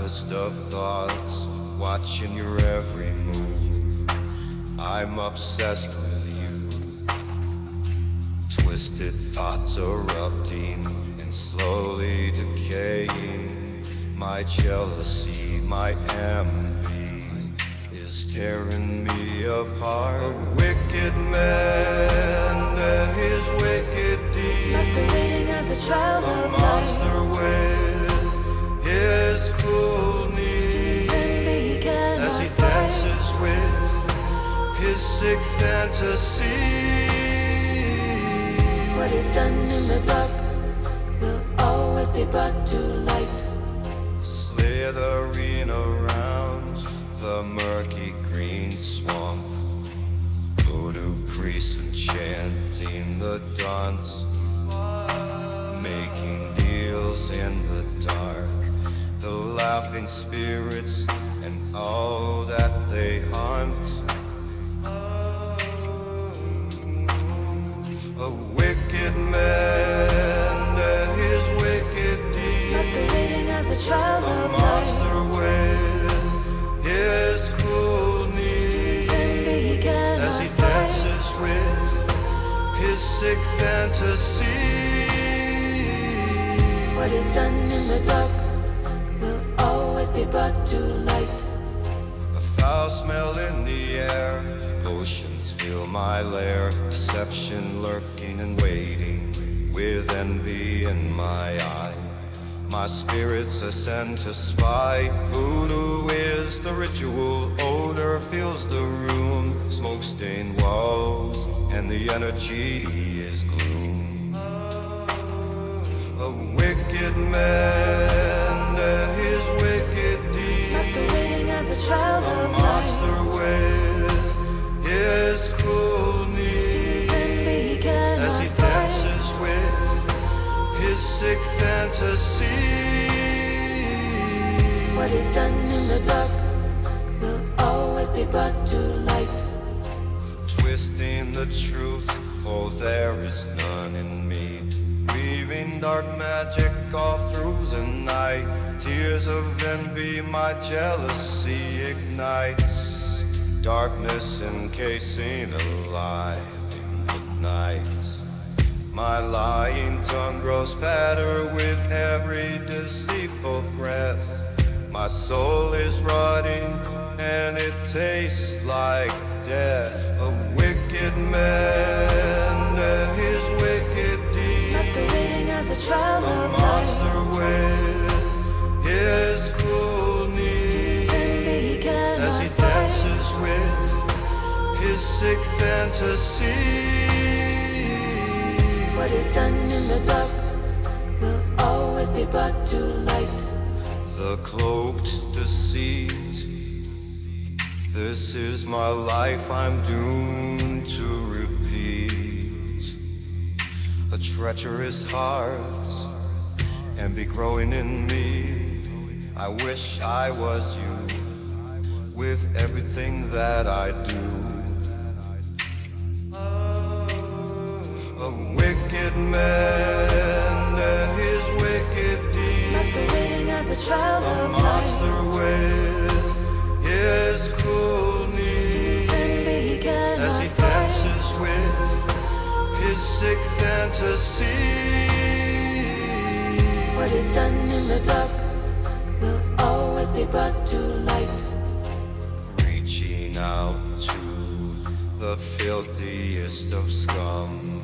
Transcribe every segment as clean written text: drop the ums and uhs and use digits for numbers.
catalyst of thoughts, watching your every move. I'm obsessed with you. Twisted thoughts erupting and slowly decaying. My jealousy, my envy is tearing me apart. A wicked man and his wicked deeds, masquerading as a child a of monster light. with his cruel knees, Envy he cannot as he fight. dances with his sick fantasy. What is done in the dark will always be brought to light. Slithering around the murky green swamp, voodoo priests enchanting the dance, making deals in the dark. The laughing spirits and all that they hunt. A wicked man and his wicked deeds, Masquerading as a child a of light. monster with his cruel knees, Envy he cannot as he fight. dances with his sick fantasy. What is done in the dark will always be brought to light. A foul smell in the air, potions fill my lair. Deception lurking and waiting, with envy in my eye. My spirits ascend to spy. Voodoo is the ritual, odor fills the room. Smoke-stained walls, and the energy is gloom. A wicked man and his wicked deeds, Masquerading as a child a of light. monster with his cruel knees, Envy he as cannot he fight. dances with his sick fantasy. What is done in the dark will always be brought to light. Twisting the truth, for there is none in me. Weaving dark magic all through the night. Tears of envy, my jealousy ignites. Darkness encasing alive in the night. My lying tongue grows fatter with every deceitful breath. My soul is rotting and it tastes like death. A wicked man and his wicked deeds, Masquerading as a child a of light. monster with his cruel knees, Envy he cannot as he fight. dances with his sick fantasy. What is done in the dark will always be brought to light. The cloaked deceit, this is my life I'm doomed to repeat. A treacherous heart, envy growing in me. I wish I was you, with everything that I do. A wicked man and his wicked deeds, Masquerading as a child a of light. monster with his cruel knees, Envy he as he cannot fight. dances with his sick fantasy. What is done in the dark will always be brought to light. Reaching out to the filthiest of scum,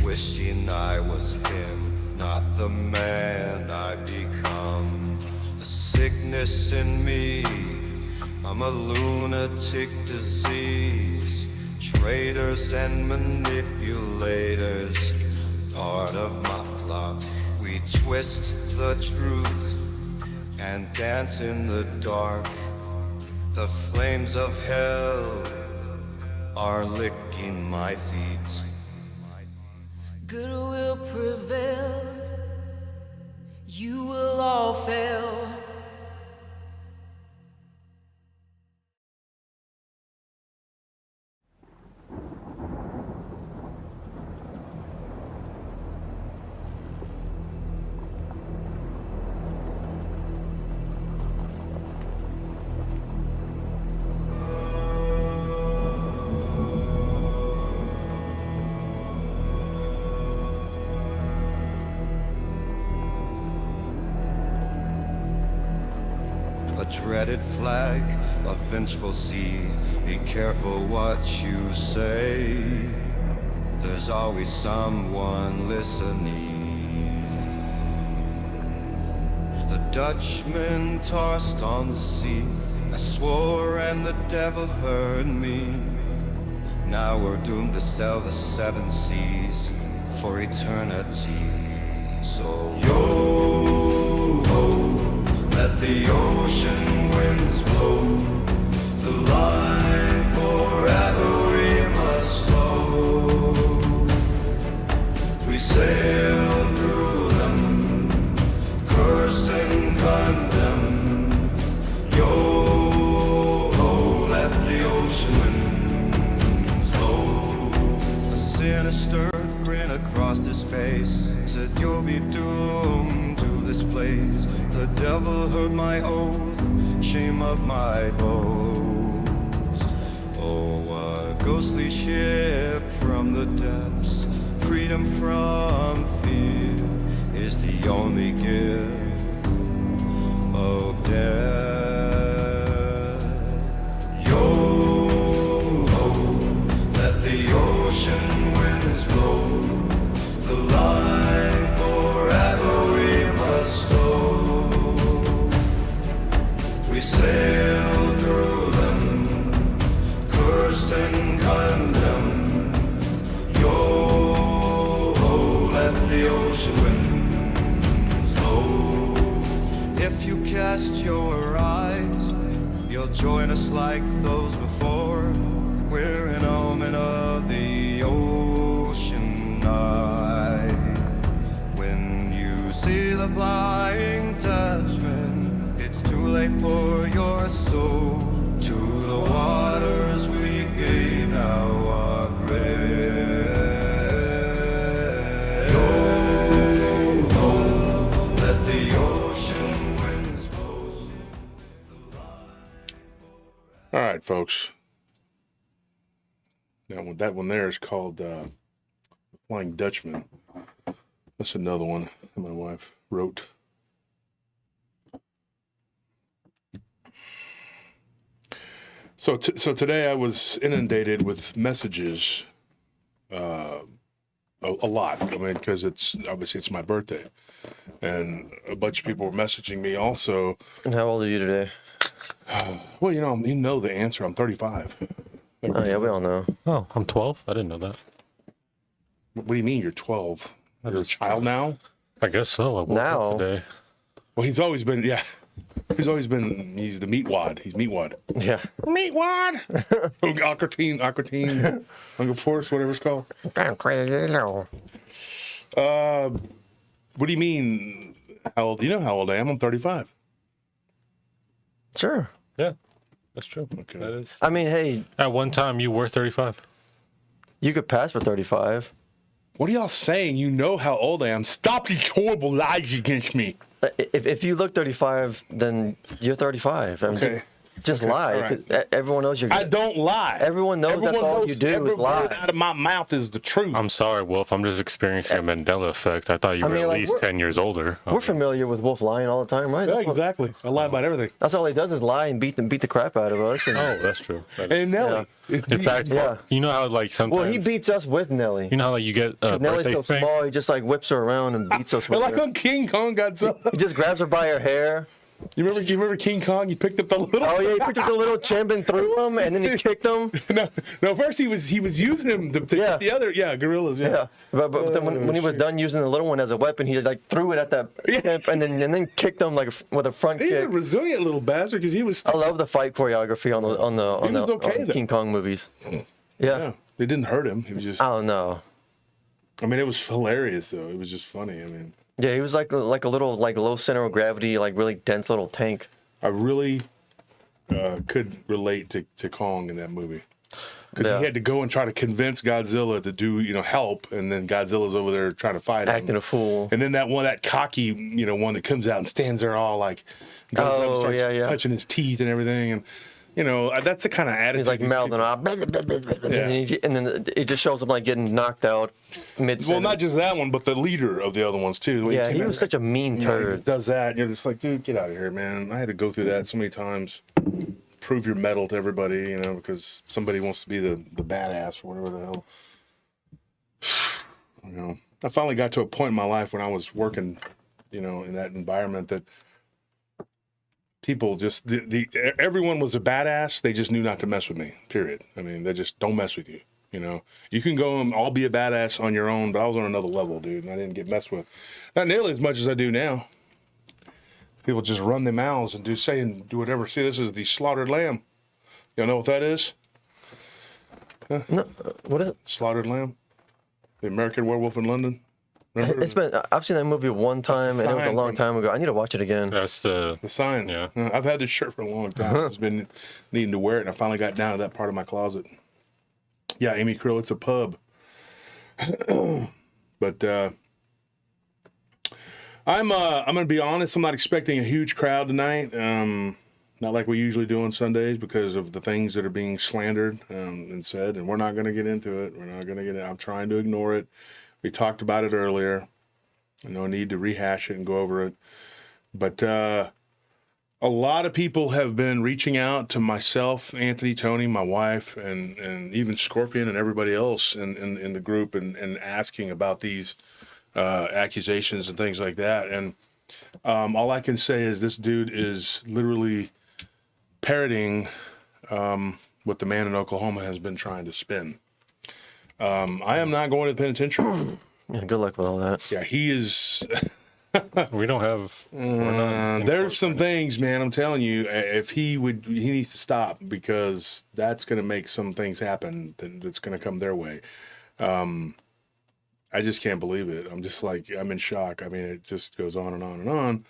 wishing I was him, not the man I become. The sickness in me, I'm a lunatic disease. Traitors and manipulators, part of my flock. We twist the truth and dance in the dark. The flames of hell are licking my feet. Good will prevail. You will all fail. dreaded flag, a vengeful sea. Be careful what you say. There's always someone listening. The Dutchman tossed on the sea. I swore and the devil heard me. Now we're doomed to sail the 7 seas for eternity. So yo-ho, let the ocean winds blow. The line forever we must hold. We sail through them, cursed and condemned. Yo-ho, let the ocean winds blow. A sinister grin across his face said, you'll be doomed to this place. The devil heard my oath, shame of my boast. Oh, a ghostly ship from the depths, freedom from fear is the only gift of death. Yo-ho, let the ocean winds blow. The line forever we must hold. We sail through them, cursed and condemned. Yo-ho, let the ocean winds blow. If you cast your eyes, you'll join us like those before. We're an omen of the ocean night. When you see the flying Dutchman, it's too late for your soul. To the waters we gave now our breath. Yo-ho, let the ocean winds blow. All right, folks. That one there is called Flying Dutchman. That's another one that my wife wrote. So today I was inundated with messages, a lot. I mean, because it's my birthday, and a bunch of people were messaging me also. And how old are you today? Well, you know the answer. I'm 35. Oh, yeah, we all know. Oh, I'm 12? I didn't know that. What do you mean you're 12? You're a child now? I guess so. I woke Now? up today. Well, he's always been, yeah. He's the meatwad. He's meatwad. Yeah. Meatwad! Aquatine, Hunger Force, whatever it's called. What do you mean, how old? You know how old I am. I'm 35. Sure. Yeah, that's true. Okay. That is. I mean, hey, At one time, you were 35. you could pass for 35. What are y'all saying? You know how old I am. Stop these horrible lies against me. If you look 35, then you're 35. I mean, Okay. Just Okay, lie. all right. 'Cause everyone knows you're. I don't lie. Everyone knows that's all you do every is lie. word out of my mouth is the truth. I'm sorry, Wolf. I'm just experiencing a Mandela effect. I thought you I were mean, at like, least we're- 10 years older. We're familiar with Wolf lying all the time, right? Yeah, That's, exactly. I lie about everything. that's all he does is lie and beat the crap out of us. And, Oh, that's true. That is- And Nelly. In fact, Yeah. you know how like sometimes well, he beats us with Nelly. you know how like you get a Nellie's birthday so thing. small, he just like whips her around and beats us with like her. on King Kong Godzilla. He just grabs her by her hair. You remember King Kong? You picked up the little. Oh yeah, he picked up the little chimp and threw him, and then he kicked him. No. First he was using him to Yeah. hit the other. Yeah, gorillas. Yeah. Yeah, but then when he was done using the little one as a weapon, he like threw it at that chimp and then kicked him like with a front He's a kick. resilient little bastard because he was. I love the fight choreography on the okay, though. King Kong movies. Yeah, Yeah, it didn't hurt him. He was just. I don't know. I mean, it was hilarious though. It was just funny. I mean, Yeah, he was like a little like low center of gravity, like really dense little tank. I really could relate to Kong in that movie because Yeah. he had to go and try to convince Godzilla to do help, and then Godzilla's over there trying to fight Acting him. a fool. And then that cocky one that comes out and stands there all like, Oh, starts yeah. touching his teeth and everything, and You know, that's the kind of attitude. He's like these mouthing people- off, and then it just shows him like getting knocked out mid. Well, not just that one, but the leader of the other ones too. When Yeah, came he in, was such a mean you know, he turd. just does that, and you're just like, dude, get out of here, man. I had to go through that so many times. Prove your mettle to everybody, you know, because somebody wants to be the badass or whatever the hell. You know, I finally got to a point in my life when I was working, you know, in that environment that people just everyone was a badass. They just knew not to mess with me. Period. I mean, they just don't mess with you. You know, you can go and all be a badass on your own, but I was on another level, dude, and I didn't get messed with. Not nearly as much as I do now. People just run their mouths and do whatever. See, this is the slaughtered lamb. You know what that is? No, what is it? Slaughtered lamb. The American Werewolf in London. Remember? I've seen that movie one time, and it was a Sign long from- time ago. I need to watch it again. That's the The sign. Yeah. I've had this shirt for a long time. I've just been needing to wear it, and I finally got down to that part of my closet. Yeah, Amy Krill, it's a pub. But I'm gonna be honest. I'm not expecting a huge crowd tonight. Not like we usually do on Sundays because of the things that are being slandered and said. And we're not gonna get into it. We're not gonna get. I'm trying to ignore it. We talked about it earlier. No need to rehash it and go over it. But a lot of people have been reaching out to myself, Anthony, Tony, my wife, and even Scorpion and everybody else in the group and asking about these accusations and things like that. And all I can say is this dude is literally parroting what the man in Oklahoma has been trying to spin. I am not going to the penitentiary. Yeah, good luck with all that. Yeah, he is. we don't have. We're not in There's court some right now. things, man. I'm telling you, if he needs to stop because that's going to make some things happen that's going to come their way. I just can't believe it. I'm just like, I'm in shock. I mean, it just goes on and on and on.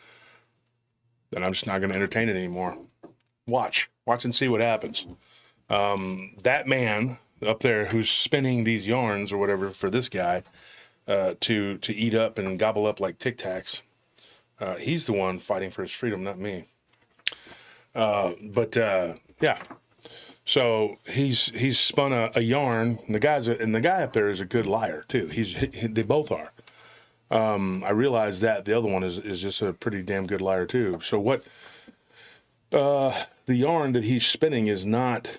And I'm just not going to entertain it anymore. Watch and see what happens. That man up there who's spinning these yarns or whatever for this guy to eat up and gobble up like Tic Tacs. He's the one fighting for his freedom, not me. Yeah. So he's spun a yarn. And the guy up there is a good liar too. They both are. I realize that the other one is just a pretty damn good liar too. So what? The yarn that he's spinning is not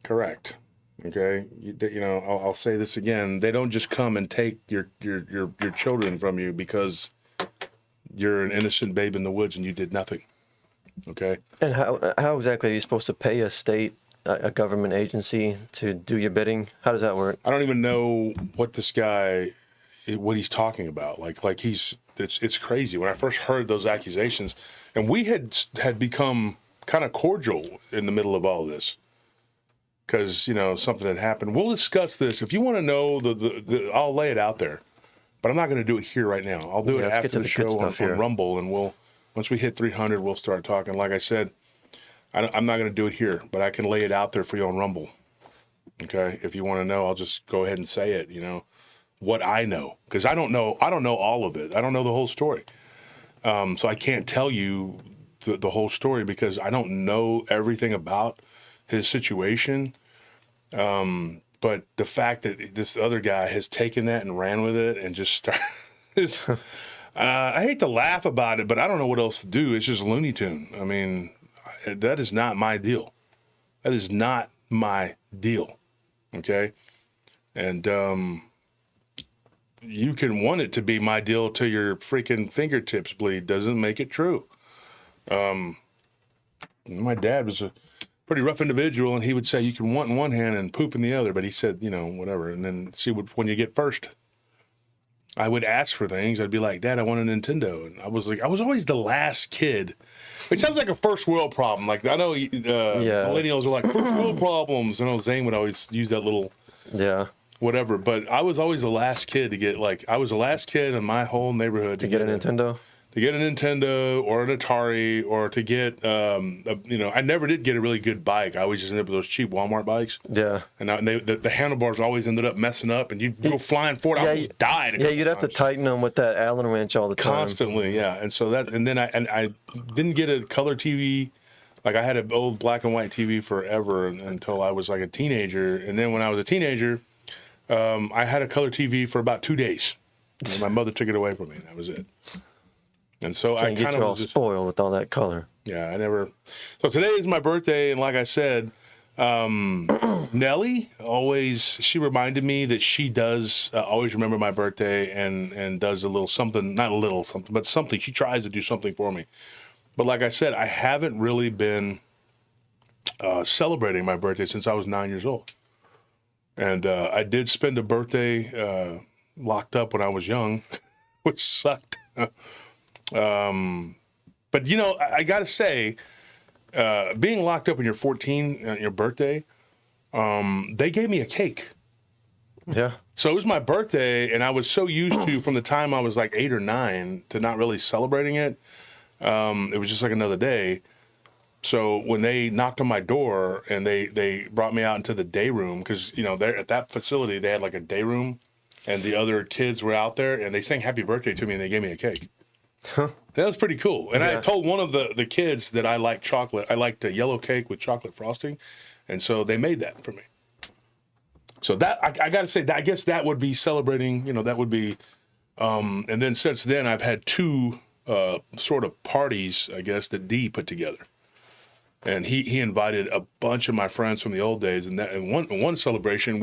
correct. Okay, you know, I'll say this again. They don't just come and take your children from you because you're an innocent babe in the woods and you did nothing. Okay. And how exactly are you supposed to pay a state, a government agency to do your bidding? How does that work? I don't even know what this guy, what he's talking about. Like it's crazy. When I first heard those accusations, and we had become kind of cordial in the middle of all this. Because, you know, something had happened. We'll discuss this. If you want to know, I'll lay it out there. But I'm not going to do it here right now. I'll do it let's get after to the the show good on stuff here. Rumble. And once we hit 300, we'll start talking. Like I said, I'm not going to do it here. But I can lay it out there for you on Rumble. Okay? If you want to know, I'll just go ahead and say it, you know, what I know. Because I don't know all of it. I don't know the whole story. So I can't tell you the whole story because I don't know everything about his situation. But the fact that this other guy has taken that and ran with it and just started, I hate to laugh about it, but I don't know what else to do. It's just Looney Tune. I mean, that is not my deal. That is not my deal. Okay. And, you can want it to be my deal till your freaking fingertips bleed. Doesn't make it true. My dad was a pretty rough individual, and he would say you can want in one hand and poop in the other, but he said, you know, whatever. And then see when you get first. I would ask for things. I'd be like, Dad, I want a Nintendo. And I was always the last kid. It sounds like a first world problem. Like, I know millennials are like, first world problems. And Zane would always use that little whatever. But I was always the last kid to get, like, I was the last kid in my whole neighborhood To get a Nintendo? To get a Nintendo or an Atari or to get, I never did get a really good bike. I always just ended up with those cheap Walmart bikes. Yeah. And the handlebars always ended up messing up, and you'd go flying forward. I almost died. Yeah, you'd have to tighten them with that Allen wrench all the time. Constantly, yeah. And so I didn't get a color TV Like I had an old black and white TV forever until I was like a teenager. And then when I was a teenager, I had a color TV for about 2 days. And my mother took it away from me. And that was it. And so I Can't get kind you of all spoiled with all that color. Yeah, I never. So today is my birthday, and like I said, Nellie she reminded me that she does always remember my birthday and does a little something, not a little something, but something. She tries to do something for me. But like I said, I haven't really been celebrating my birthday since I was 9 years old. And I did spend a birthday locked up when I was young, which sucked. But, you know, I got to say, being locked up when you're 14 on your birthday, they gave me a cake. Yeah. So it was my birthday, and I was so used to, from the time I was like 8 or 9, to not really celebrating it. It was just like another day. So when they knocked on my door and they brought me out into the day room, because, you know, there at that facility, they had like a day room, and the other kids were out there, and they sang happy birthday to me, and they gave me a cake. That was pretty cool. And I told one of the kids that I liked chocolate. I liked a yellow cake with chocolate frosting. And so they made that for me. So that, I got to say, that I guess that would be celebrating, you know, that would be, and then since then I've had 2 sort of parties, I guess, that Dee put together. And he invited a bunch of my friends from the old days. And that, and one celebration,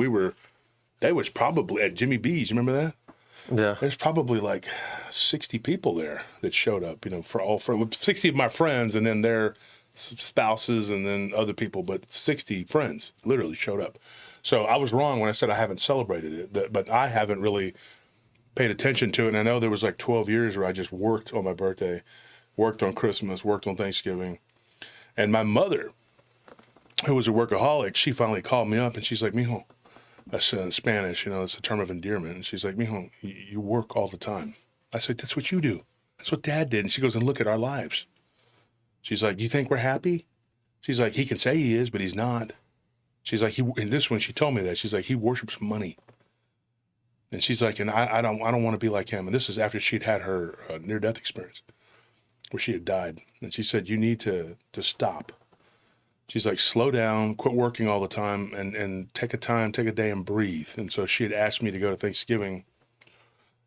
they was probably at Jimmy B's. You remember that? Yeah. There's probably like 60 people there that showed up, you know, for 60 of my friends and then their spouses and then other people, but 60 friends literally showed up. So I was wrong when I said I haven't celebrated it, but I haven't really paid attention to it. And I know there was like 12 years where I just worked on my birthday, worked on Christmas, worked on Thanksgiving. And my mother, who was a workaholic, she finally called me up and she's like, "Mijo," that's in Spanish, you know, it's a term of endearment. And she's like, "Mijo, you work all the time." I said, "That's what you do. That's what Dad did." And she goes, "And look at our lives." She's like, "You think we're happy?" She's like, "He can say he is, but he's not." She's like, and this when she told me that, she's like, "He worships money." And she's like, "And I don't want to be like him." And this is after she'd had her near-death experience where she had died. And she said, "You need to stop." She's like, "Slow down, quit working all the time, and take a day and breathe." And so she had asked me to go to Thanksgiving.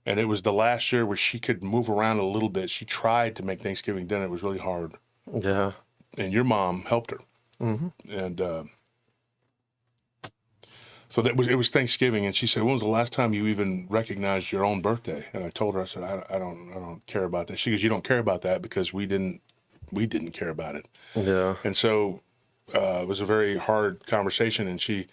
And it was the last year where she could move around a little bit. She tried to make Thanksgiving dinner. It was really hard. Yeah. And your mom helped her. Mm-hmm. And so it was Thanksgiving. And she said, "When was the last time you even recognized your own birthday?" And I told her, I said, I don't care about that." She goes, "You don't care about that because we didn't care about it." Yeah. And so it was a very hard conversation. And she,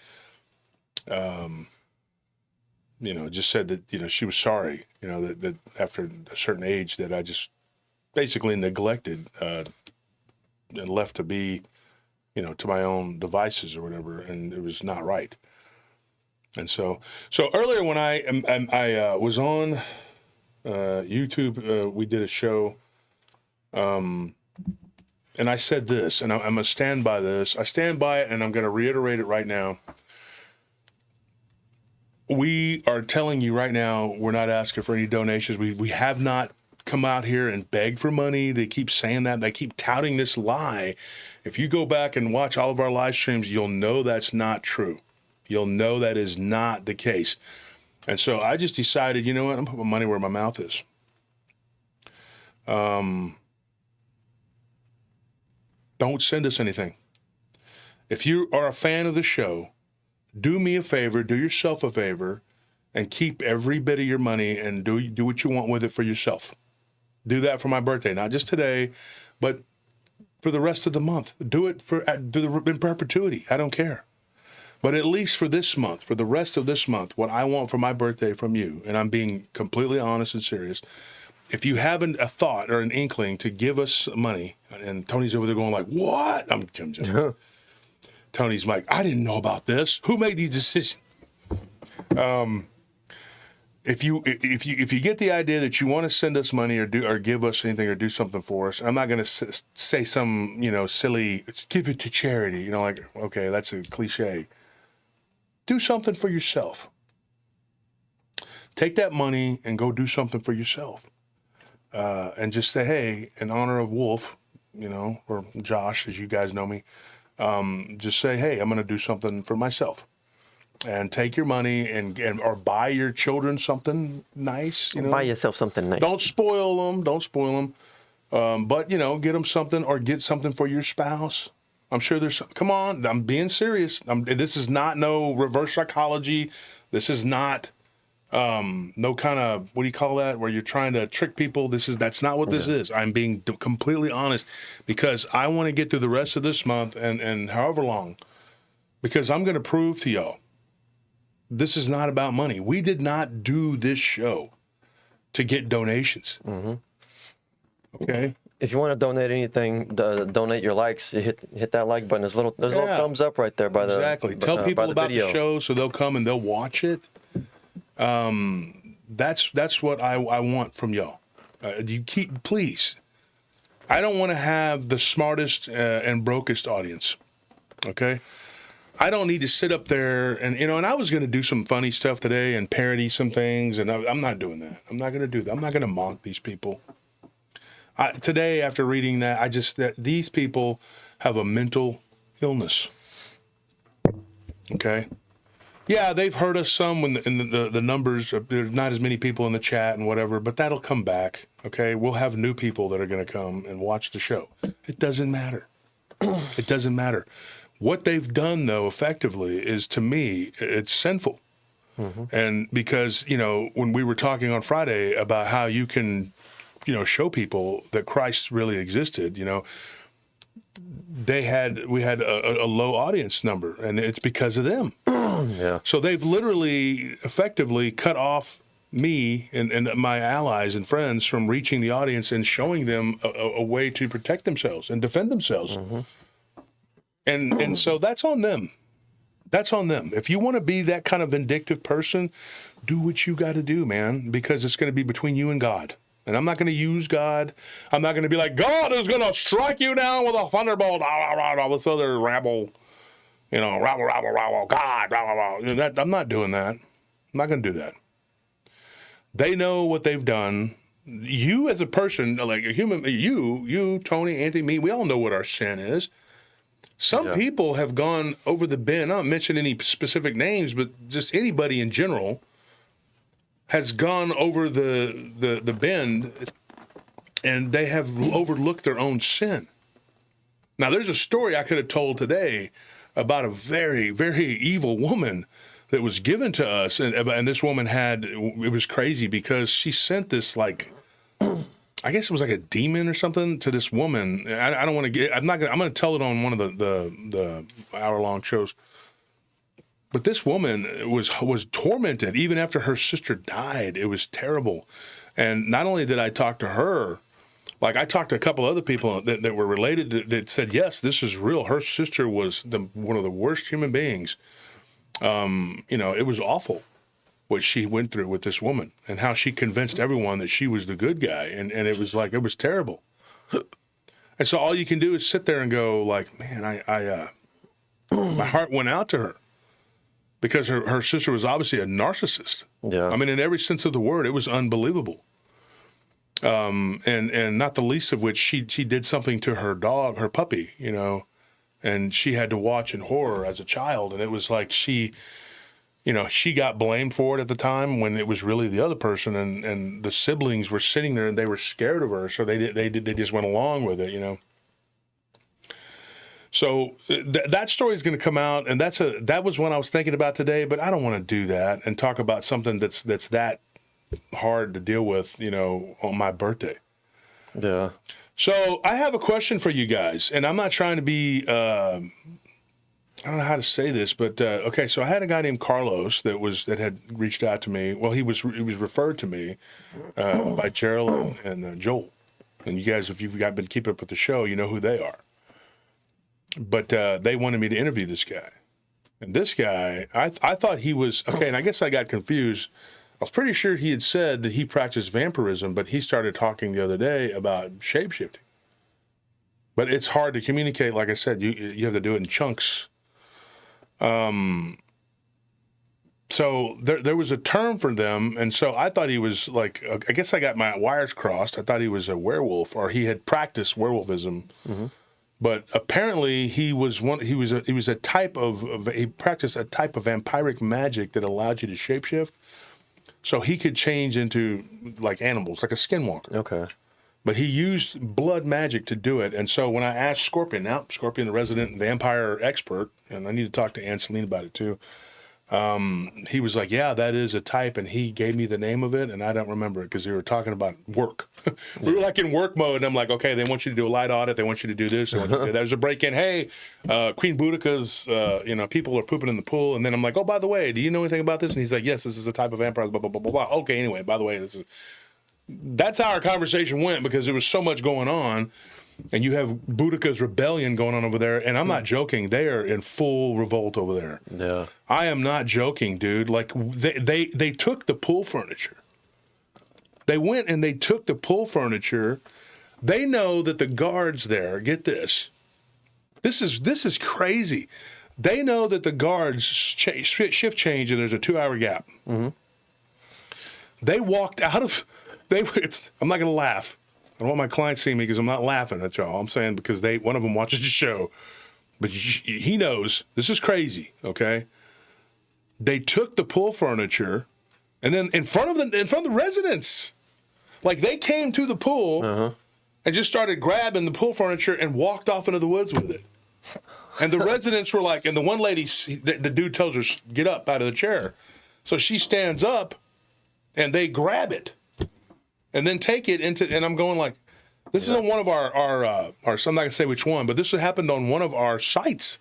you know, just said that, you know, she was sorry, you know, that after a certain age that I just basically neglected and left to be, you know, to my own devices or whatever, and it was not right. And so earlier when I was on YouTube, we did a show, and I said this, and I'm going to stand by this. I stand by it, and I'm going to reiterate it right now. We are telling you right now, we're not asking for any donations. We have not come out here and begged for money. They keep saying that. They keep touting this lie. If you go back and watch all of our live streams, you'll know that's not true. You'll know that is not the case. And so I just decided, you know what? I'm putting my money where my mouth is. Don't send us anything. If you are a fan of the show, do me a favor, do yourself a favor, and keep every bit of your money and do what you want with it for yourself. Do that for my birthday, not just today, but for the rest of the month. Do it in perpetuity. I don't care. But at least for this month, for the rest of this month, what I want for my birthday from you, and I'm being completely honest and serious, if you have a thought or an inkling to give us money, and Tony's over there going like, "What?" I'm joking. Tony's like, "I didn't know about this. Who made these decisions?" If you get the idea that you want to send us money or give us anything or do something for us, I'm not going to say some, you know, silly, "Give it to charity." You know, like, okay, that's a cliche. Do something for yourself. Take that money and go do something for yourself. And just say, "Hey, in honor of Wolf, or Josh, as you guys know me, just say, hey, I'm going to do something for myself. And take your money and or buy your children something nice. Buy yourself something nice. Don't spoil them. But, get them something or get something for your spouse. I'm sure there's, come on, I'm being serious. This is not no reverse psychology. This is not no kind of, what do you call that, where you're trying to trick people. That's not what this is. I'm being completely honest because I want to get through the rest of this month and however long, because I'm going to prove to y'all, this is not about money. We did not do this show to get donations. Mm-hmm. Okay. If you want to donate anything, donate your likes. You hit that like button. There's a little thumbs up right there by the exactly. Tell people about the show so they'll come and they'll watch it. That's what I want from y'all. Please. I don't want to have the smartest and brokest audience. Okay. I don't need to sit up there and I was going to do some funny stuff today and parody some things, and I'm not doing that. I'm not going to do that. I'm not going to mock these people. Today, after reading that, that these people have a mental illness. Okay? Yeah, they've hurt us some when the numbers, there's not as many people in the chat and whatever, but that'll come back. Okay? We'll have new people that are going to come and watch the show. It doesn't matter. It doesn't matter. What they've done, though, effectively, is, to me, it's sinful. Mm-hmm. And because, when we were talking on Friday about how you can, show people that Christ really existed, we had a low audience number, and it's because of them. Yeah. So they've literally, effectively cut off me and my allies and friends from reaching the audience and showing them a way to protect themselves and defend themselves. Mm-hmm. And so that's on them. That's on them. If you want to be that kind of vindictive person, do what you got to do, man, because it's going to be between you and God. And I'm not going to use God. I'm not going to be like, God is going to strike you down with a thunderbolt, all this other rabble, rabble, God, I'm not doing that. I'm not going to do that. They know what they've done. You as a person, like a human, you, Tony, Anthony, me, we all know what our sin is. Some people have gone over the bend. I don't mention any specific names, but just anybody in general has gone over the bend, and they have overlooked their own sin. Now, there's a story I could have told today about a very, very evil woman that was given to us, and this woman it was crazy because she sent this, like, I guess it was like a demon or something to this woman. I don't want to get. I'm going to tell it on one of the hour-long shows. But this woman was tormented even after her sister died. It was terrible. And not only did I talk to her, like I talked to a couple other people that were related that said, yes, this is real. Her sister was one of the worst human beings. It was awful what she went through with this woman and how she convinced everyone that she was the good guy. And it was like, it was terrible. And so all you can do is sit there and go like, man, my heart went out to her because her sister was obviously a narcissist. Yeah. I mean, in every sense of the word, it was unbelievable. And not the least of which she did something to her dog, her puppy, and she had to watch in horror as a child. And it was like she got blamed for it at the time when it was really the other person, and the siblings were sitting there and they were scared of her, so they just went along with it, So that story is going to come out, and that was one I was thinking about today, but I don't want to do that and talk about something that's that hard to deal with, on my birthday. Yeah. So I have a question for you guys, and I'm not trying to be. I don't know how to say this, but okay. So I had a guy named Carlos that had reached out to me. Well, he was referred to me by Gerald and Joel, and you guys, if you've been keeping up with the show, you know who they are. But they wanted me to interview this guy, and this guy, I thought he was okay, and I guess I got confused. I was pretty sure he had said that he practiced vampirism, but he started talking the other day about shape-shifting. But it's hard to communicate. Like I said, you have to do it in chunks. So there was a term for them, and so I thought he was like, I guess I got my wires crossed. I thought he was a werewolf, or he had practiced werewolfism. But apparently he was a type of he practiced a type of vampiric magic that allowed you to shapeshift. So he could change into like animals, like a skinwalker. Okay. But he used blood magic to do it. And so when I asked Scorpion, now Scorpion, the resident vampire expert, and I need to talk to Ann Celine about it too. He was like, yeah, that is a type. And he gave me the name of it, and I don't remember it because they were talking about work. We were like in work mode, and I'm like, okay, they want you to do a light audit. They want you to do this. They want you to do that. There's a break-in. Hey, Queen Boudica's, people are pooping in the pool. And then I'm like, oh, by the way, do you know anything about this? And he's like, yes, this is a type of vampire, blah, blah, blah, blah, blah. Okay, anyway, by the way, that's how our conversation went because there was so much going on. And you have Boudica's rebellion going on over there. And I'm not joking. They are in full revolt over there. Yeah. I am not joking, dude. Like, they took the pool furniture. They went and they took the pool furniture. They know that the guards there, get this. This is crazy. They know that the guards shift change and there's a 2-hour gap. They walked out of... I'm not going to laugh. I don't want my clients seeing me because I'm not laughing at y'all. I'm saying because one of them watches the show. But he knows. This is crazy, okay? They took the pool furniture and then in front of the residents. Like they came to the pool and just started grabbing the pool furniture and walked off into the woods with it. And the residents were like, and the one lady, the dude tells her, get up out of the chair. So she stands up and they grab it. And then take it into, and I'm going like, this is on one of our I'm not going to say which one, but this happened on one of our sites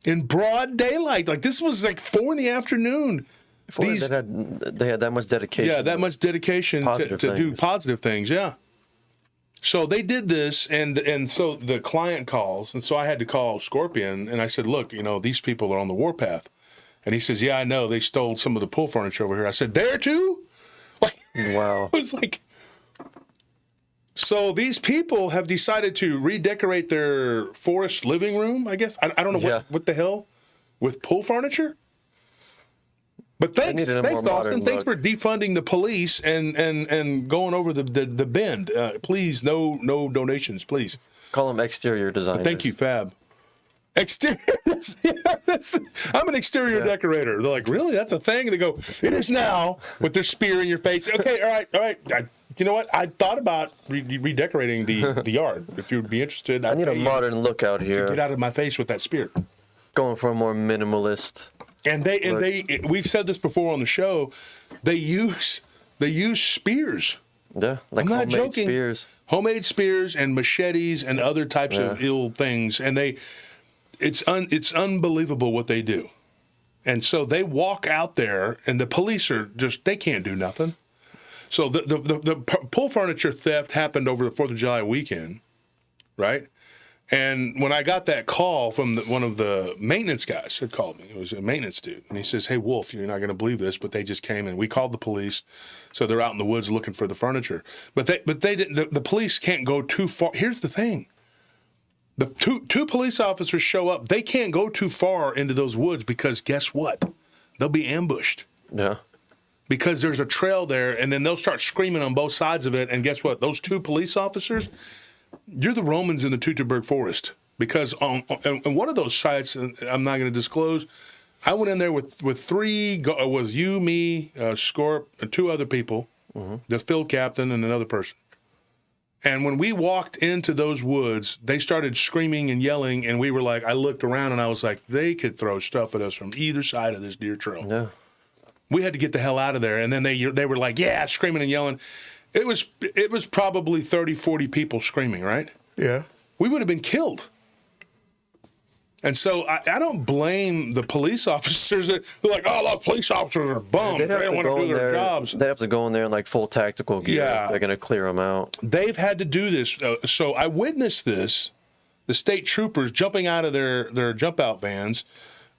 in broad daylight. Like this was like 4 PM. They had that much dedication. Yeah, that much dedication to do positive things. Yeah. So they did this, and so the client calls, and so I had to call Scorpion, and I said, look, these people are on the warpath. And he says, yeah, I know. They stole some of the pool furniture over here. I said, there too? Wow. It was like, so these people have decided to redecorate their forest living room, I guess. I don't know what the hell with pool furniture. But thanks Austin. Thanks for defunding the police and going over the bend. Please, no donations, please. Call them exterior designers. But thank you, Fab. Exterior. I'm an exterior decorator. They're like, really? That's a thing? And they go, it is now, with their spear in your face. Okay, all right. You know what? I thought about redecorating the yard. If you'd be interested, I need a modern look out here. Get out of my face with that spear. Going for a more minimalist. And we've said this before on the show. They use spears. Yeah, like I'm not homemade joking. spears. Homemade spears and machetes and other types of ill things, and it's unbelievable what they do. And so they walk out there, and the police they can't do nothing. So the pool furniture theft happened over the 4th of July weekend, right? And when I got that call from one of the maintenance guys had called me, it was a maintenance dude, and he says, hey, Wolf, you're not going to believe this, but they just came and we called the police, so they're out in the woods looking for the furniture. But they didn't. The police can't go too far. Here's the thing. The two police officers show up. They can't go too far into those woods because guess what? They'll be ambushed. Yeah. Because there's a trail there, and then they'll start screaming on both sides of it. And guess what? Those 2 police officers, you're the Romans in the Teutoburg Forest. Because on one of those sites, I'm not going to disclose, I went in there with 3, it was you, me, Scorp, and 2 other people, the field captain and another person. And when we walked into those woods, they started screaming and yelling, and we were like, I looked around and I was like, they could throw stuff at us from either side of this deer trail. Yeah. We had to get the hell out of there. And then they were like, yeah, screaming and yelling. It was probably 30, 40 people screaming, right? Yeah. We would have been killed. And so I don't blame the police officers. They're like, oh, the police officers are bummed. They don't want to do their jobs. They'd have to go in there in like full tactical gear. Yeah. They're going to clear them out. They've had to do this. So I witnessed this, the state troopers jumping out of their jump out vans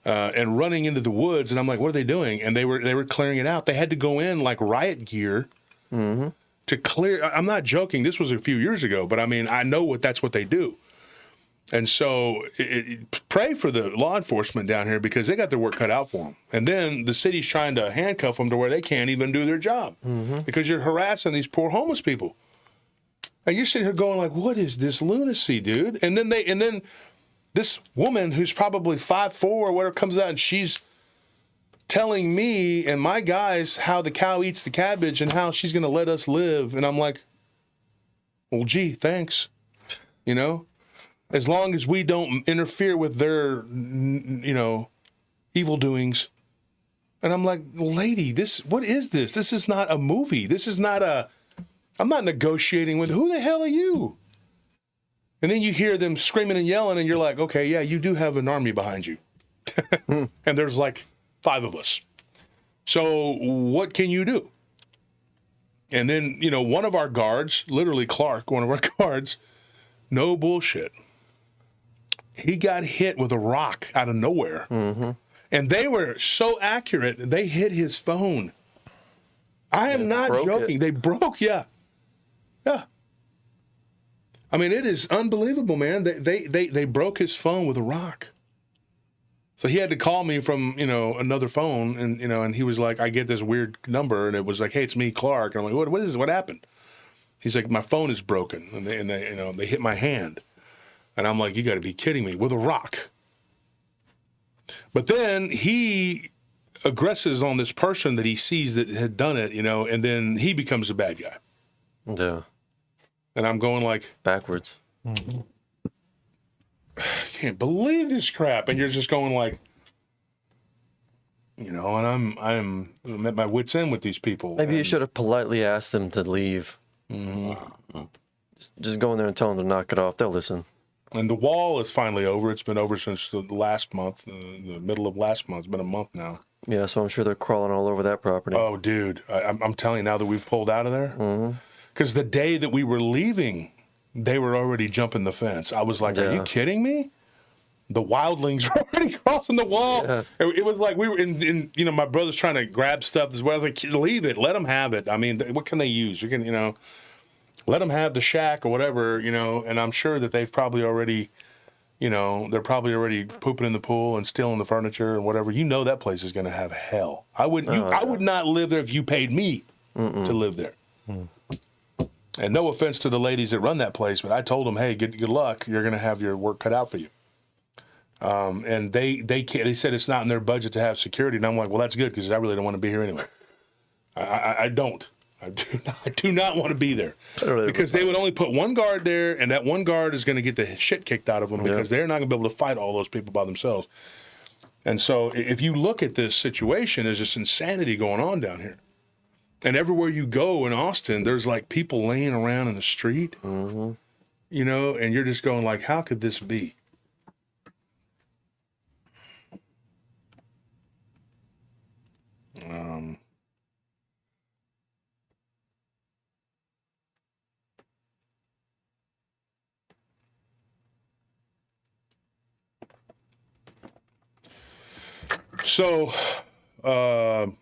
and running into the woods. And I'm like, what are they doing? And they were clearing it out. They had to go in like riot gear to clear. I'm not joking. This was a few years ago, but I mean, I know that's what they do. And so pray for the law enforcement down here because they got their work cut out for them. And then the city's trying to handcuff them to where they can't even do their job because you're harassing these poor homeless people. And you're sitting here going like, what is this lunacy, dude? And then this woman who's probably 5'4" or whatever comes out and she's telling me and my guys how the cow eats the cabbage and how she's going to let us live. And I'm like, well, gee, thanks. You know? As long as we don't interfere with their, evil doings. And I'm like, lady, what is this? This is not a movie. This is not I'm not negotiating with, who the hell are you? And then you hear them screaming and yelling and you're like, okay, yeah, you do have an army behind you. And there's like 5 of us. So what can you do? And then, one of our guards, literally Clark, one of our guards, no bullshit. He got hit with a rock out of nowhere. And they were so accurate, they hit his phone. I am not joking. They broke, yeah. Yeah. I mean, it is unbelievable, man. They broke his phone with a rock. So he had to call me from, another phone, and he was like, I get this weird number, and it was like, hey, it's me, Clark. And I'm like, what is this? What happened? He's like, my phone is broken, and they hit my hand. And I'm like, you got to be kidding me, with a rock. But then he aggresses on this person that he sees that had done it, and then he becomes the bad guy. Yeah. And I'm going like, backwards. I can't believe this crap. And you're just going like, and I'm at my wit's end with these people. Maybe you should have politely asked them to leave. Just go in there and tell them to knock it off. They'll listen. And the wall is finally over. It's been over since the last month, the middle of last month. It's been a month now. Yeah, so I'm sure they're crawling all over that property. Oh, dude. I'm telling you now that we've pulled out of there. Because the day that we were leaving, they were already jumping the fence. I was like, are you kidding me? The wildlings were already crossing the wall. Yeah. It was like we were in my brother's trying to grab stuff. I was like, leave it. Let them have it. I mean, what can they use? You can, let them have the shack or whatever, and I'm sure that they've probably already, they're probably already pooping in the pool and stealing the furniture and whatever. That place is going to have hell. I would not live there if you paid me to live there. And no offense to the ladies that run that place, but I told them, hey, good luck. You're going to have your work cut out for you. And they said it's not in their budget to have security. And I'm like, well, that's good because I really don't want to be here anyway. I don't. I do not want to be there because they would only put one guard there, and that one guard is going to get the shit kicked out of them because they're not going to be able to fight all those people by themselves. And so if you look at this situation, there's this insanity going on down here. And everywhere you go in Austin, there's like people laying around in the street, and you're just going like, how could this be? So, like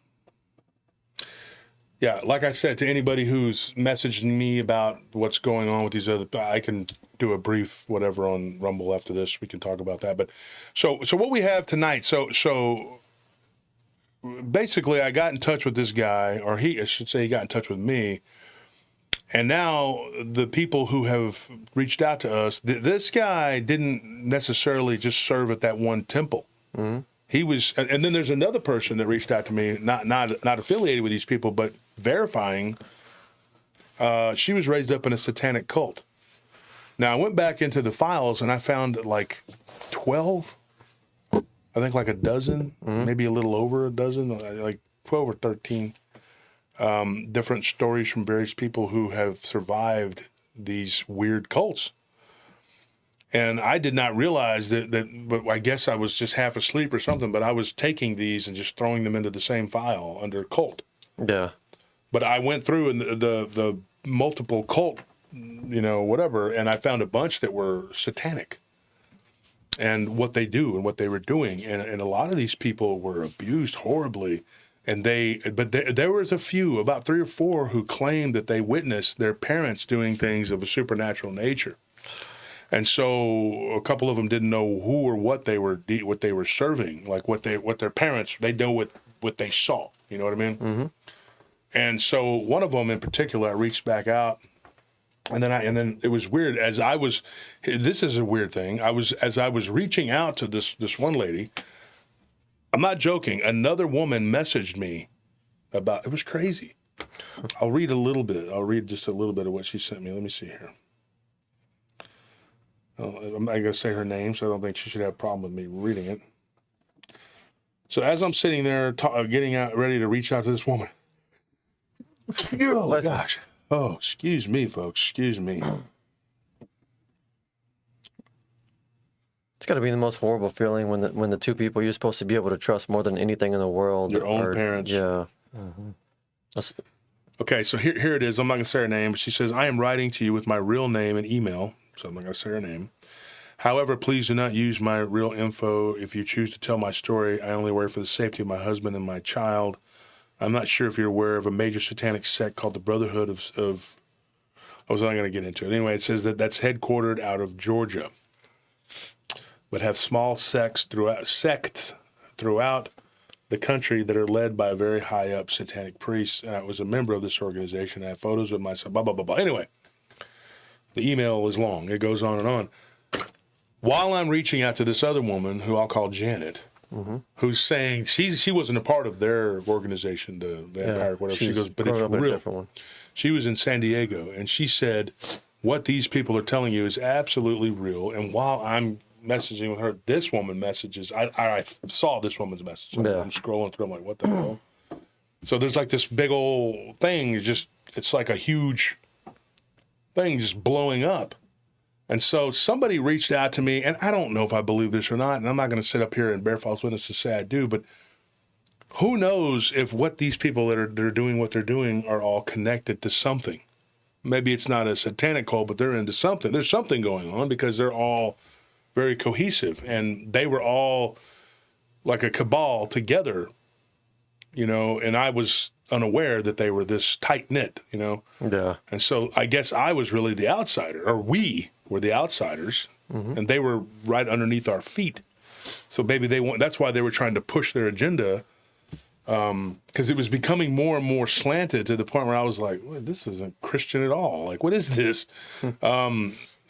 I said, to anybody who's messaged me about what's going on with these I can do a brief whatever on Rumble after this. We can talk about that. But so what we have tonight, so basically I got in touch with this guy, or I should say he got in touch with me. And now the people who have reached out to us, this guy didn't necessarily just serve at that one temple. He was, and then there's another person that reached out to me, not affiliated with these people, but verifying. She was raised up in a satanic cult. Now I went back into the files and I found like 12, I think like a dozen, maybe a little over a dozen, like 12 or 13 different stories from various people who have survived these weird cults. And I did not realize that, but I guess I was just half asleep or something, but I was taking these and just throwing them into the same file under cult. Yeah. But I went through and the multiple cult, whatever, and I found a bunch that were satanic and what they do and what they were doing. And a lot of these people were abused horribly. And there was a few, about 3 or 4, who claimed that they witnessed their parents doing things of a supernatural nature. And so a couple of them didn't know who or what they were serving, like what their parents, they know what they saw. You know what I mean? Mm-hmm. And so one of them in particular, I reached back out, and then it was weird this is a weird thing. As I was reaching out to this one lady, I'm not joking, another woman messaged me about, it was crazy. I'll read just a little bit of what she sent me. Let me see here. I'm not going to say her name, so I don't think she should have a problem with me reading it. So as I'm sitting there getting out, ready to reach out to this woman. Oh, gosh. Oh, excuse me, folks. Excuse me. It's got to be the most horrible feeling when the two people you're supposed to be able to trust more than anything in the world. Your own parents. Yeah. Okay, so here it is. I'm not going to say her name, but she says, I am writing to you with my real name and email, so I'm not going to say her name. However, please do not use my real info. If you choose to tell my story, I only worry for the safety of my husband and my child. I'm not sure if you're aware of a major satanic sect called the Brotherhood of I was not going to get into it. Anyway, it says that's headquartered out of Georgia, but have small sects throughout the country that are led by a very high-up satanic priest. And I was a member of this organization. I have photos of myself, blah, blah, blah, blah. Anyway, the email is long. It goes on and on. While I'm reaching out to this other woman, who I'll call Janet, who's saying she wasn't a part of their organization, the Empire, whatever. She goes, but it's real. She was in San Diego, and she said, what these people are telling you is absolutely real. And while I'm messaging with her, this woman messages. I saw this woman's message. I'm scrolling through. I'm like, what the hell? So there's like this big old thing. It's like a huge thing just blowing up. And so somebody reached out to me, and I don't know if I believe this or not, and I'm not going to sit up here and bear false witness to say I do, but who knows if what these people that are doing what they're doing are all connected to something. Maybe it's not a satanic cult, but they're into something. There's something going on because they're all very cohesive, and they were all like a cabal together, and I was unaware that they were this tight-knit, Yeah. And so I guess I was really the outsider, or we were the outsiders, and they were right underneath our feet. So maybe that's why they were trying to push their agenda, because it was becoming more and more slanted to the point where I was like, well, this isn't Christian at all. Like, what is this?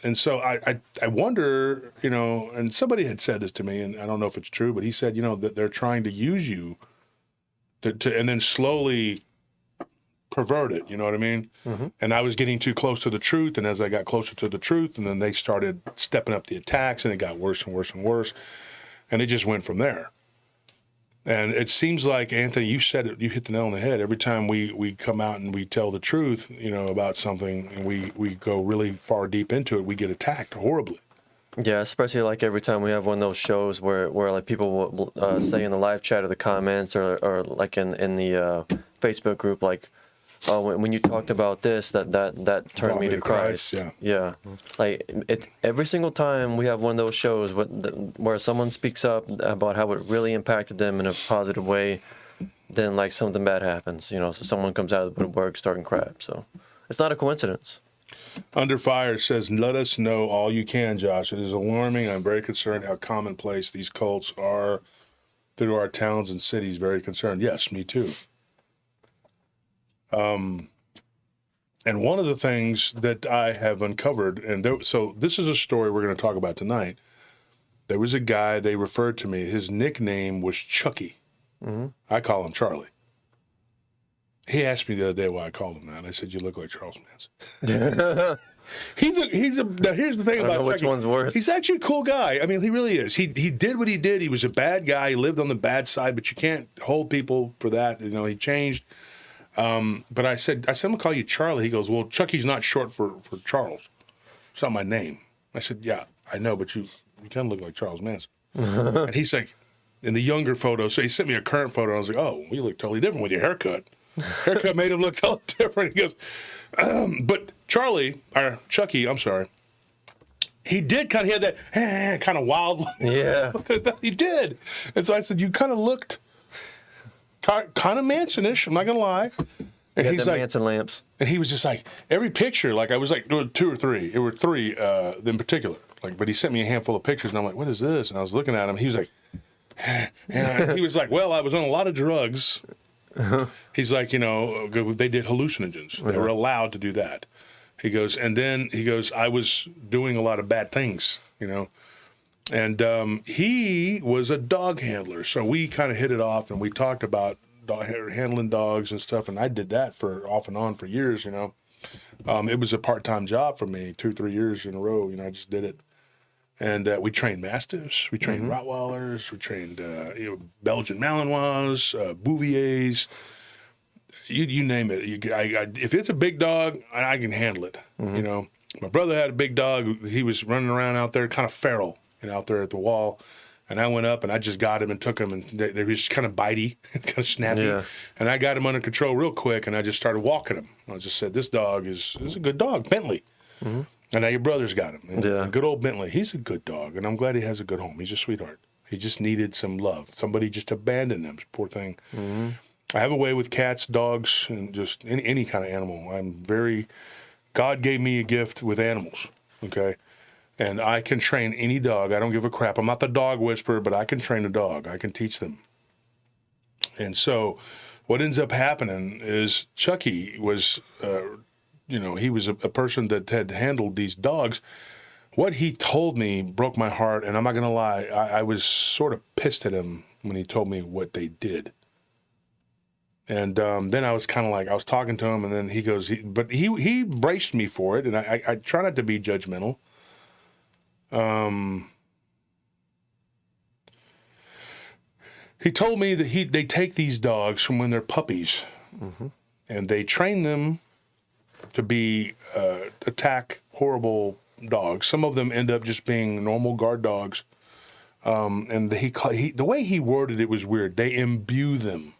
And so I wonder, and somebody had said this to me, and I don't know if it's true, but he said, that they're trying to use you to and then slowly pervert it, you know what I mean? And I was getting too close to the truth, and as I got closer to the truth, and then they started stepping up the attacks, and it got worse and worse and worse, and it just went from there. And it seems like, Anthony, you said it, you hit the nail on the head. Every time we come out and we tell the truth, about something, and we go really far deep into it, we get attacked horribly. Yeah, especially like every time we have one of those shows where like people will say in the live chat or the comments or like in the Facebook group, like, oh, when you talked about this, that turned me to Christ. Yeah. Like every single time we have one of those shows where someone speaks up about how it really impacted them in a positive way, then like something bad happens. So someone comes out of the woodwork starting crap. So it's not a coincidence. Under Fire says, let us know all you can, Josh. It is alarming. I'm very concerned how commonplace these cults are through our towns and cities. Very concerned. Yes, me too. And one of the things that I have uncovered, so this is a story we're going to talk about tonight. There was a guy, they referred to me, his nickname was Chucky. I call him Charlie. He asked me the other day why I called him that. And I said, you look like Charles Manson. Now here's the thing about Chucky. Which one's worse? He's actually a cool guy. I mean, he really is. He did what he did. He was a bad guy. He lived on the bad side, but you can't hold people for that. He changed. But I said, I'm going to call you Charlie. He goes, well, Chucky's not short for Charles. It's not my name. I said, yeah, I know, but you kind of look like Charles Manson. And he's like, in the younger photo, so he sent me a current photo. I was like, oh, you look totally different with your haircut. Haircut made him look totally different. He goes, but Chucky, I'm sorry. He did he had that kind of wild. Yeah. He did. And so I said, you kind of looked kind of Manson-ish, I'm not going to lie. And he's like, Manson lamps. And he was just like, every picture, like I was like, 2 or 3. It were 3 in particular. Like, but he sent me a handful of pictures, and I'm like, what is this? And I was looking at him. He was like, and he was like, well, I was on a lot of drugs. He's like, you know, they did hallucinogens. They were allowed to do that. He goes, and then he goes, I was doing a lot of bad things, you know. And he was a dog handler. So we kind of hit it off, and we talked about handling dogs and stuff. And I did that for off and on for years, you know. It was a part-time job for me, 2-3 years in a row. You know, I just did it. And we trained Mastiffs, we trained Rottweilers, we trained Belgian Malinois, Bouviers, you name it. If it's a big dog, I can handle it. You know, my brother had a big dog. He was running around out there, kind of feral, and out there at the wall. And I went up and I just got him and took him, and they were just kind of bitey, kind of snappy. Yeah. And I got him under control real quick, and I just started walking him. I just said, this dog is a good dog, Bentley. And now your brother's got him. And good old Bentley. He's a good dog, and I'm glad he has a good home. He's a sweetheart. He just needed some love. Somebody just abandoned him, poor thing. I have a way with cats, dogs, and just any kind of animal. God gave me a gift with animals, okay? And I can train any dog. I don't give a crap. I'm not the dog whisperer, but I can train a dog. I can teach them. And so what ends up happening is Chucky was... you know, he was a person that had handled these dogs. What he told me broke my heart, and I'm not going to lie, I was sort of pissed at him when he told me what they did. And then I was kind of like, I was talking to him, and then he goes, but he braced me for it, and I try not to be judgmental. He told me that they take these dogs from when they're puppies, and they train them to be attack horrible dogs. Some of them end up just being normal guard dogs. And the way he worded it was weird. They imbue them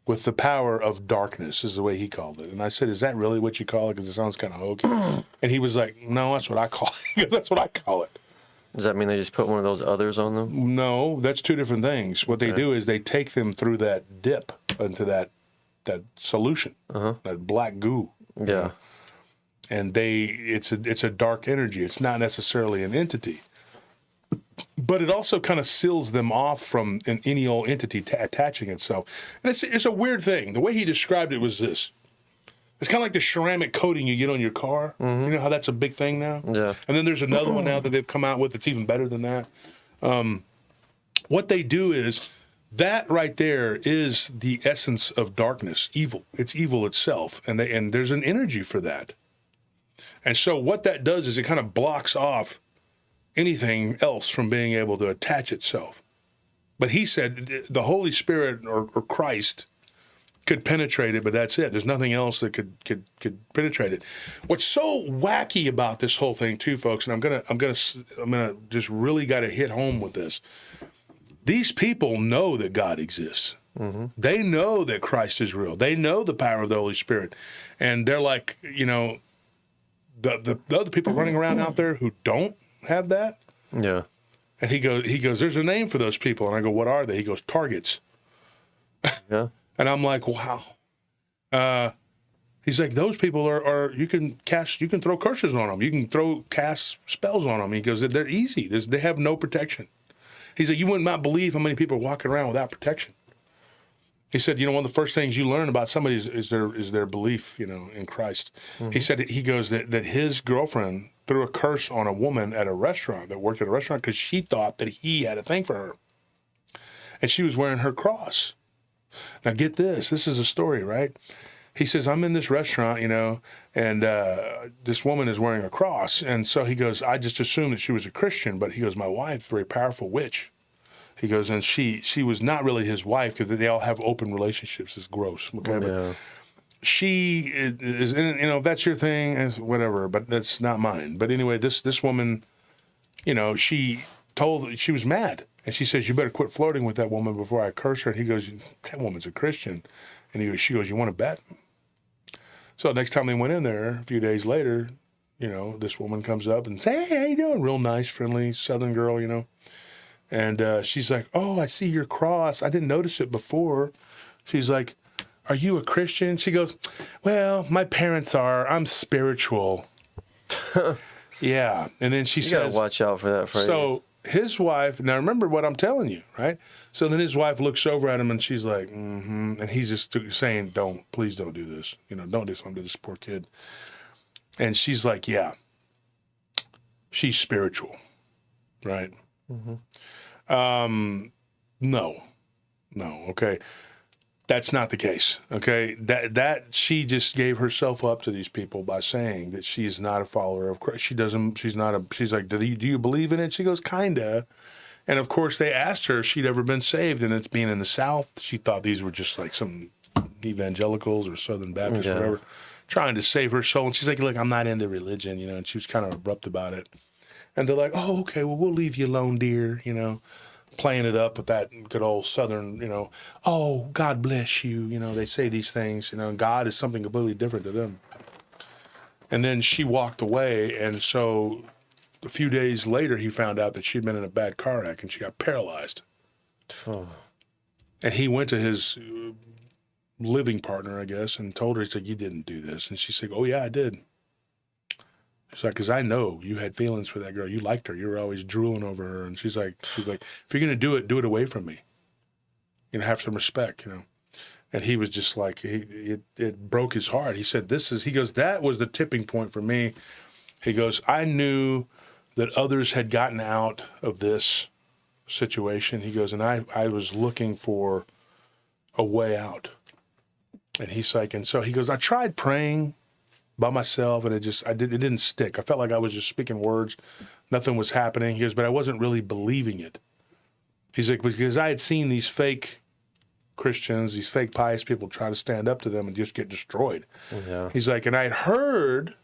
with the power of darkness, is the way he called it. And I said, is that really what you call it? Because it sounds kind of hokey. And he was like, no, that's what I call it. He goes, that's what I call it. Does that mean they just put one of those others on them? No, that's two different things. What they do is they take them through that dip into that solution, that black goo. Yeah. And it's a dark energy. It's not necessarily an entity. But it also kind of seals them off from any old entity attaching itself. And it's a weird thing. The way he described it was this. It's kind of like the ceramic coating you get on your car. You know how that's a big thing now? Yeah. And then there's another one now that they've come out with that's even better than that. What they do is... that right there is the essence of darkness, evil. It's evil itself, and there's an energy for that. And so what that does is it kind of blocks off anything else from being able to attach itself. But he said the Holy Spirit or Christ could penetrate it, but that's it. There's nothing else that could penetrate it. What's so wacky about this whole thing, too, folks, and I'm gonna just really got to hit home with this. These people know that God exists. They know that Christ is real. They know the power of the Holy Spirit. And they're like, you know, the other people running around out there who don't have that. Yeah. And he goes, there's a name for those people. And I go, what are they? He goes, targets. Yeah. And I'm like, wow. He's like, those people are you can throw curses on them. You can cast spells on them. He goes, they're easy. They have no protection. He said, you would not believe how many people are walking around without protection. He said, you know, one of the first things you learn about somebody is their belief, you know, in Christ. He said, he goes that his girlfriend threw a curse on a woman at a restaurant that worked at a restaurant because she thought that he had a thing for her. And she was wearing her cross. Now get this is a story, right? He says, I'm in this restaurant, you know, and this woman is wearing a cross. And so he goes, I just assumed that she was a Christian, but he goes, my wife, very powerful witch. He goes, and she was not really his wife because they all have open relationships. It's gross. Okay? Yeah. She is, you know, if that's your thing, it's whatever, but that's not mine. But anyway, this woman, you know, she was mad. And she says, you better quit flirting with that woman before I curse her. And he goes, that woman's a Christian. And she goes, you want to bet? So next time they went in there, a few days later, you know, this woman comes up and says, hey, how you doing? Real nice, friendly Southern girl, you know. And she's like, oh, I see your cross. I didn't notice it before. She's like, are you a Christian? She goes, well, my parents are. I'm spiritual. Yeah. And then she You gotta says, watch out for that phrase. so his wife, now remember what I'm telling you, right? So then his wife looks over at him and she's like, mm-hmm. And he's just saying, please don't do this. Don't do something to this poor kid. And she's like, yeah, she's spiritual, right? No, okay. That's not the case, okay? That she just gave herself up to these people by saying that she is not a follower of Christ. She's like, do you believe in it? She goes, kinda. And of course they asked her if she'd ever been saved, and it's being in the South, she thought these were just like some evangelicals or Southern Baptists or whatever, trying to save her soul. And she's like, look, I'm not into religion, and she was kind of abrupt about it. And they're like, oh, okay, well, we'll leave you alone, dear, playing it up with that good old Southern, oh, God bless you, they say these things, God is something completely different to them. And then she walked away, and so a few days later, he found out that she'd been in a bad car wreck, and she got paralyzed. Oh. And he went to his living partner, I guess, and told her, he said, you didn't do this. And she said, oh, yeah, I did. She's like, because I know you had feelings for that girl. You liked her. You were always drooling over her. And she's like, if you're going to do it away from me. Have some respect, And he was just like, it broke his heart. He said, that was the tipping point for me. He goes, I knew that others had gotten out of this situation. He goes, and I was looking for a way out. And he's like, and so he goes, I tried praying by myself, and it didn't stick. I felt like I was just speaking words. Nothing was happening. He goes, but I wasn't really believing it. He's like, because I had seen these fake Christians, these fake pious people try to stand up to them and just get destroyed. Yeah. He's He's like, and I had heard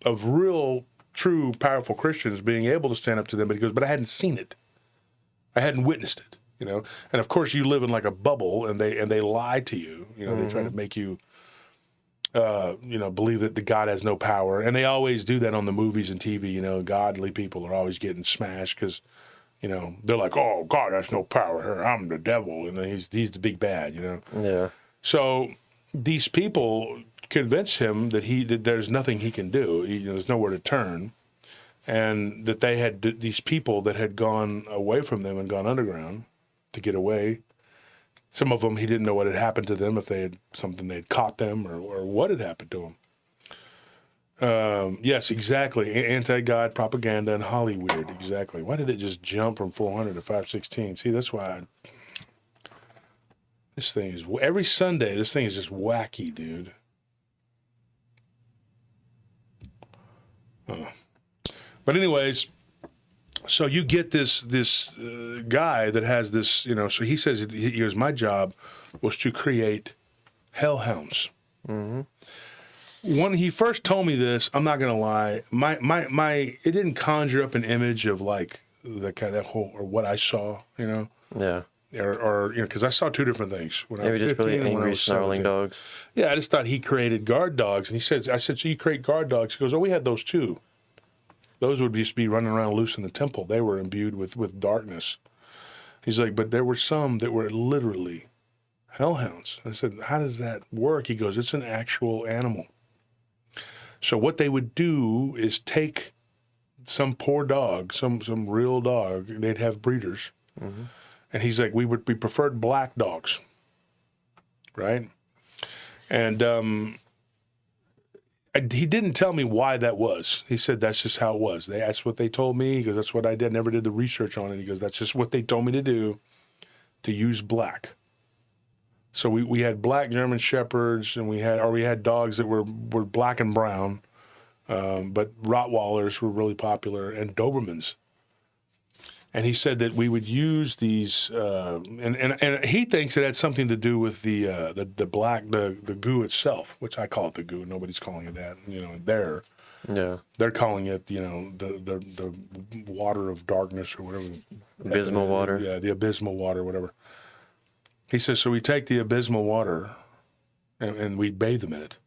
of real, true, powerful Christians being able to stand up to them, but he goes, but I hadn't seen it. I hadn't witnessed it, And of course, you live in like a bubble, and they lie to you. They try to make you believe that the God has no power. And they always do that on the movies and TV. Godly people are always getting smashed because, they're like, oh, God has no power here. I'm the devil. And he's the big bad, Yeah. So these people convince him that there's nothing he can do. There's nowhere to turn. And that they had these people that had gone away from them and gone underground to get away. Some of them, he didn't know what had happened to them, if they'd caught them or what had happened to them. Yes, exactly. Anti-God propaganda and Hollyweird. Exactly. Why did it just jump from 400 to 516? See, that's why every Sunday, this thing is just wacky, dude. But anyways, so you get this guy that has this, so he says, he goes, my job was to create hellhounds. Mm-hmm. When he first told me this, I'm not going to lie, it didn't conjure up an image of like the kind of whole, or what I saw, Yeah. Or because I saw two different things. When I was Maybe just 15 really and when I angry, was snarling 17. dogs. Yeah, I just thought he created guard dogs. And I said, so you create guard dogs? He goes, oh, we had those too. Those would just be running around loose in the temple. They were imbued with darkness. He's like, but there were some that were literally hellhounds. I said, how does that work? He goes, it's an actual animal. So what they would do is take some poor dog, some real dog. They'd have breeders. Mm-hmm. And he's like, we preferred black dogs, right? And he didn't tell me why that was. He said that's just how it was. That's what they told me. He goes, that's what I did. Never did the research on it. He goes, that's just what they told me to do, to use black. So we had black German Shepherds, and we had dogs that were black and brown, but Rottweilers were really popular, and Dobermans. And he said that we would use these, and he thinks it had something to do with the black, the goo itself, which I call it the goo. Nobody's calling it that. They're calling it, the water of darkness or whatever. Abysmal water. Yeah, the abysmal water, whatever. He says, so we take the abysmal water and we bathe them in it.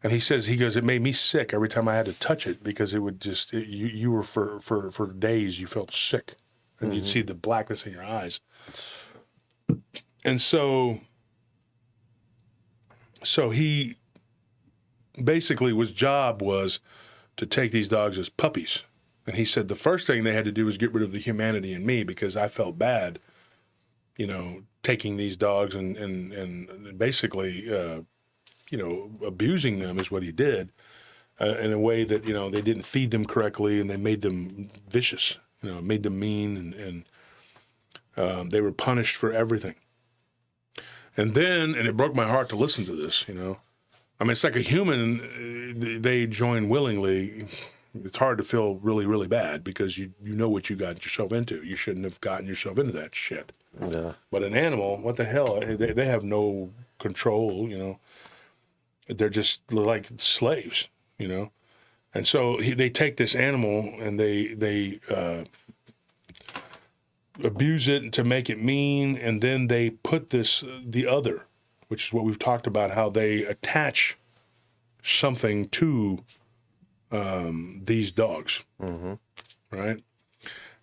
And he goes, it made me sick every time I had to touch it because it would just, you were for days, you felt sick. And you'd see the blackness in your eyes. And so he basically, his job was to take these dogs as puppies. And he said the first thing they had to do was get rid of the humanity in me because I felt bad, taking these dogs and basically, abusing them is what he did in a way that, they didn't feed them correctly and they made them vicious, made them mean and they were punished for everything. And it broke my heart to listen to this, I mean, it's like a human, they join willingly. It's hard to feel really, really bad because you know what you got yourself into. You shouldn't have gotten yourself into that shit. Yeah. But an animal, what the hell? They have no control, They're just like slaves, And so they take this animal and they abuse it to make it mean, and then they put the other, which is what we've talked about, how they attach something to these dogs, right?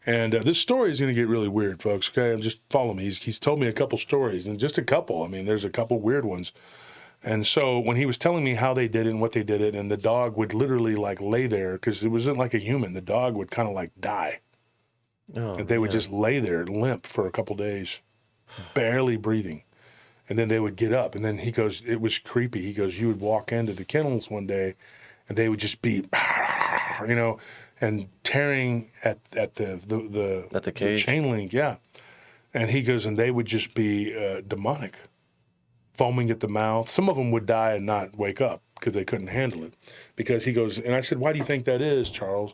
And this story is going to get really weird, folks. Okay, just follow me. He's told me a couple stories, and just a couple. I mean, there's a couple weird ones. And so when he was telling me how they did it and what they did it, and the dog would literally like lay there because it wasn't like a human. The dog would kind of like die, and they would just lay there limp for a couple days, barely breathing. And then they would get up, and then he goes, it was creepy. He goes, you would walk into the kennels one day, and they would just be, and tearing at the cage, the chain link, yeah. And he goes, and they would just be demonic, foaming at the mouth. Some of them would die and not wake up because they couldn't handle it. Because he goes, and I said, why do you think that is, Charles?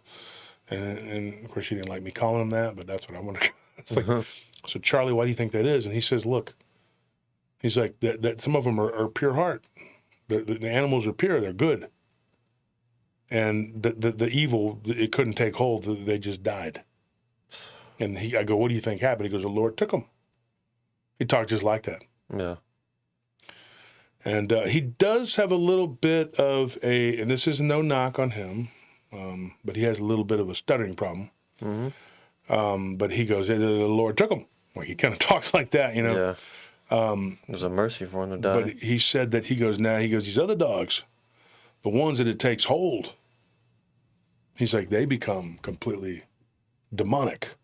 And of course, he didn't like me calling him that, but that's what I want to. It's like, so Charlie, why do you think that is? And he says, look. He's like, that some of them are pure heart. The animals are pure, they're good. And the evil, it couldn't take hold, they just died. And I go, what do you think happened? He goes, the Lord took them. He talked just like that. Yeah. And he does have a little bit of and this is no knock on him, but he has a little bit of a stuttering problem. But he goes, the Lord took them. Well, he kind of talks like that, Yeah. There's a mercy for him to die. But he said that these other dogs, the ones that it takes hold, he's like, they become completely demonic.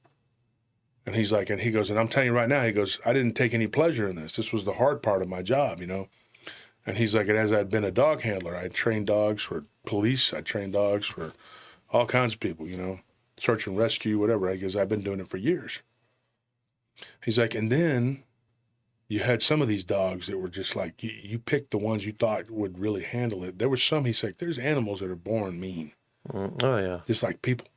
And he's like, and he goes, and I'm telling you right now, he goes, I didn't take any pleasure in this. This was the hard part of my job, And he's like, and as I'd been a dog handler, I trained dogs for police, I trained dogs for all kinds of people, search and rescue, whatever. He goes, I've been doing it for years. He's like, and then you had some of these dogs that were just like, you picked the ones you thought would really handle it. There were some, he's like, there's animals that are born mean. Oh, yeah. Just like people.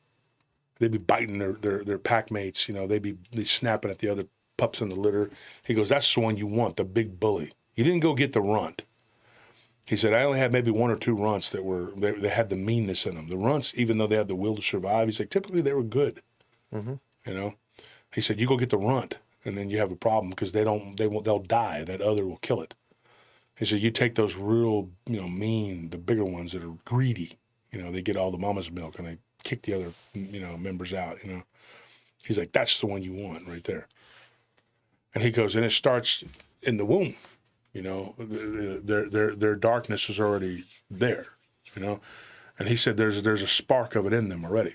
They'd be biting their pack mates, they'd be snapping at the other pups in the litter. He goes, that's the one you want, the big bully. You didn't go get the runt. He said, I only had maybe one or two runts that they had the meanness in them. The runts, even though they had the will to survive, he's like, typically they were good. He said, you go get the runt. And then you have a problem because they'll die. That other will kill it. He said, you take those real, mean, the bigger ones that are greedy. They get all the mama's milk and they kick the other, members out. He's like, that's the one you want right there. And he goes, and it starts in the womb. Their darkness is already there. And he said, there's a spark of it in them already.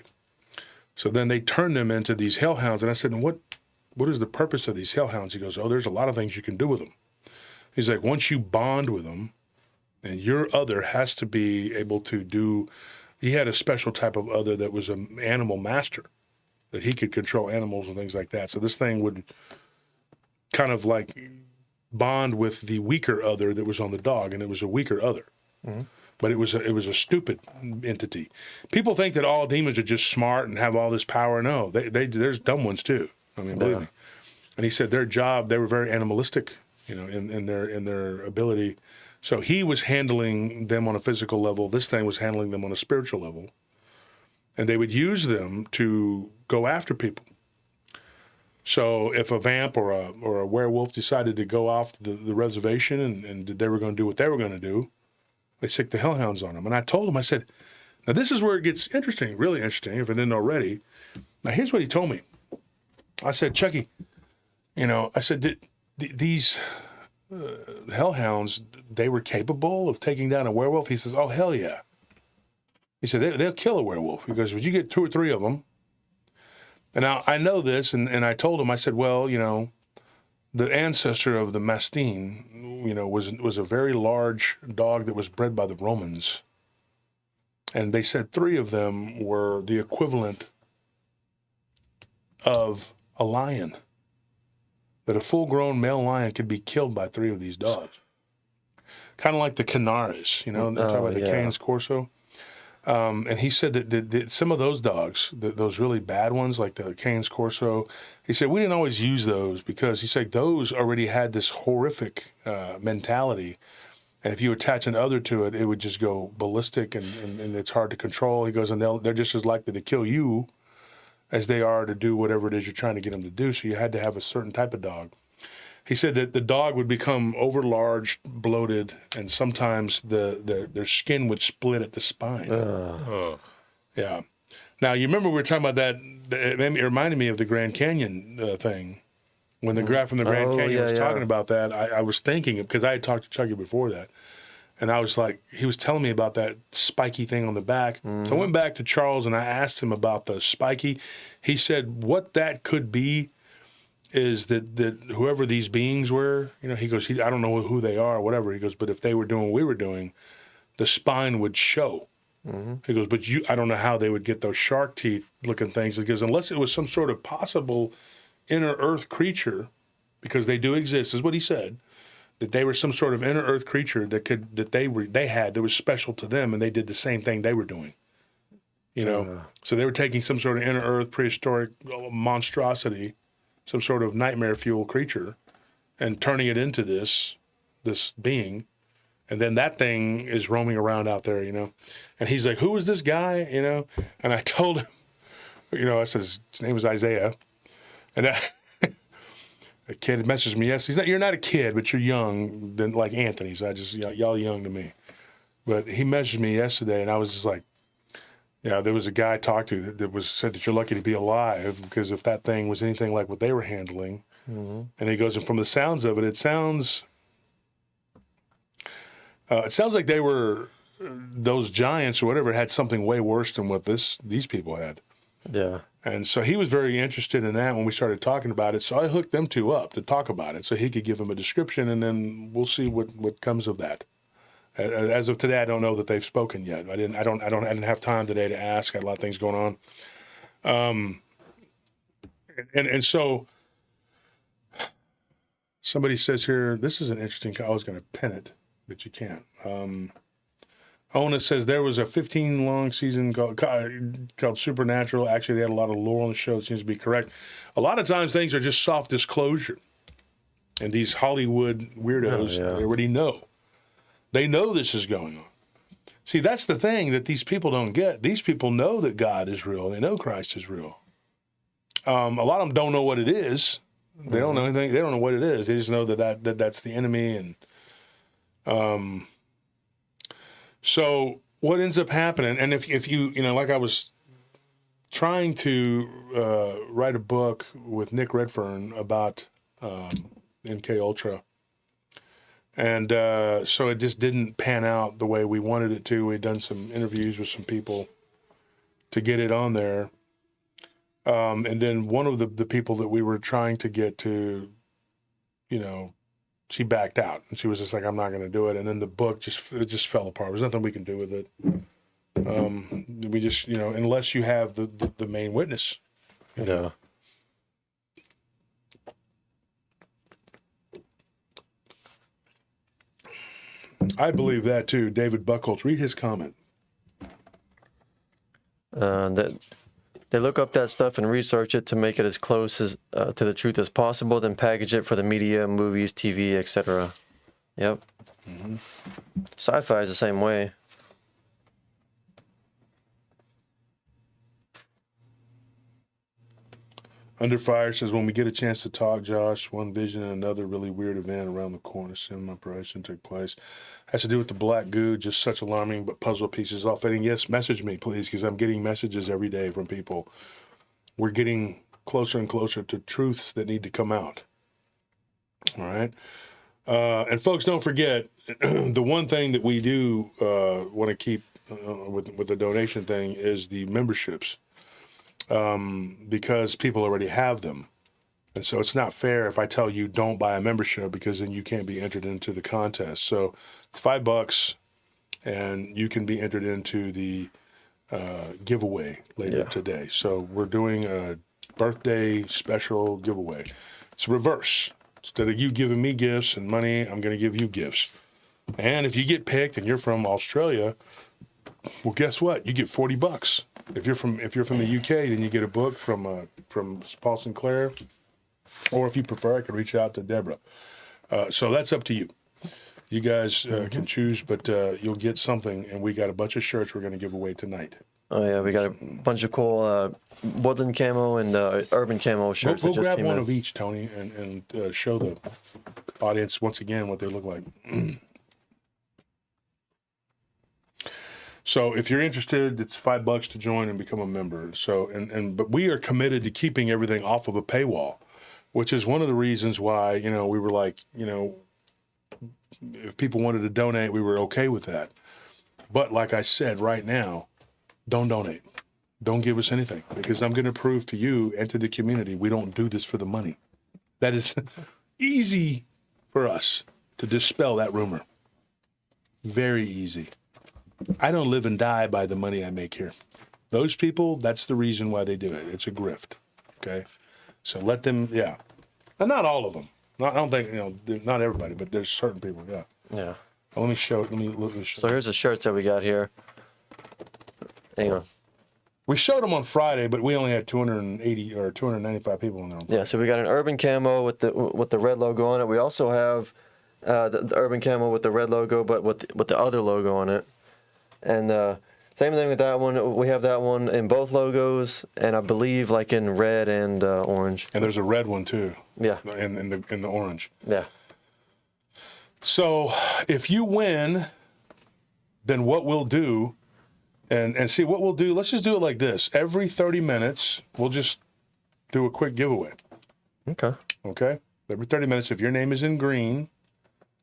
So then they turn them into these hellhounds. And I said, what is the purpose of these hellhounds? He goes, there's a lot of things you can do with them. He's like, once you bond with them, and your other has to be able to do, he had a special type of other that was an animal master, that he could control animals and things like that. So this thing would kind of like bond with the weaker other that was on the dog, and it was a weaker other. But it was a stupid entity. People think that all demons are just smart and have all this power. No, there's dumb ones too. I mean, believe me. And he said their job, they were very animalistic, in their ability. So he was handling them on a physical level. This thing was handling them on a spiritual level. And they would use them to go after people. So if a vamp or a werewolf decided to go off the reservation and they were going to do what they were going to do, they sick the hellhounds on them. And I told him, I said, now this is where it gets interesting, really interesting, if I didn't already. Now here's what he told me. I said, Chucky, I said, these hellhounds, they were capable of taking down a werewolf? He says, oh, hell yeah. He said, they'll kill a werewolf. He goes, but you get 2 or 3 of them. And now I know this, and I told him, I said, well, you know, the ancestor of the Mastin, you know, was a very large dog that was bred by the Romans. And they said 3 of them were the equivalent of a lion. That a full-grown male lion could be killed by 3 of these dogs. Kind of like the Canaris, you know, they talk about the Canis Corso. And he said that some of those dogs, those really bad ones, like the Canis Corso, he said we didn't always use those because he said those already had this horrific mentality. And if you attach an other to it, it would just go ballistic and it's hard to control. He goes, and they're just as likely to kill you as they are to do whatever it is you're trying to get them to do. So you had to have a certain type of dog. He said that the dog would become overlarge, bloated, and sometimes their skin would split at the spine. Yeah. Now, you remember we were talking about that, it reminded me of the Grand Canyon thing. When the guy from the Grand Canyon was talking about that, I was thinking, because I had talked to Chucky before that, and I was like, he was telling me about that spiky thing on the back. So I went back to Charles and I asked him about the spiky. He said what that could be is that whoever these beings were, you know, he goes, I don't know who they are or whatever. He goes, but if they were doing what we were doing, the spine would show. He goes, but I don't know how they would get those shark teeth looking things. He goes, unless it was some sort of possible inner earth creature, because they do exist, is what he said, that they were some sort of inner earth creature that was special to them, and they did the same thing they were doing. You know, so they were taking some sort of inner earth prehistoric monstrosity, some sort of nightmare fuel creature, and turning it into this being, and then that thing is roaming around out there, you know. And he's like, who is this guy, you know? And I told him, you know, I says, his name was Isaiah. And a kid messaged me, yes, you're not a kid, but you're young, than like Anthony, so y'all young to me. But he messaged me yesterday, and I was just like, yeah, there was a guy I talked to that said that you're lucky to be alive, because if that thing was anything like what they were handling, and he goes, and from the sounds of it, it sounds like they were, those giants or whatever had something way worse than what these people had. Yeah. And so he was very interested in that when we started talking about it. So I hooked them 2 up to talk about it so he could give them a description, and then we'll see what comes of that. As of today, I don't know that they've spoken yet. I didn't have time today to ask. I had a lot of things going on. And so somebody says here, this is an interesting, I was going to pin it, but you can't. Ona says there was a 15-long season called Supernatural. Actually, they had a lot of lore on the show. It seems to be correct. A lot of times things are just soft disclosure. And these Hollywood weirdos, they already know. They know this is going on. See, that's the thing that these people don't get. These people know that God is real. They know Christ is real. A lot of them don't know what it is. They don't know anything. They don't know what it is. They just know that's the enemy. And so what ends up happening, and if you know, like I was trying to write a book with Nick Redfern about MK Ultra, and so it just didn't pan out the way we wanted it to. We'd done some interviews with some people to get it on there, and then one of the people that we were trying to get to, you know, she backed out, and she was just like, I'm not going to do it. And then the book just fell apart. There's nothing we can do with it. We just, you know, unless you have the main witness. Yeah. I believe that too. David Buckholz, read his comment. That they look up that stuff and research it to make it as close as to the truth as possible, then package it for the media, movies, TV, etc. Yep. Sci-fi is the same way. Under Fire says, when we get a chance to talk, Josh, one vision and another really weird event around the corner, cinema operation took place. Has to do with the black goo, just such alarming, but puzzle pieces all fitting. Yes, message me, please, because I'm getting messages every day from people. We're getting closer and closer to truths that need to come out. All right? And folks, don't forget, the one thing that we do want to keep with the donation thing is the memberships, because people already have them. And so it's not fair if I tell you don't buy a membership, because then you can't be entered into the contest. So it's $5 and you can be entered into the giveaway later today. So we're doing a birthday special giveaway. It's reverse. Instead of you giving me gifts and money, I'm going to give you gifts. And if you get picked and you're from Australia, well, guess what? You get $40. If you're from the UK, then you get a book from Paul Sinclair. Or if you prefer, I could reach out to Deborah. So that's up to you. You guys can choose, but you'll get something. And we got a bunch of shirts we're going to give away tonight. Oh yeah, we got a bunch of cool woodland camo and urban camo shirts. We'll that just grab came one in. of each, Tony, and show the audience once again what they look like. So if you're interested, it's $5 to join and become a member. So but we are committed to keeping everything off of a paywall, which is one of the reasons why, we were like, if people wanted to donate, we were okay with that. But like I said, right now, don't donate. Don't give us anything, because I'm going to prove to you and to the community we don't do this for the money. That is easy for us to dispel that rumor. Very easy. I don't live and die by the money I make here. Those people, that's the reason why they do it. It's a grift. Okay? So let them, And not all of them. I don't think, not everybody, but there's certain people, Yeah. Let me show. So here's the shirts that we got here. Hang on. We showed them on Friday, but we only had 280 or 295 people in there. Yeah, so we got an urban camo with the red logo on it. We also have the urban camo with the red logo, but with the other logo on it. And same thing with that one. We have that one in both logos, and I believe like in red and orange. And there's a red one too. Yeah. In the orange. Yeah. So if you win, then what we'll do, and see what we'll do. Let's just do it like this. Every 30 minutes, we'll just do a quick giveaway. Okay. Okay. Every 30 minutes, if your name is in green,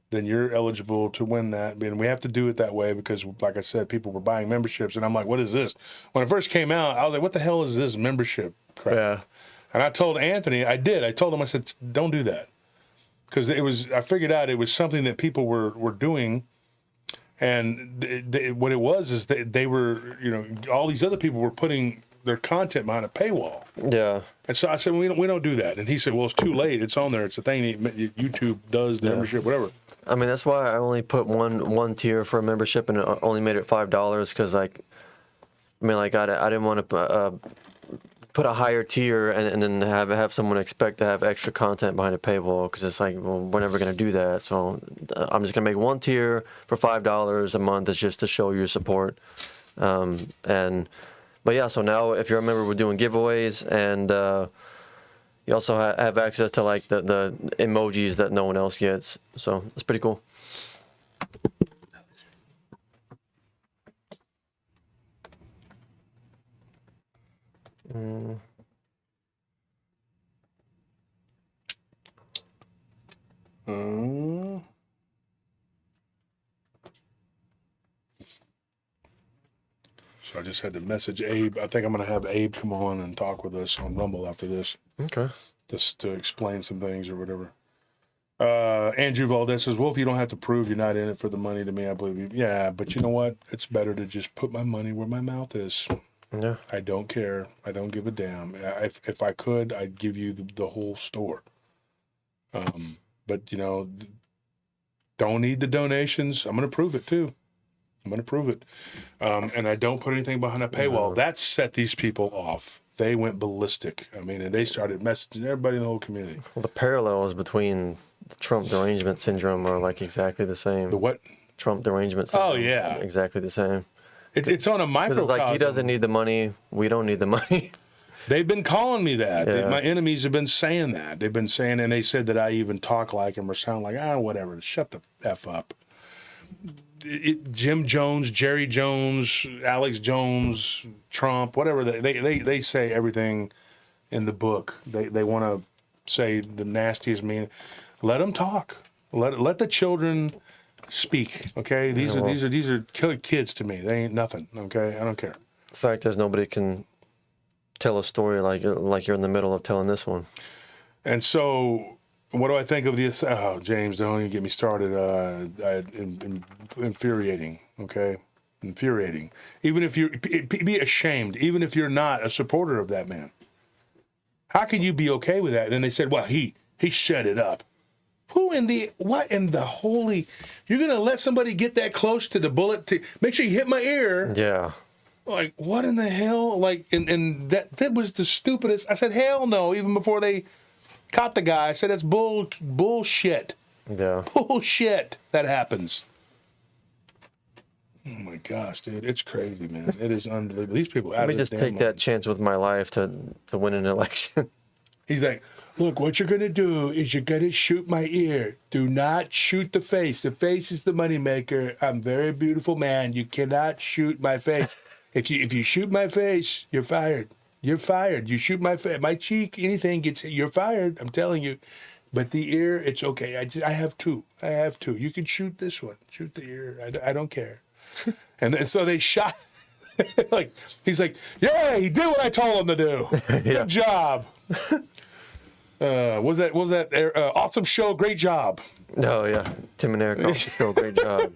then you're eligible to win that. And we have to do it that way because, like I said, people were buying memberships. And I'm like, what is this? When it first came out, I was like, what the hell is this membership crap? Yeah. And I told Anthony, I told him, I said, don't do that. Because I figured out it was something that people were doing. And what it was is they were, all these other people were putting their content behind a paywall. Yeah. And so I said, we don't do that. And he said, well, it's too late. It's on there. It's a thing YouTube does, the membership, whatever. I mean, that's why I only put one tier for a membership, and it only made it $5 because, I didn't want to put a higher tier and then have someone expect to have extra content behind a paywall, because it's like, well, we're never going to do that. So I'm just going to make one tier for $5 a month. It's just to show your support. But yeah, so now if you're a member, we're doing giveaways, and you also have access to like the emojis that no one else gets. So it's pretty cool. So I just had to message Abe. I think I'm going to have Abe come on and talk with us on Rumble after this. Okay. Just to explain some things or whatever. Andrew Valdez says, Wolf, you don't have to prove you're not in it for the money to me. I believe you. Yeah, but you know what? It's better to just put my money where my mouth is. Yeah. I don't care. I don't give a damn. If I could, I'd give you the whole store. But, don't need the donations. I'm going to prove it, too. I'm going to prove it. And I don't put anything behind a paywall. No. That set these people off. They went ballistic. I mean, and they started messaging everybody in the whole community. Well, the parallels between the Trump derangement syndrome are like exactly the same. The what? Trump derangement syndrome. Oh, yeah. Exactly the same. It's on a microcosm. Like, he doesn't need the money. We don't need the money. They've been calling me that. Yeah. My enemies have been saying that. They've been saying, and they said that I even talk like him or sound like, whatever. Shut the F up. Jim Jones, Jerry Jones, Alex Jones, Trump, whatever. They say everything in the book. They want to say the nastiest mean. Let them talk. Let the children speak. Okay, these are kids to me. They ain't nothing. Okay, I don't care. The fact is, nobody can tell a story like you're in the middle of telling this one. And so, what do I think of this? Oh, James, don't even get me started. Infuriating. Okay, infuriating. Even if you be ashamed, even if you're not a supporter of that man, how can you be okay with that? And then they said, well, he set it up. Who in the what in the holy? You're gonna let somebody get that close to the bullet to make sure you hit my ear? Yeah. Like, what in the hell? Like, and that was the stupidest. I said, hell no, even before they caught the guy. I said, that's bullshit. Yeah. Bullshit that happens. Oh my gosh, dude. It's crazy, man. It is unbelievable. These people Let me just take that chance with my life to win an election. He's like, look, what you're going to do is you're going to shoot my ear. Do not shoot the face. The face is the moneymaker. I'm a very beautiful man. You cannot shoot my face. If you shoot my face, you're fired. You're fired. You shoot my face, my cheek, anything gets hit, you're fired. I'm telling you. But the ear, it's okay. I have two. You can shoot this one. Shoot the ear. I don't care. And so they shot. Like he's like, yeah, he did what I told him to do. Good job. Was that awesome show? Great job. Oh yeah, Tim and Eric awesome show. Great job.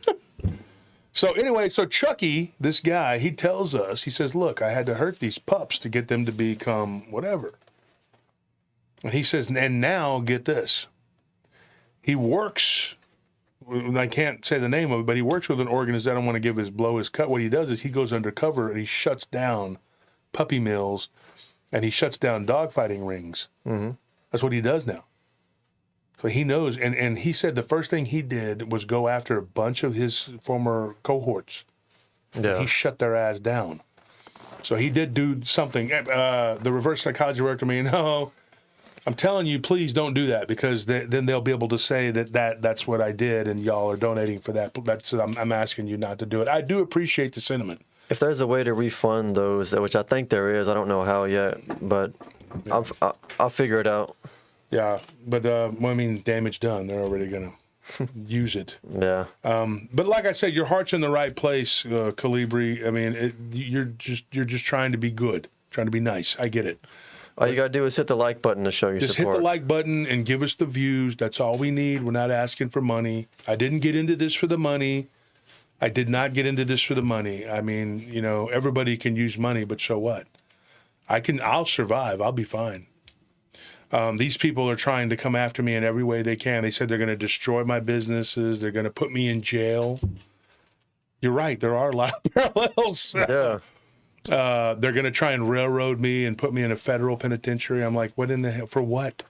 So anyway, so Chucky, this guy, he tells us, he says, look, I had to hurt these pups to get them to become whatever. And he says, and now get this. He works, I can't say the name of it, but he works with an organization. I don't want to blow his cut. What he does is he goes undercover and he shuts down puppy mills and he shuts down dogfighting rings. Mm-hmm. That's what he does now. So he knows, and he said the first thing he did was go after a bunch of his former cohorts. Yeah. He shut their ass down. So he did do something. The reverse psychology worked to me. No, I'm telling you, please don't do that because then they'll be able to say that's what I did, and y'all are donating for that. I'm asking you not to do it. I do appreciate the sentiment. If there's a way to refund those, which I think there is, I don't know how yet, but yeah. I'll figure it out. Yeah, but damage done. They're already gonna use it. Yeah. But like I said, your heart's in the right place, Calibri. I mean, you're just trying to be good, trying to be nice. I get it. All you gotta do is hit the like button to show your support. Just hit the like button and give us the views. That's all we need. We're not asking for money. I didn't get into this for the money. I did not get into this for the money. I mean, everybody can use money, but so what? I'll survive. I'll be fine. These people are trying to come after me in every way they can. They said they're going to destroy my businesses. They're going to put me in jail. You're right. There are a lot of parallels. Yeah. They're going to try and railroad me and put me in a federal penitentiary. I'm like, what in the hell? For what?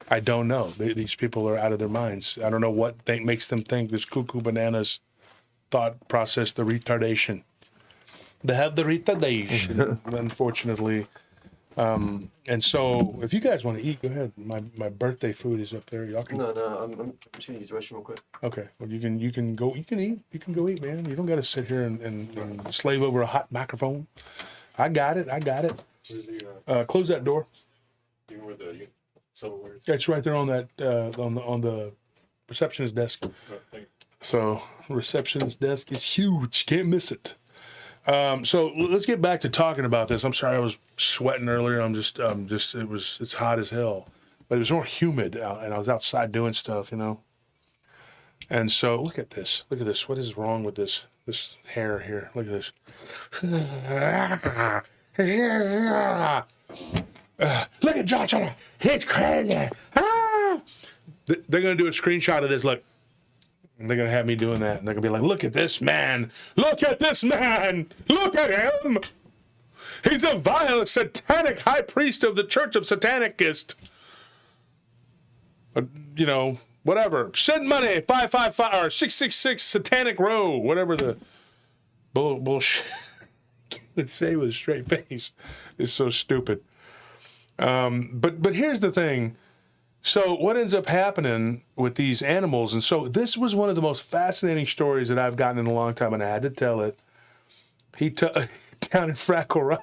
I don't know. These people are out of their minds. I don't know what makes them think this cuckoo bananas thought process, the retardation. They have the retardation, unfortunately. And so, if you guys want to eat, go ahead. My birthday food is up there. Y'all can. No, I'm just gonna use the restroom real quick. Okay. Well, you can go. You can eat. You can go eat, man. You don't got to sit here and slave over a hot microphone. I got it. Close that door. Do you know where the silverware is? It's right there on that on the receptionist desk. So receptionist desk is huge. Can't miss it. So let's get back to talking about this. I'm sorry I was sweating earlier. It's hot as hell, but it was more humid out, and I was outside doing stuff, And so look at this. What is wrong with this hair here? Look at this. Look at Josh. He's crazy. They're going to do a screenshot of this. Look. And they're going to have me doing that. And they're going to be like, look at this man. Look at this man. Look at him. He's a vile, satanic high priest of the Church of Satanicist. Whatever. Send money, 555 or 666 Satanic Row. Whatever the bullshit would say with a straight face. Is so stupid. But here's the thing. So what ends up happening with these animals, and so this was one of the most fascinating stories that I've gotten in a long time, and I had to tell it. Down in Frackle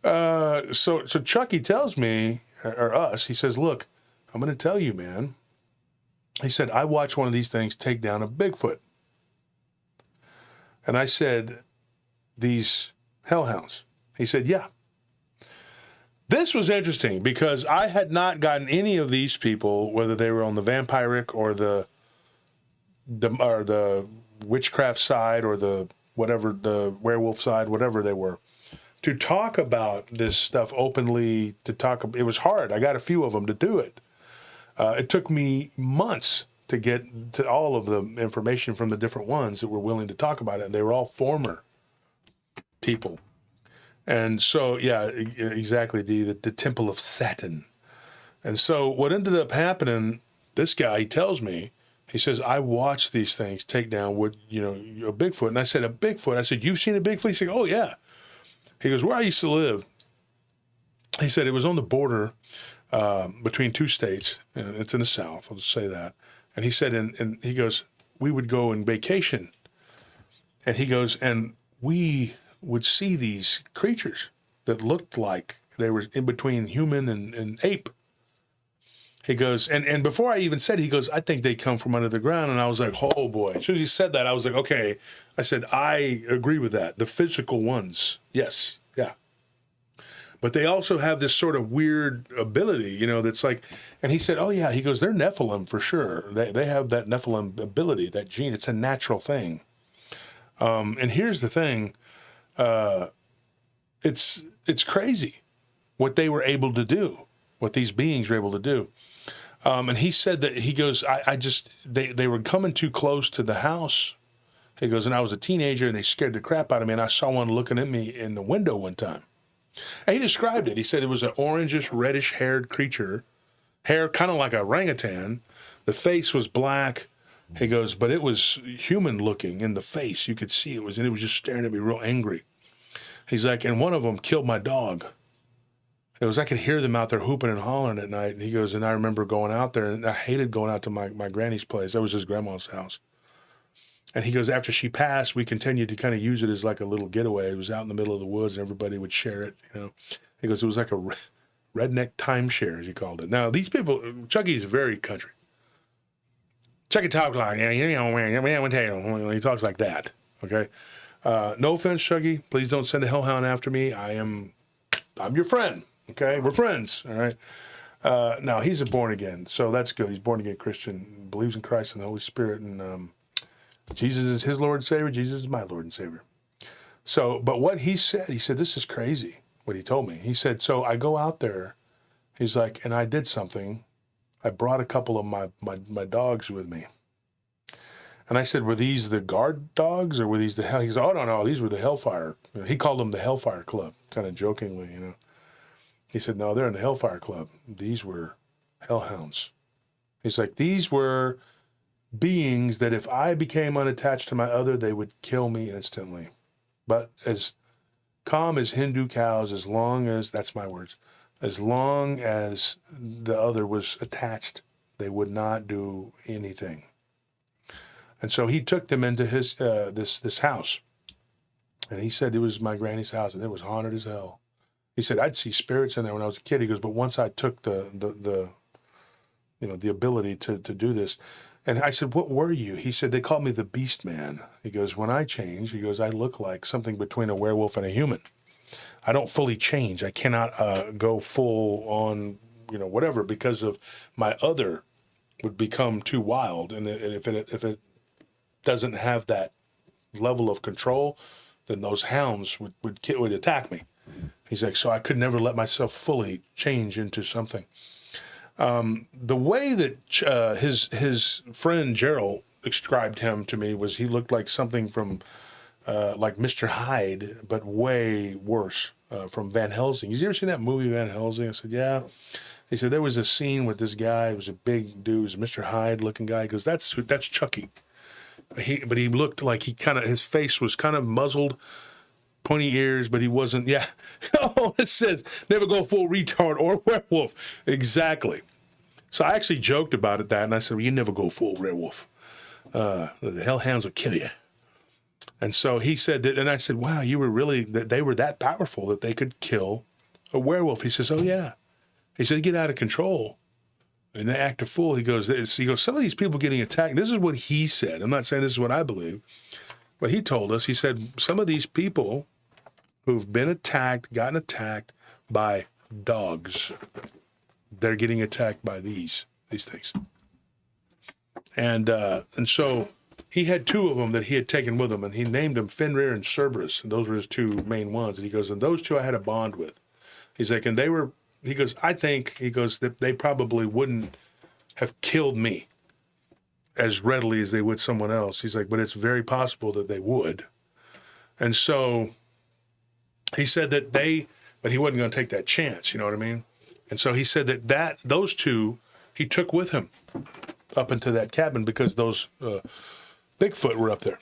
Rock. So Chucky tells me, or us, he says, look, I'm going to tell you, man. He said, I watched one of these things take down a Bigfoot. And I said, these hellhounds. He said, yeah. This was interesting because I had not gotten any of these people, whether they were on the vampiric or the witchcraft side or the whatever, the werewolf side, whatever they were, to talk about this stuff openly. It was hard. I got a few of them to do it. It took me months to get to all of the information from the different ones that were willing to talk about it. And they were all former people. And so, yeah, exactly, the temple of Saturn. And so what ended up happening, this guy, he tells me, he says, I watched these things take down a Bigfoot. And I said, a Bigfoot? I said, you've seen a Bigfoot? He said, oh, yeah. He goes, where I used to live, he said it was on the border between two states. And it's in the South, I'll just say that. And he said, and he goes, we would go on vacation. And he goes, and we would see these creatures that looked like they were in between human and ape. He goes, and before I even said, he goes, I think they come from under the ground. And I was like, oh boy. As soon as he said that, I was like, okay. I said, I agree with that. The physical ones, yes, yeah. But they also have this sort of weird ability, that's like, and he said, oh yeah, he goes, they're Nephilim for sure. They have that Nephilim ability, that gene. It's a natural thing. And here's the thing. It's crazy what they were able to do, what these beings were able to do. And he said that, he goes, they were coming too close to the house. He goes, and I was a teenager and they scared the crap out of me. And I saw one looking at me in the window one time. And he described it. He said it was an orangish, reddish haired creature, hair kind of like a orangutan. The face was black. He goes, but it was human looking in the face. You could see it was just staring at me real angry. He's like, and one of them killed my dog. It was, I could hear them out there hooping and hollering at night. And he goes, and I remember going out there, and I hated going out to my granny's place. That was his grandma's house. And he goes, after she passed, we continued to kind of use it as like a little getaway. It was out in the middle of the woods, and everybody would share it, He goes, it was like a redneck timeshare, as he called it. Now, these people, Chucky is very country. Chucky talks like, he talks like that, okay? No offense, Chucky. Please don't send a hellhound after me. I'm your friend, okay? We're friends, all right? Now, he's a born again, so that's good. He's born again Christian, believes in Christ and the Holy Spirit, and Jesus is his Lord and Savior. Jesus is my Lord and Savior. So, but what he said, this is crazy, what he told me. He said, so I go out there, he's like, and I did something. I brought a couple of my dogs with me. And I said, were these the guard dogs or were these the hell? He said, oh, no, these were the Hellfire. He called them the Hellfire Club, kind of jokingly, He said, no, they're in the Hellfire Club. These were hellhounds. He's like, these were beings that if I became unattached to my other, they would kill me instantly. But as calm as Hindu cows, as long as, that's my words, as long as the other was attached, they would not do anything. And so he took them into his this house. And he said it was my granny's house, and it was haunted as hell. He said, I'd see spirits in there when I was a kid. He goes, but once I took the ability to do this, and I said, what were you? He said, they called me the Beast Man. He goes, when I change, he goes, I look like something between a werewolf and a human. I don't fully change. I cannot go full on, whatever, because of my other would become too wild. And if it doesn't have that level of control, then those hounds would attack me. He's like, so I could never let myself fully change into something. The way that his friend Gerald described him to me was he looked like something from like Mr. Hyde, but way worse, from Van Helsing. You ever seen that movie Van Helsing? I said, yeah. He said there was a scene with this guy. It was a big dude, it was a Mr. Hyde looking guy. He goes, that's Chucky. But he looked like his face was kind of muzzled, pointy ears, but he wasn't. Yeah. Oh, it says never go full retard or werewolf. Exactly. So I actually joked about that, and I said, well, you never go full werewolf. The hellhounds will kill you. And so he said that, and I said, wow, they were that powerful that they could kill a werewolf. He says, oh, yeah. He said, get out of control. and they act a fool. He goes, some of these people getting attacked. This is what he said. I'm not saying this is what I believe, but he told us. He said some of these people who've been attacked, gotten attacked by dogs, they're getting attacked by these things. And so he had two of them that he had taken with him, and he named them Fenrir and Cerberus, and those were his two main ones. And he goes, and those two I had a bond with. He's like, and he goes, I think, he goes, that they probably wouldn't have killed me as readily as they would someone else. He's like, but it's very possible that they would. And so he said that but he wasn't going to take that chance, you know what I mean? And so he said that those two he took with him up into that cabin because those Bigfoot were up there.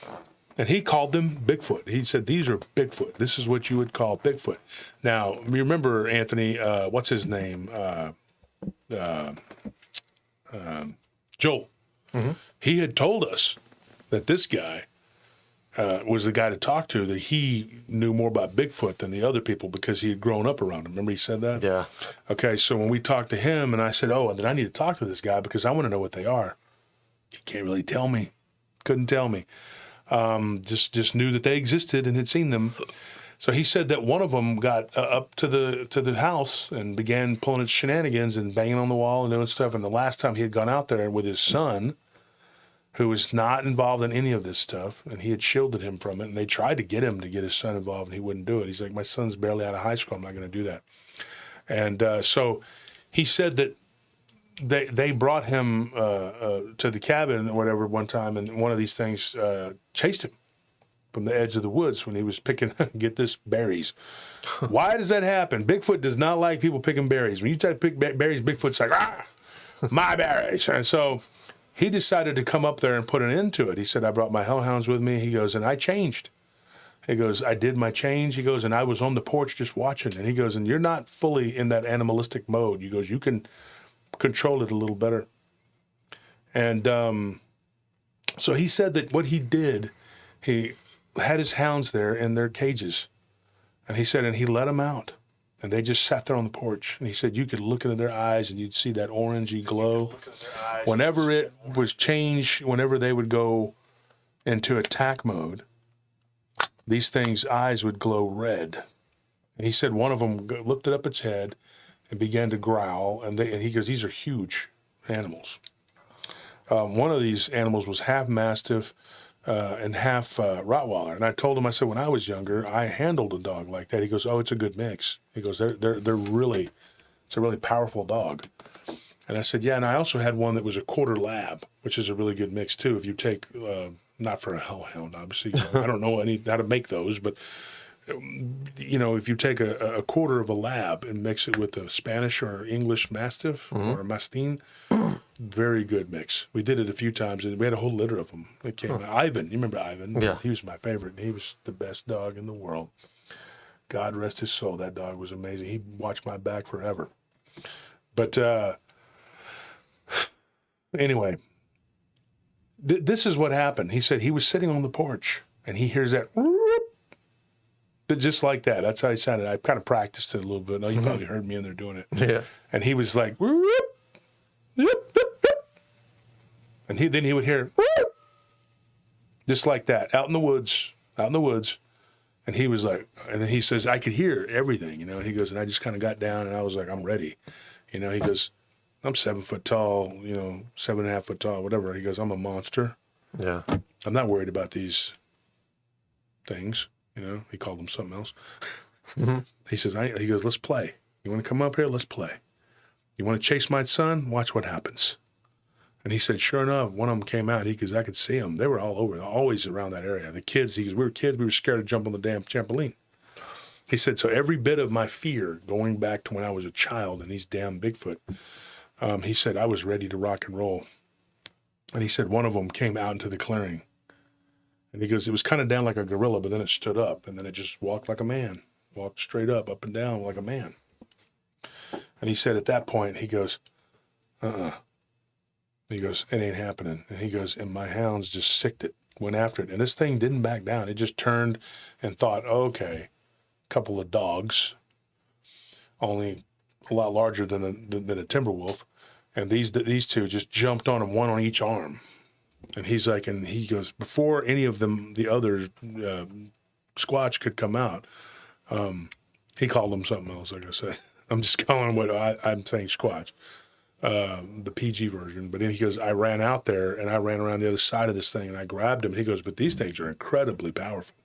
And he called them Bigfoot. He said, these are Bigfoot. This is what you would call Bigfoot. Now, you remember, Anthony, what's his name? Joel. Mm-hmm. He had told us that this guy was the guy to talk to, that he knew more about Bigfoot than the other people because he had grown up around him. Remember he said that? Yeah. Okay, so when we talked to him, and I said, then I need to talk to this guy because I want to know what they are. He can't really tell me. Couldn't tell me. Just knew that they existed and had seen them. So he said that one of them got up to the house and began pulling its shenanigans and banging on the wall and doing stuff. And the last time he had gone out there with his son, who was not involved in any of this stuff, and he had shielded him from it, and they tried to get him to get his son involved, and he wouldn't do it. He's like, my son's barely out of high school. I'm not going to do that. And so he said that they brought him to the cabin or whatever one time, and one of these things chased him from the edge of the woods when he was picking, get this, berries. Why does that happen? Bigfoot does not like people picking berries. When you try to pick berries, Bigfoot's like, my berries. And so he decided to come up there and put an end to it. He said, I brought my hellhounds with me. He goes, and I changed. He goes, I did my change. He goes, and I was on the porch just watching. And he goes, and you're not fully in that animalistic mode. He goes, you can control it a little better. And so he said that what he did, he had his hounds there in their cages. And he said, and he let them out. And they just sat there on the porch. And he said, you could look into their eyes and you'd see that orangey glow. Whenever it was changed, whenever they would go into attack mode, these things' eyes would glow red. And he said one of them lifted up its head and began to growl. And he goes, these are huge animals. One of these animals was half Mastiff and half Rottweiler. And I told him, I said, when I was younger, I handled a dog like that. He goes, oh, it's a good mix. He goes, they're really, it's a really powerful dog. And I said, yeah, and I also had one that was a quarter lab, which is a really good mix too. If you take, not for a hellhound, obviously, I don't know how to make those, but if you take a quarter of a lab and mix it with a Spanish or English Mastiff or a Mastin, very good mix. We did it a few times, and we had a whole litter of them. It came out. Ivan, you remember Ivan? Yeah. He was my favorite. He was the best dog in the world. God rest his soul. That dog was amazing. He watched my back forever. But anyway, this is what happened. He said he was sitting on the porch, and he hears that whoop, just like that. That's how he sounded. I kind of practiced it a little bit. No, you probably heard me in there doing it. Yeah. And he was like, whoop, whoop, whoop, whoop. And then he would hear, whoop, just like that, out in the woods. And he was like, and then he says, I could hear everything, And he goes, and I just kind of got down, and I was like, I'm ready. He goes, I'm 7 foot tall, 7.5 foot tall, whatever. He goes, I'm a monster. Yeah. I'm not worried about these things. He called them something else. Mm-hmm. He says, he goes, let's play. You want to come up here? Let's play. You want to chase my son? Watch what happens. And he said, sure enough, one of them came out. He goes, I could see them. They were all over, always around that area. The kids, he goes, we were kids. We were scared to jump on the damn trampoline. He said, so every bit of my fear going back to when I was a child and these damn Bigfoot, he said, I was ready to rock and roll. And he said, one of them came out into the clearing. And he goes, it was kind of down like a gorilla, but then it stood up. And then it just walked like a man, walked straight up and down like a man. And he said at that point, he goes, He goes, it ain't happening. And he goes, and my hounds just sicked it, went after it. And this thing didn't back down. It just turned and thought, okay, a couple of dogs, only a lot larger than a timber wolf. And these two just jumped on him, one on each arm. And he's like, and he goes, before any of them, the other Squatch could come out, he called them something else, like I said. I'm just calling him what I'm saying, Squatch, the PG version. But then he goes, I ran out there and I ran around the other side of this thing and I grabbed him. He goes, but these things are incredibly powerful.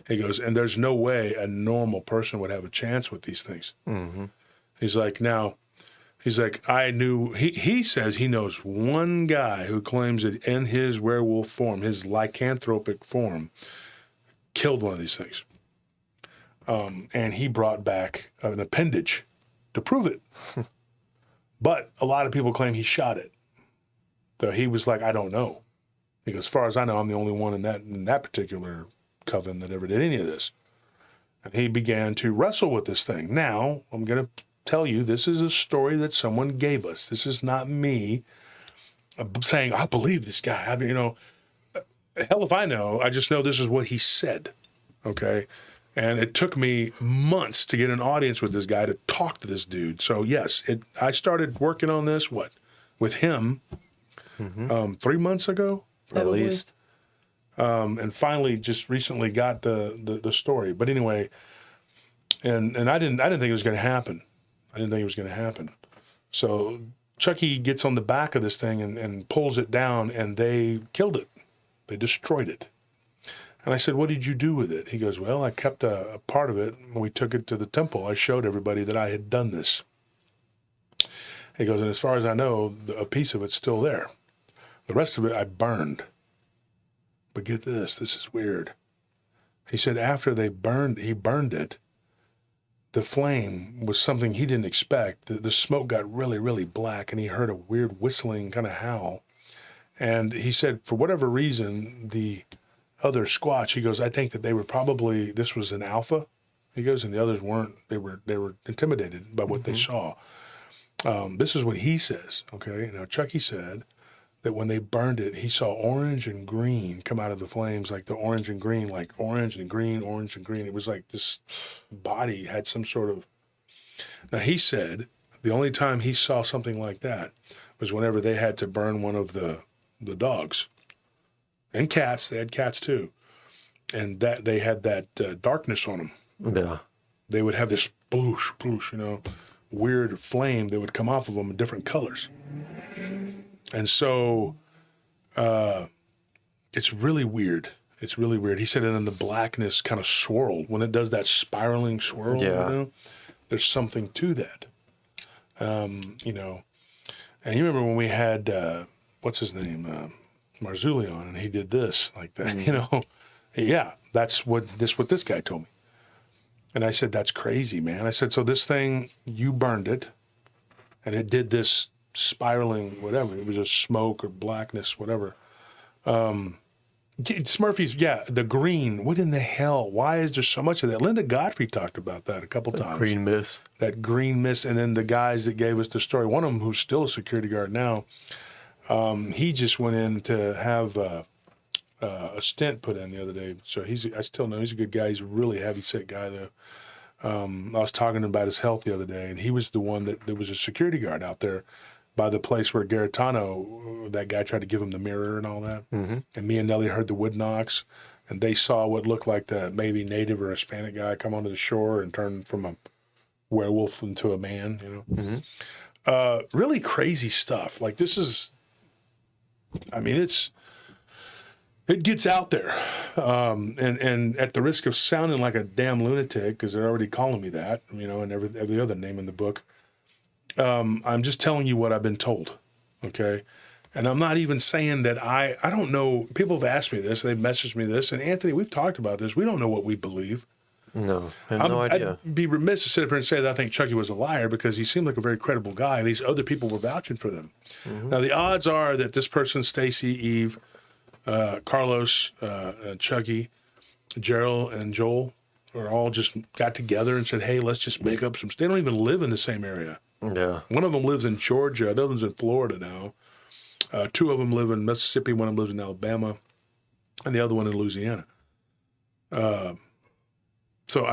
He goes, and there's no way a normal person would have a chance with these things. Mm-hmm. He's like, I knew, he says he knows one guy who claims that in his werewolf form, his lycanthropic form, killed one of these things. And he brought back an appendage to prove it. But a lot of people claim he shot it. So he was like, I don't know. He goes, as far as I know, I'm the only one in that particular coven that ever did any of this. And he began to wrestle with this thing. Now, I'm going to tell you, this is a story that someone gave us. This is not me saying, I believe this guy. I mean, hell if I know. I just know this is what he said, okay? And it took me months to get an audience with this guy to talk to this dude. So, yes, I started working on this, with him 3 months ago? Probably. At least. And finally just recently got the story. But anyway, and I didn't think it was going to happen. So Chucky gets on the back of this thing and pulls it down, and they killed it. They destroyed it. And I said, what did you do with it? He goes, well, I kept a part of it. When we took it to the temple, I showed everybody that I had done this. He goes, and as far as I know, a piece of it's still there. The rest of it I burned. But get this is weird. He said after he burned it, the flame was something he didn't expect. The smoke got really, really black, and he heard a weird whistling kind of howl. And he said, for whatever reason, the other Squatch, he goes, I think that they were probably, this was an alpha, he goes, and the others weren't. They were intimidated by what they saw. This is what he says, okay? Now, Chucky said that when they burned it, he saw orange and green come out of the flames, like the orange and green, like orange and green, orange and green. It was like this body had some sort of... Now, he said the only time he saw something like that was whenever they had to burn one of the dogs. And cats. They had cats, too. And that they had that darkness on them. Yeah. They would have this bloosh, weird flame that would come off of them in different colors. And so it's really weird. It's really weird. He said, and then the blackness kind of swirled. When it does that spiraling swirl, there's something to that. And you remember when we had, what's his name, Marzulli on, and he did this like that, Yeah, that's what this guy told me. And I said, that's crazy, man. I said, so this thing, you burned it, and it did this spiraling, whatever. It was just smoke or blackness, whatever. Smurfy's, the green. What in the hell? Why is there so much of that? Linda Godfrey talked about that a couple times. Green mist. That green mist. And then the guys that gave us the story, one of them who's still a security guard now, he just went in to have a stent put in the other day. So I still know he's a good guy. He's a really heavy set guy, though. I was talking to him about his health the other day, and he was the one that was a security guard out there by the place where Garetano, that guy tried to give him the mirror and all that. Mm-hmm. And me and Nellie heard the wood knocks, and they saw what looked like the maybe native or Hispanic guy come onto the shore and turn from a werewolf into a man, Mm-hmm. Really crazy stuff. Like this is, it gets out there. And at the risk of sounding like a damn lunatic, because they're already calling me that, and every other name in the book, I'm just telling you what I've been told, okay? And I'm not even saying that I don't know. People have asked me this. They've messaged me this. And, Anthony, we've talked about this. We don't know what we believe. No, I have no idea. I'd be remiss to sit up here and say that I think Chucky was a liar because he seemed like a very credible guy. And these other people were vouching for them. Mm-hmm. Now, the odds are that this person, Stacy, Eve, Carlos, Chucky, Gerald, and Joel are all just got together and said, hey, let's just make up some... They don't even live in the same area. Yeah. One of them lives in Georgia. The other one's in Florida now. Two of them live in Mississippi. One of them lives in Alabama. And the other one in Louisiana. So,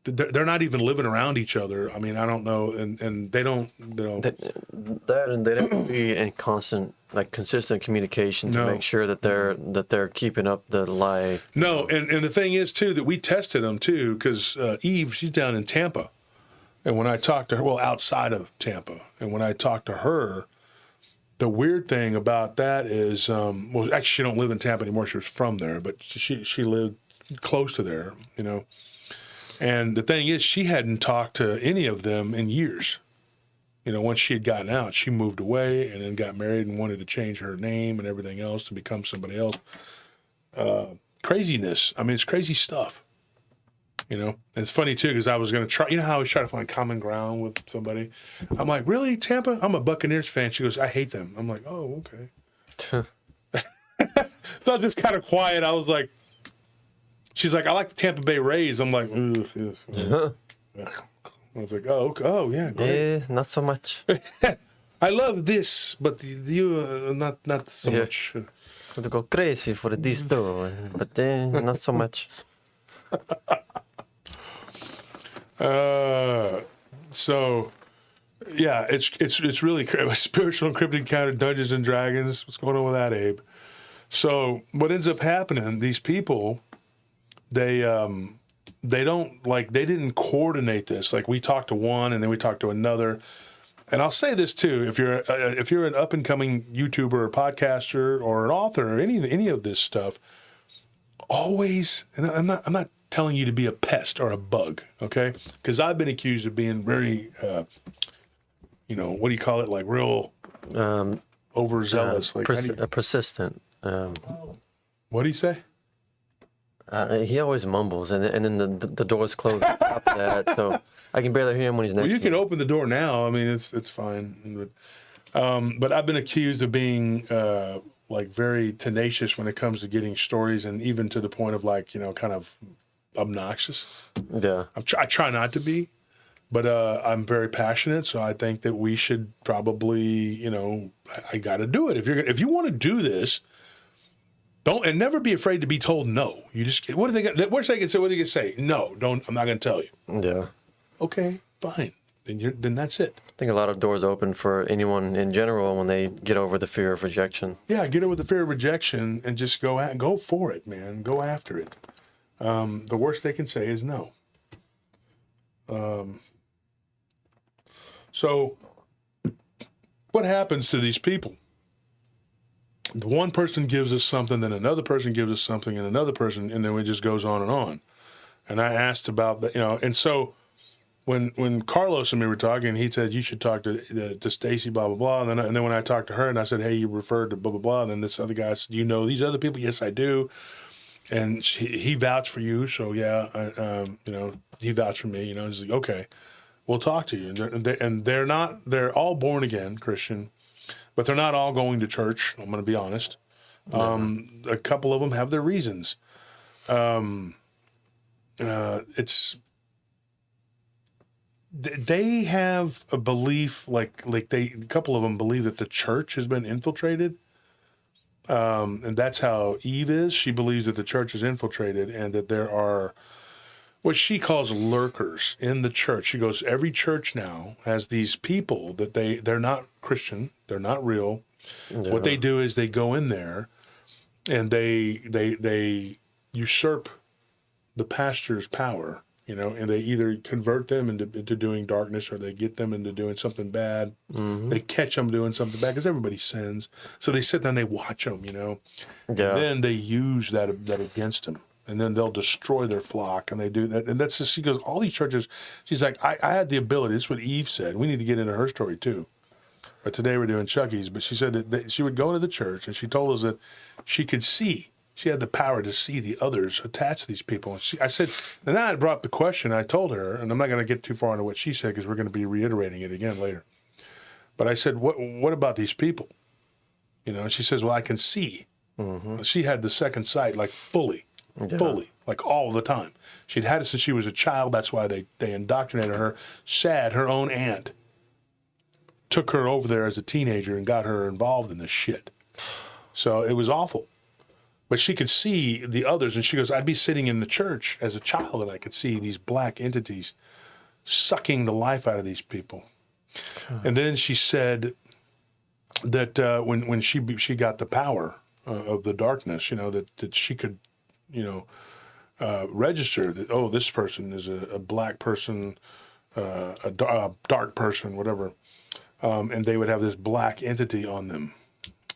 they're not even living around each other. I mean, I don't know, and they don't. And they don't be in constant, like consistent communication to No. make sure that they're keeping up the lie. No, and the thing is too that we tested them too because Eve, she's down in Tampa, and when I talked to her, well, outside of Tampa, and when I talked to her, the weird thing about that is, well, actually, she don't live in Tampa anymore. She was from there, but she lived close to there, you know. And the thing is, she hadn't talked to any of them in years. You know, once she had gotten out, she moved away and then got married and wanted to change her name and everything else to become somebody else. Craziness. I mean, it's crazy stuff. You know, and it's funny too because I was going to try. You know how I always try to find common ground with somebody. I'm like, really, Tampa? I'm a Buccaneers fan. She goes, I hate them. I'm like, oh, okay. So I was just kind of quiet. I was like, she's like, I like the Tampa Bay Rays. I'm like, ugh, ugh. I was like, oh yeah, great. Not so much. I love this, but you not so much. To go crazy for this too, but not so much. So yeah, it's really spiritual encrypted encounter, Dungeons and Dragons. What's going on with that, Abe? So what ends up happening? These people, they don't like, they didn't coordinate this. Like we talked to one and then we talked to another. And I'll say this too: if you're an up and coming YouTuber or podcaster or an author or any of this stuff, always, and I'm not telling you to be a pest or a bug, okay? Because I've been accused of being very, what do you call it? Like real overzealous, like persistent. What do you say? He always mumbles, and then the door's closed on top of that, so I can barely hear him when he's next. Well, you to can me. open the door now. I mean, it's fine. But I've been accused of being like very tenacious when it comes to getting stories, and even to the point of like kind of obnoxious. Yeah, I try not to be, but I'm very passionate. So I think that we should probably, I got to do it. If you want to do this. Don't, and never be afraid to be told no. You just, what do they got? Worst they can say, what do they can say? No, don't, I'm not going to tell you. yeah. Okay, fine. Then that's it. I think a lot of doors open for anyone in general when they get over the fear of rejection. Yeah, get over the fear of rejection and just go for it, man. Go after it. The worst they can say is no. So what happens to these people? The one person gives us something, then another person gives us something, and another person, and then it just goes on and on. And I asked about that, and so when Carlos and me were talking, he said you should talk to Stacy, blah blah blah, and then when I talked to her and I said, hey, you referred to blah blah blah, and then this other guy said, you know these other people? Yes, I do. And he vouched for you, so yeah, he vouched for me. He's like, okay, we'll talk to you, and they're all born again Christian. But they're not all going to church. I'm going to be honest. A couple of them have their reasons. They have a belief, a couple of them believe that the church has been infiltrated, and that's how Eve is. She believes that the church is infiltrated, and that there are what she calls lurkers in the church. She goes, every church now has these people that they're not Christian, they're not real. Yeah. What they do is they go in there and they usurp the pastor's power, and they either convert them into doing darkness, or they get them into doing something bad. Mm-hmm. They catch them doing something bad because everybody sins. So they sit there and they watch them, Yeah. And then they use that against them. And then they'll destroy their flock, and they do that. And that's just, she goes, all these churches, she's like, I had the ability. This is what Eve said. We need to get into her story too. But today we're doing Chucky's. But she said that she would go into the church, and she told us that she could see. She had the power to see the others attached to these people. And I said, and then I brought up the question. I told her, and I'm not going to get too far into what she said because we're going to be reiterating it again later. But I said, what about these people? And she says, well, I can see. Mm-hmm. She had the second sight, like fully. Yeah. Fully, like all the time. She'd had it since she was a child. That's why they indoctrinated her. Sad, her own aunt took her over there as a teenager and got her involved in this shit. So it was awful. but she could see the others, and she goes, I'd be sitting in the church as a child, and I could see these black entities sucking the life out of these people. And then she said that when she got the power of the darkness, that she could, register that, oh, this person is a black person, a dark person, whatever, and they would have this black entity on them.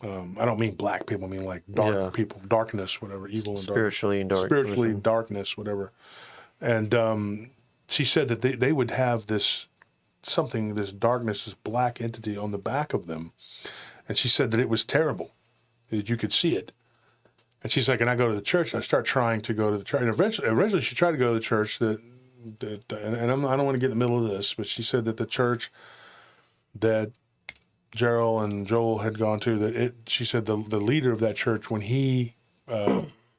I don't mean black people, I mean like dark people, darkness, whatever, evil and spiritually dark. Spiritually darkness, whatever. And she said that they would have this darkness, this black entity on the back of them. And she said that it was terrible, that you could see it. And she's like, and I go to the church, and I start trying to go to the church. And eventually she tried to go to the church and I don't want to get in the middle of this, but she said that the church that Gerald and Joel had gone to, she said the leader of that church, when he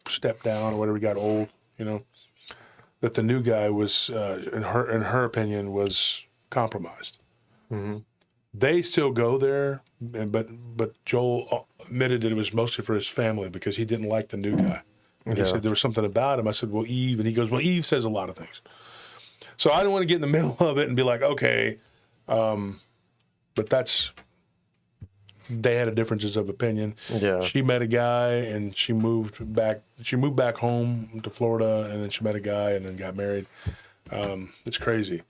stepped down or whatever, he got old, that the new guy was, in her opinion, was compromised. Mm-hmm. They still go there, but Joel admitted that it was mostly for his family because he didn't like the new guy. And he said there was something about him. I said, well, Eve. And he goes, well, Eve says a lot of things. So I don't want to get in the middle of it and be like, okay, but they had differences of opinion. Yeah. She met a guy and she moved back home to Florida, and then she met a guy and then got married. It's crazy.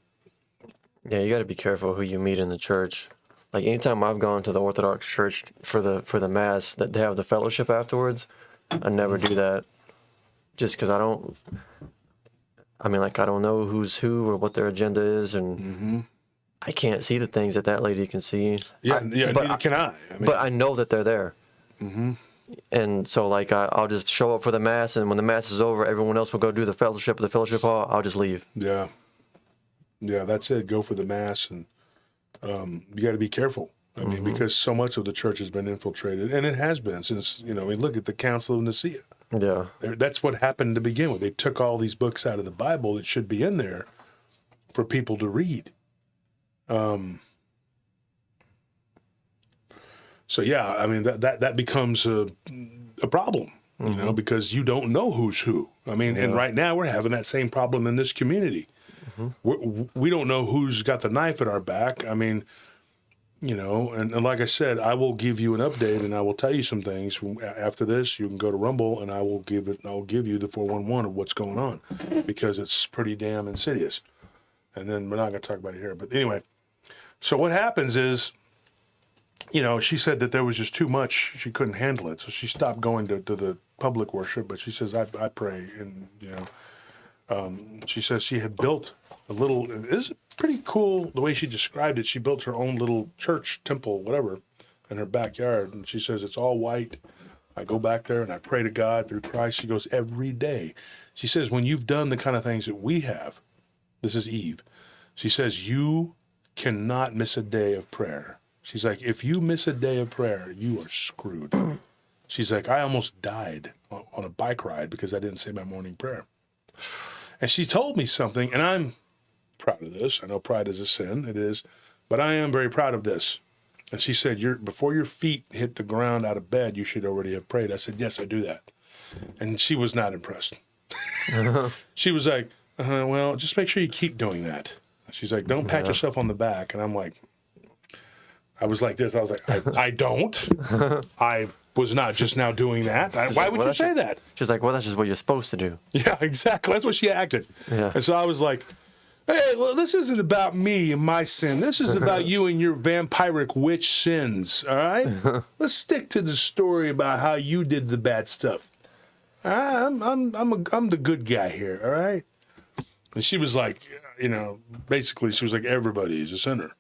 Yeah, you got to be careful who you meet in the church. Like anytime I've gone to the Orthodox church for the mass that they have the fellowship afterwards, I never do that. Just because I don't know who's who or what their agenda is, and I can't see the things that lady can see. Yeah, neither can I. But I know that they're there. Mm-hmm. And so, like, I'll just show up for the mass, and when the mass is over, everyone else will go do the fellowship at the fellowship hall. I'll just leave. Yeah. Yeah, that's it. Go for the mass, and you got to be careful. I mean, because so much of the church has been infiltrated, and it has been since, look at the Council of Nicaea. Yeah. That's what happened to begin with. They took all these books out of the Bible that should be in there for people to read. So yeah, I mean that becomes a problem, because you don't know who's who. I mean, and right now we're having that same problem in this community. We don't know who's got the knife at our back. I mean, and like I said, I will give you an update and I will tell you some things. After this, you can go to Rumble and I'll give you the 411 of what's going on, because it's pretty damn insidious. And then we're not going to talk about it here, but anyway. So what happens is, she said that there was just too much. She couldn't handle it. So she stopped going to the public worship, but she says, I pray. And, she says she had built a little, it is pretty cool the way she described it. She built her own little church, temple, whatever, in her backyard. And she says, it's all white. I go back there and I pray to God through Christ. She goes, every day. She says, when you've done the kind of things that we have, this is Eve. She says, you cannot miss a day of prayer. She's like, if you miss a day of prayer, you are screwed. She's like, I almost died on a bike ride because I didn't say my morning prayer. And she told me something, and I'm proud of this. I know pride is a sin. It is. But I am very proud of this. And she said, before your feet hit the ground out of bed, you should already have prayed. I said, yes, I do that. And she was not impressed. She was like, well, just make sure you keep doing that. She's like, don't pat yourself on the back. And I'm like, I was like this. I was like, I don't. I was not just now doing that. Why would you say that? She's like, well, that's just what you're supposed to do. Yeah, exactly. That's what she acted. Yeah. And so I was like, hey, well, this isn't about me and my sin. This is about you and your vampiric witch sins, all right? Let's stick to the story about how you did the bad stuff. I'm the good guy here, all right? And she was like, basically she was like, everybody is a sinner,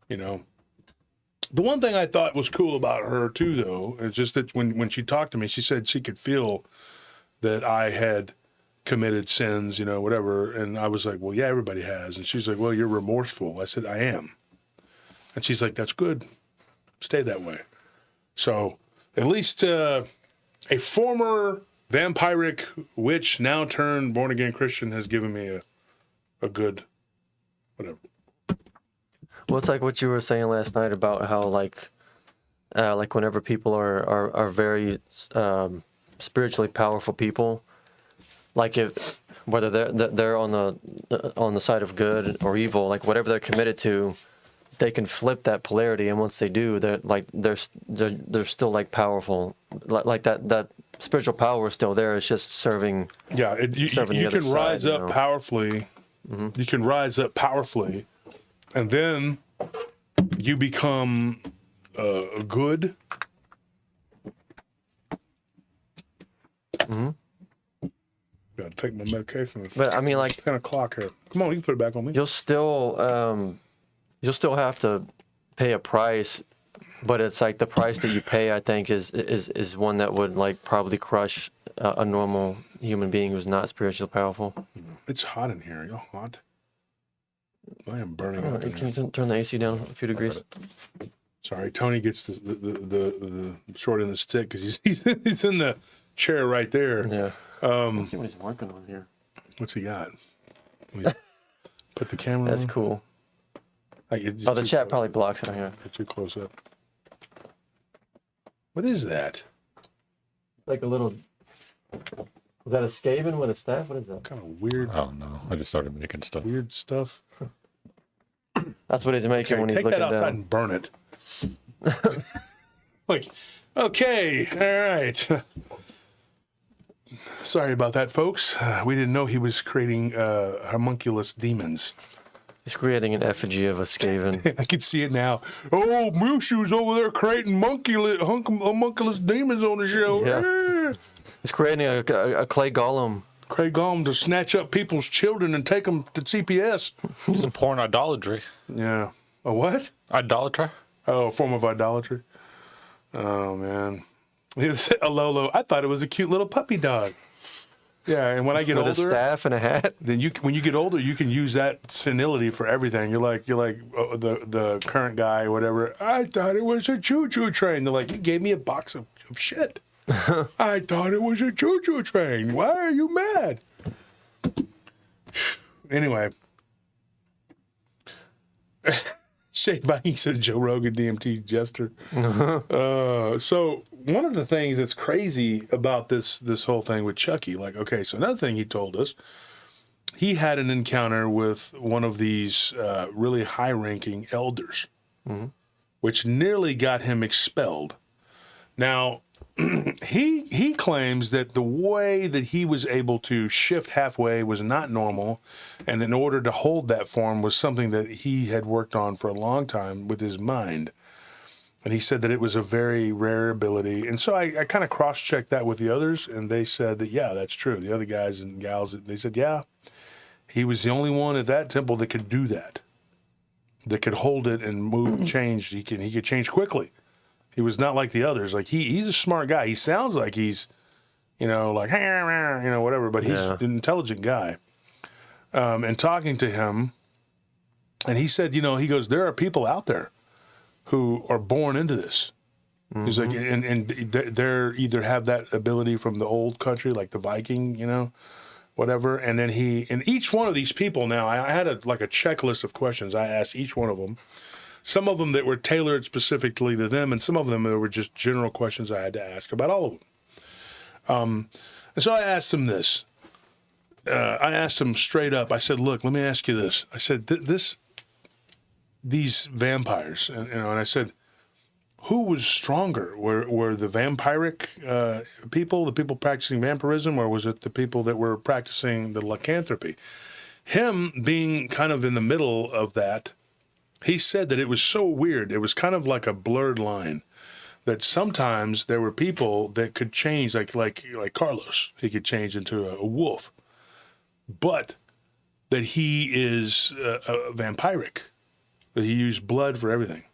The one thing I thought was cool about her, too, though, is just that when she talked to me, she said she could feel that I had committed sins, whatever. And I was like, well, yeah, everybody has. And she's like, well, you're remorseful. I said, I am. And she's like, that's good. Stay that way. So at least a former vampiric witch, now turned born-again Christian, has given me a good whatever. Well, it's like what you were saying last night about how like whenever people are very spiritually powerful people, like if whether they're on the side of good or evil, like whatever they're committed to, they can flip that polarity, and once they do, they're still like powerful, like that spiritual power is still there. It's just serving. Yeah, you can rise up powerfully. You can rise up powerfully, and then you become good. Got to take my medication. But I mean, like, 10 o'clock here. Come on, you can put it back on me. You'll still have to pay a price, but it's like the price that you pay, I think, is one that would like probably crush a normal human being who's not spiritually powerful. It's hot in here. Y'all hot? I am burning Oh, up. can you turn the AC down a few degrees? Sorry, Tony gets the short end of the stick because he's in the chair right there. Yeah. Let's see what he's working on here. What's he got? Put the camera That's on. cool. The chat probably blocks it on here. Get too close up. What is that? Like a little. Is that a Skaven with a staff? What is that? Kind of weird. Oh no! I just started making stuff. Weird stuff. That's what he's making when he's take looking that outside down. and burn it. Like, okay, all right. Sorry about that, folks. We didn't know he was creating homunculus demons. He's creating an effigy of a Skaven. I can see it now. Oh, Mushu's over there creating homunculus demons on the show. Yeah. He's creating a clay golem. Craig Golem to snatch up people's children and take them to CPS. He's a porn idolatry. Yeah. A what? Idolatry? Oh, a form of idolatry. Oh, man. It's a Lolo. I thought it was a cute little puppy dog. Yeah, and when I get With older, a staff and a hat. then when you get older, you can use that senility for everything. You're like the current guy or whatever. I thought it was a choo-choo train. They're like, you gave me a box of shit. I thought it was a choo-choo train. Why are you mad? Anyway. Shane Viking says Joe Rogan DMT jester. So one of the things that's crazy about this whole thing with Chucky, like, okay, so another thing he told us, he had an encounter with one of these really high-ranking elders, which nearly got him expelled. Now, he claims that the way that he was able to shift halfway was not normal, and in order to hold that form was something that he had worked on for a long time with his mind. And he said that it was a very rare ability. And so I kind of cross-checked that with the others, and they said that, yeah, that's true. The other guys and gals, they said, yeah, he was the only one at that temple that could do that, that could hold it and move, change. He could change quickly. He was not like the others. Like he's a smart guy. He sounds like he's, like, whatever, but he's an intelligent guy. And talking to him, and he said, he goes, there are people out there who are born into this. He's like, and they're either have that ability from the old country, like the Viking, whatever. And then and each one of these people now, I had a checklist of questions I asked each one of them. Some of them that were tailored specifically to them, and some of them that were just general questions I had to ask about all of them. And so I asked them this. I asked them straight up. I said, look, let me ask you this. I said, these vampires, and I said, who was stronger? Were the vampiric people, the people practicing vampirism, or was it the people that were practicing the lycanthropy? Him being kind of in the middle of that, he said that it was so weird. It was kind of like a blurred line, that sometimes there were people that could change, like Carlos. He could change into a wolf, but that he is a vampiric, that he used blood for everything.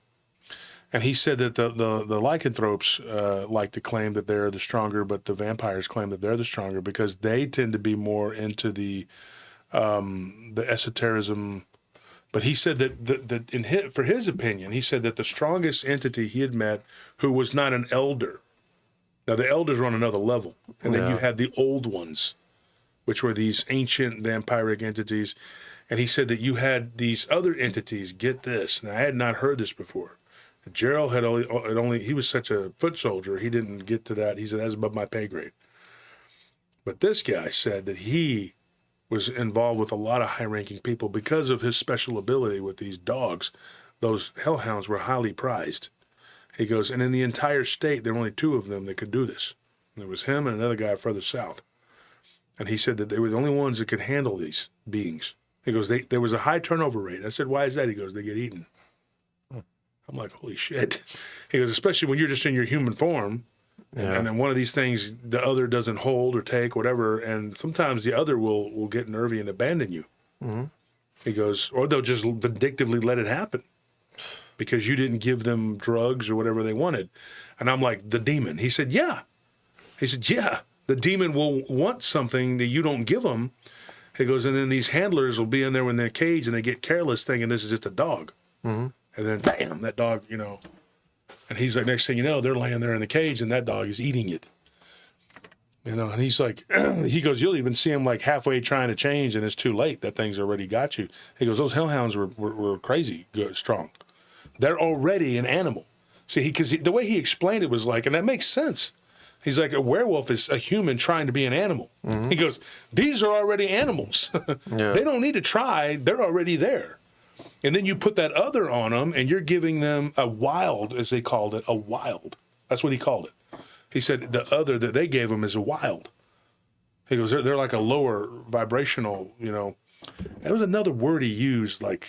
And he said that the lycanthropes like to claim that they're the stronger, but the vampires claim that they're the stronger because they tend to be more into the esotericism. But he said that for his opinion, he said that the strongest entity he had met, who was not an elder. Now the elders were on another level, and then you had the old ones, which were these ancient vampiric entities. And he said that you had these other entities. Get this, and I had not heard this before. Gerald he was such a foot soldier, he didn't get to that. He said that's above my pay grade. But this guy said that he was involved with a lot of high-ranking people because of his special ability with these dogs. Those hellhounds were highly prized. He goes, and in the entire state, there were only 2 of them that could do this. And there was him and another guy further south. And he said that they were the only ones that could handle these beings. He goes, there was a high turnover rate. I said, why is that? He goes, they get eaten. I'm like, holy shit. He goes, especially when you're just in your human form, and then one of these things the other doesn't hold or take, whatever, and sometimes the other will get nervy and abandon you. Mm-hmm. He goes, or they'll just vindictively let it happen because you didn't give them drugs or whatever they wanted. And I'm like, the demon. He said, yeah. He said, yeah, the demon will want something that you don't give them. He goes, and then these handlers will be in there in their cage and they get careless thinking this is just a dog. Mm-hmm. And then, bam, that dog, you know. And he's like, next thing you know, they're laying there in the cage and that dog is eating it. You know, and he's like, he goes, you'll even see him like halfway trying to change and it's too late. That thing's already got you. He goes, those hellhounds were crazy good, strong. They're already an animal. See, because the way he explained it was like, and that makes sense. He's like, a werewolf is a human trying to be an animal. Mm-hmm. He goes, these are already animals. Yeah. They don't need to try. They're already there. And then you put that other on them and you're giving them a wild, as they called it, a wild. That's what he called it. He said the other that they gave him is a wild. He goes, they're like a lower vibrational, you know. There was another word he used, like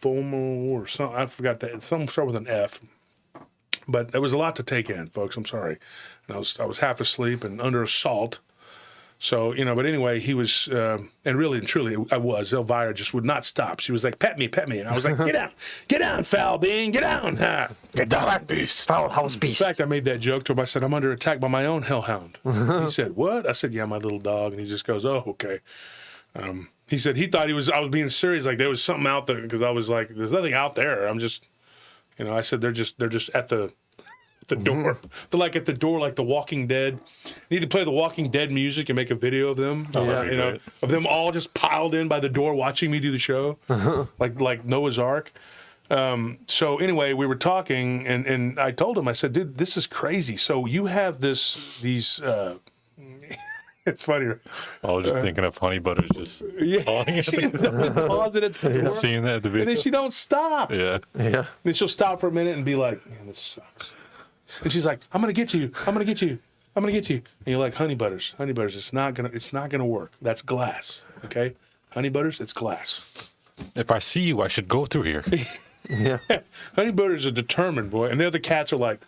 FOMO or something. I forgot that. Some start with an F. But there was a lot to take in, folks. I'm sorry. And I was half asleep and under assault. So, you know, but anyway, he was, and really and truly, I was. Elvira just would not stop. She was like, pet me. And I was like, get down, foul being, get down. Get down, beast. Foul house beast. In fact, I made that joke to him. I said, I'm under attack by my own hellhound. He said, what? I said, yeah, my little dog. And he just goes, oh, okay. He said he thought I was being serious, like there was something out there, because I was like, there's nothing out there. I'm just, you know, I said, they're just at the door. They're like at the door, like The Walking Dead. You need to play The Walking Dead music and make a video of them. You know, of them all just piled in by the door watching me do the show, like Noah's Ark. So anyway, we were talking, and I told him, I said, dude, this is crazy. So you have these. It's funny. I was just thinking of Honey Butters just calling it. Pausing at the door. Seeing that at the video. And then she don't stop. Yeah. And then she'll stop for a minute and be like, man, this sucks. And she's like, I'm gonna get to you. And you're like, Honey Butters, it's not gonna work. That's glass. Okay? Honey Butters, it's glass. If I see you, I should go through here. Yeah. Honey Butters are determined, boy. And the other cats are like,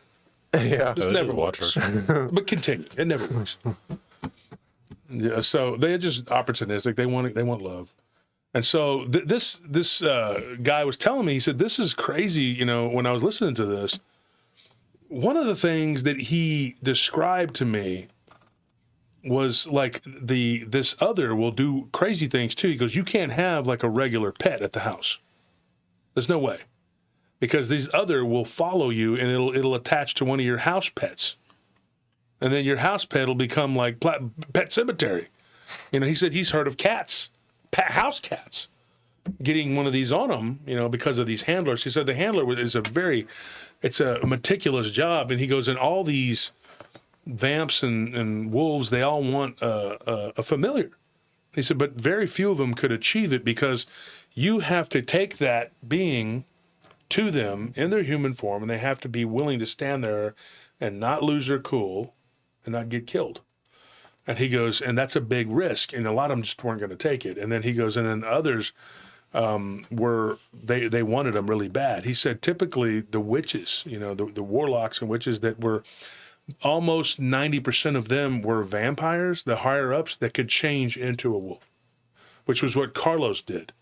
this never works. But continue. It never works. Yeah, so they're just opportunistic. They want love. And so this guy was telling me, he said, this is crazy, you know, when I was listening to this. One of the things that he described to me was like this other will do crazy things too. He goes, you can't have like a regular pet at the house. There's no way. Because these other will follow you and it'll attach to one of your house pets. And then your house pet will become like Pet Cemetery. You know, he said he's heard of cats, house cats, getting one of these on them, you know, because of these handlers. He said the handler is it's a meticulous job. And he goes, and all these vamps and wolves, they all want a familiar. He said, but very few of them could achieve it because you have to take that being to them in their human form, and they have to be willing to stand there and not lose their cool and not get killed. And he goes, and that's a big risk, and a lot of them just weren't going to take it. And then he goes, and then others they wanted them really bad. He said typically the witches, you know, the warlocks and witches that were almost 90% of them were vampires, the higher ups that could change into a wolf, which was what Carlos did.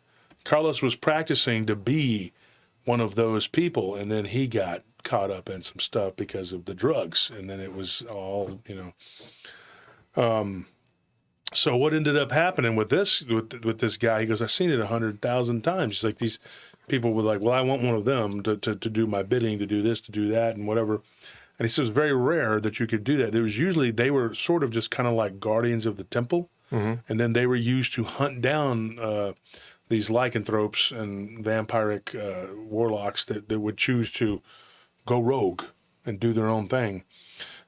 Carlos was practicing to be one of those people, and then he got caught up in some stuff because of the drugs, and then it was all, you know. So what ended up happening with this guy? He goes, I've seen it 100,000 times. He's like, these people were like, well, I want one of them to do my bidding, to do this, to do that, and whatever. And he says, very rare that you could do that. There was usually, they were sort of just kind of like guardians of the temple, and then they were used to hunt down these lycanthropes and vampiric warlocks that would choose to go rogue and do their own thing.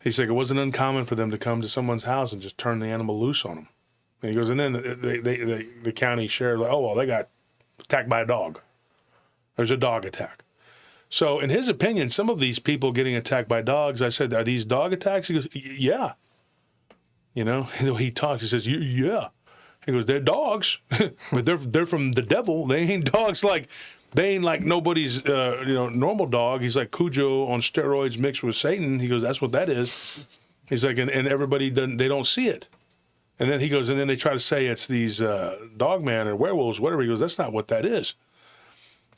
He's like, it wasn't uncommon for them to come to someone's house and just turn the animal loose on them. And he goes, and then the county sheriff, like, oh, well, they got attacked by a dog. There's a dog attack. So in his opinion, some of these people getting attacked by dogs, I said, are these dog attacks? He goes, yeah. You know, he talks, he says, yeah. He goes, they're dogs, but they're from the devil. They ain't dogs like, they ain't like nobody's, normal dog. He's like Cujo on steroids mixed with Satan. He goes, that's what that is. He's like, and everybody they don't see it. And then he goes, and then they try to say it's these Dogman or werewolves, whatever. He goes, that's not what that is.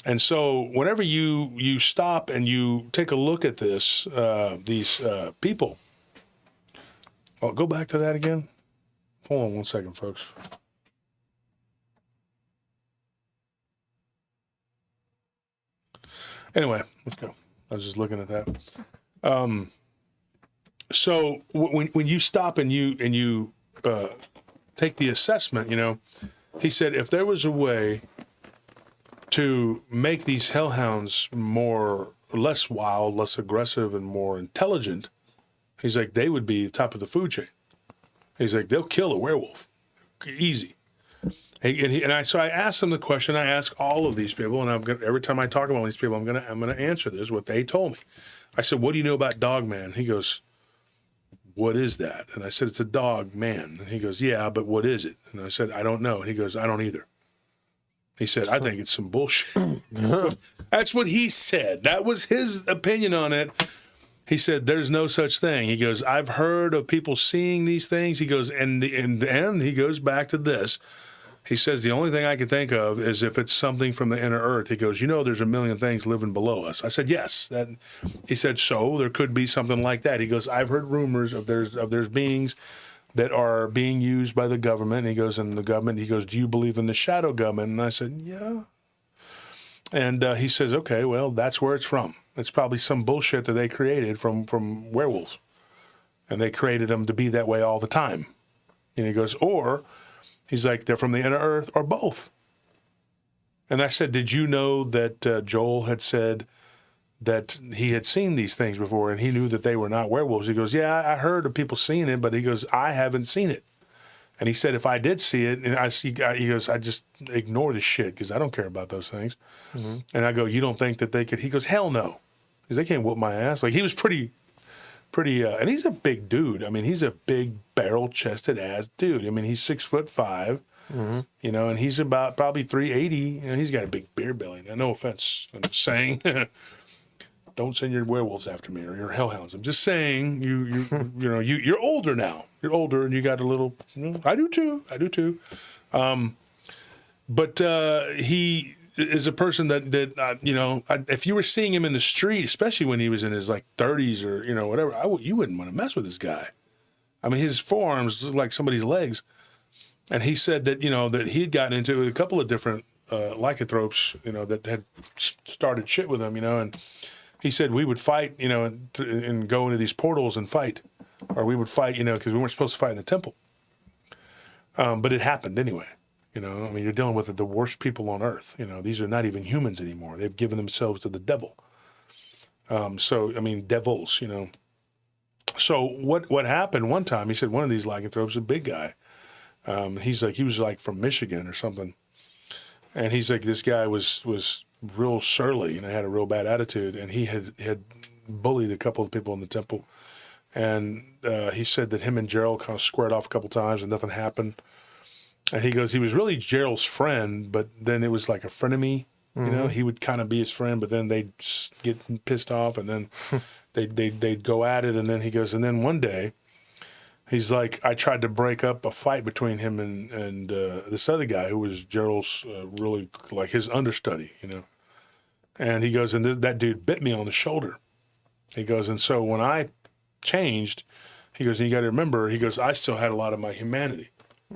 And so whenever you stop and you take a look at this, these people, oh, go back to that again. Hold on one second, folks. Anyway, let's go. I was just looking at that. So when you stop and you take the assessment, you know, he said if there was a way to make these hellhounds less wild, less aggressive, and more intelligent, he's like, they would be top of the food chain. He's like, they'll kill a werewolf, easy. So I asked him the question. I ask all of these people, and every time I talk about these people, I'm gonna answer this what they told me. I said, what do you know about Dogman? He goes, what is that? And I said, it's a dog man. And he goes, yeah, but what is it? And I said, I don't know. And he goes, I don't either. He said, I think it's some bullshit. That's what he said. That was his opinion on it. He said, there's no such thing. He goes, I've heard of people seeing these things. He goes, and he goes back to this. He says, the only thing I can think of is if it's something from the inner earth. He goes, there's a million things living below us. I said, yes. He said, so there could be something like that. He goes, I've heard rumors of there's beings that are being used by the government. He goes, and the government, he goes, do you believe in the shadow government? And I said, yeah. And he says, okay, well, that's where it's from. It's probably some bullshit that they created from werewolves. And they created them to be that way all the time. And he goes, or he's like, they're from the inner earth or both. And I said, did you know that Joel had said that he had seen these things before and he knew that they were not werewolves? He goes, yeah, I heard of people seeing it, but he goes, I haven't seen it. And he said, if I did see it, and he goes, I just ignore the shit because I don't care about those things. Mm-hmm. And I go, you don't think that they could? He goes, hell no. Because they can't whoop my ass. Like, he was pretty, and he's a big dude. I mean, he's a big barrel-chested ass dude. I mean, he's 6'5", mm-hmm. And he's about probably 380, and he's got a big beer belly. Now, no offense, I'm just saying, don't send your werewolves after me or your hellhounds. I'm just saying, you're older now. You're older, and you got a little. I do too. But he is a person that if you were seeing him in the street, especially when he was in his like 30s or whatever, you wouldn't want to mess with this guy. I mean, his forearms look like somebody's legs, and he said that that he had gotten into a couple of different lycanthropes that had started shit with him, and he said we would fight and go into these portals and fight, or we would fight because we weren't supposed to fight in the temple, but it happened anyway. I mean, you're dealing with the worst people on earth. These are not even humans anymore. They've given themselves to the devil. So, I mean, devils, So what happened one time, he said one of these lycanthropes, a big guy, he was like from Michigan or something. And he's like, this guy was real surly and had a real bad attitude. And he had bullied a couple of people in the temple. And he said that him and Gerald kind of squared off a couple times and nothing happened. And he goes, he was really Gerald's friend, but then it was like a frenemy. Mm-hmm. He would kind of be his friend, but then they'd get pissed off, and then they'd go at it. And then he goes, and then one day, he's like, I tried to break up a fight between him and this other guy who was Gerald's really like his understudy, And he goes, and that dude bit me on the shoulder. He goes, and so when I changed, he goes, and you got to remember, he goes, I still had a lot of my humanity.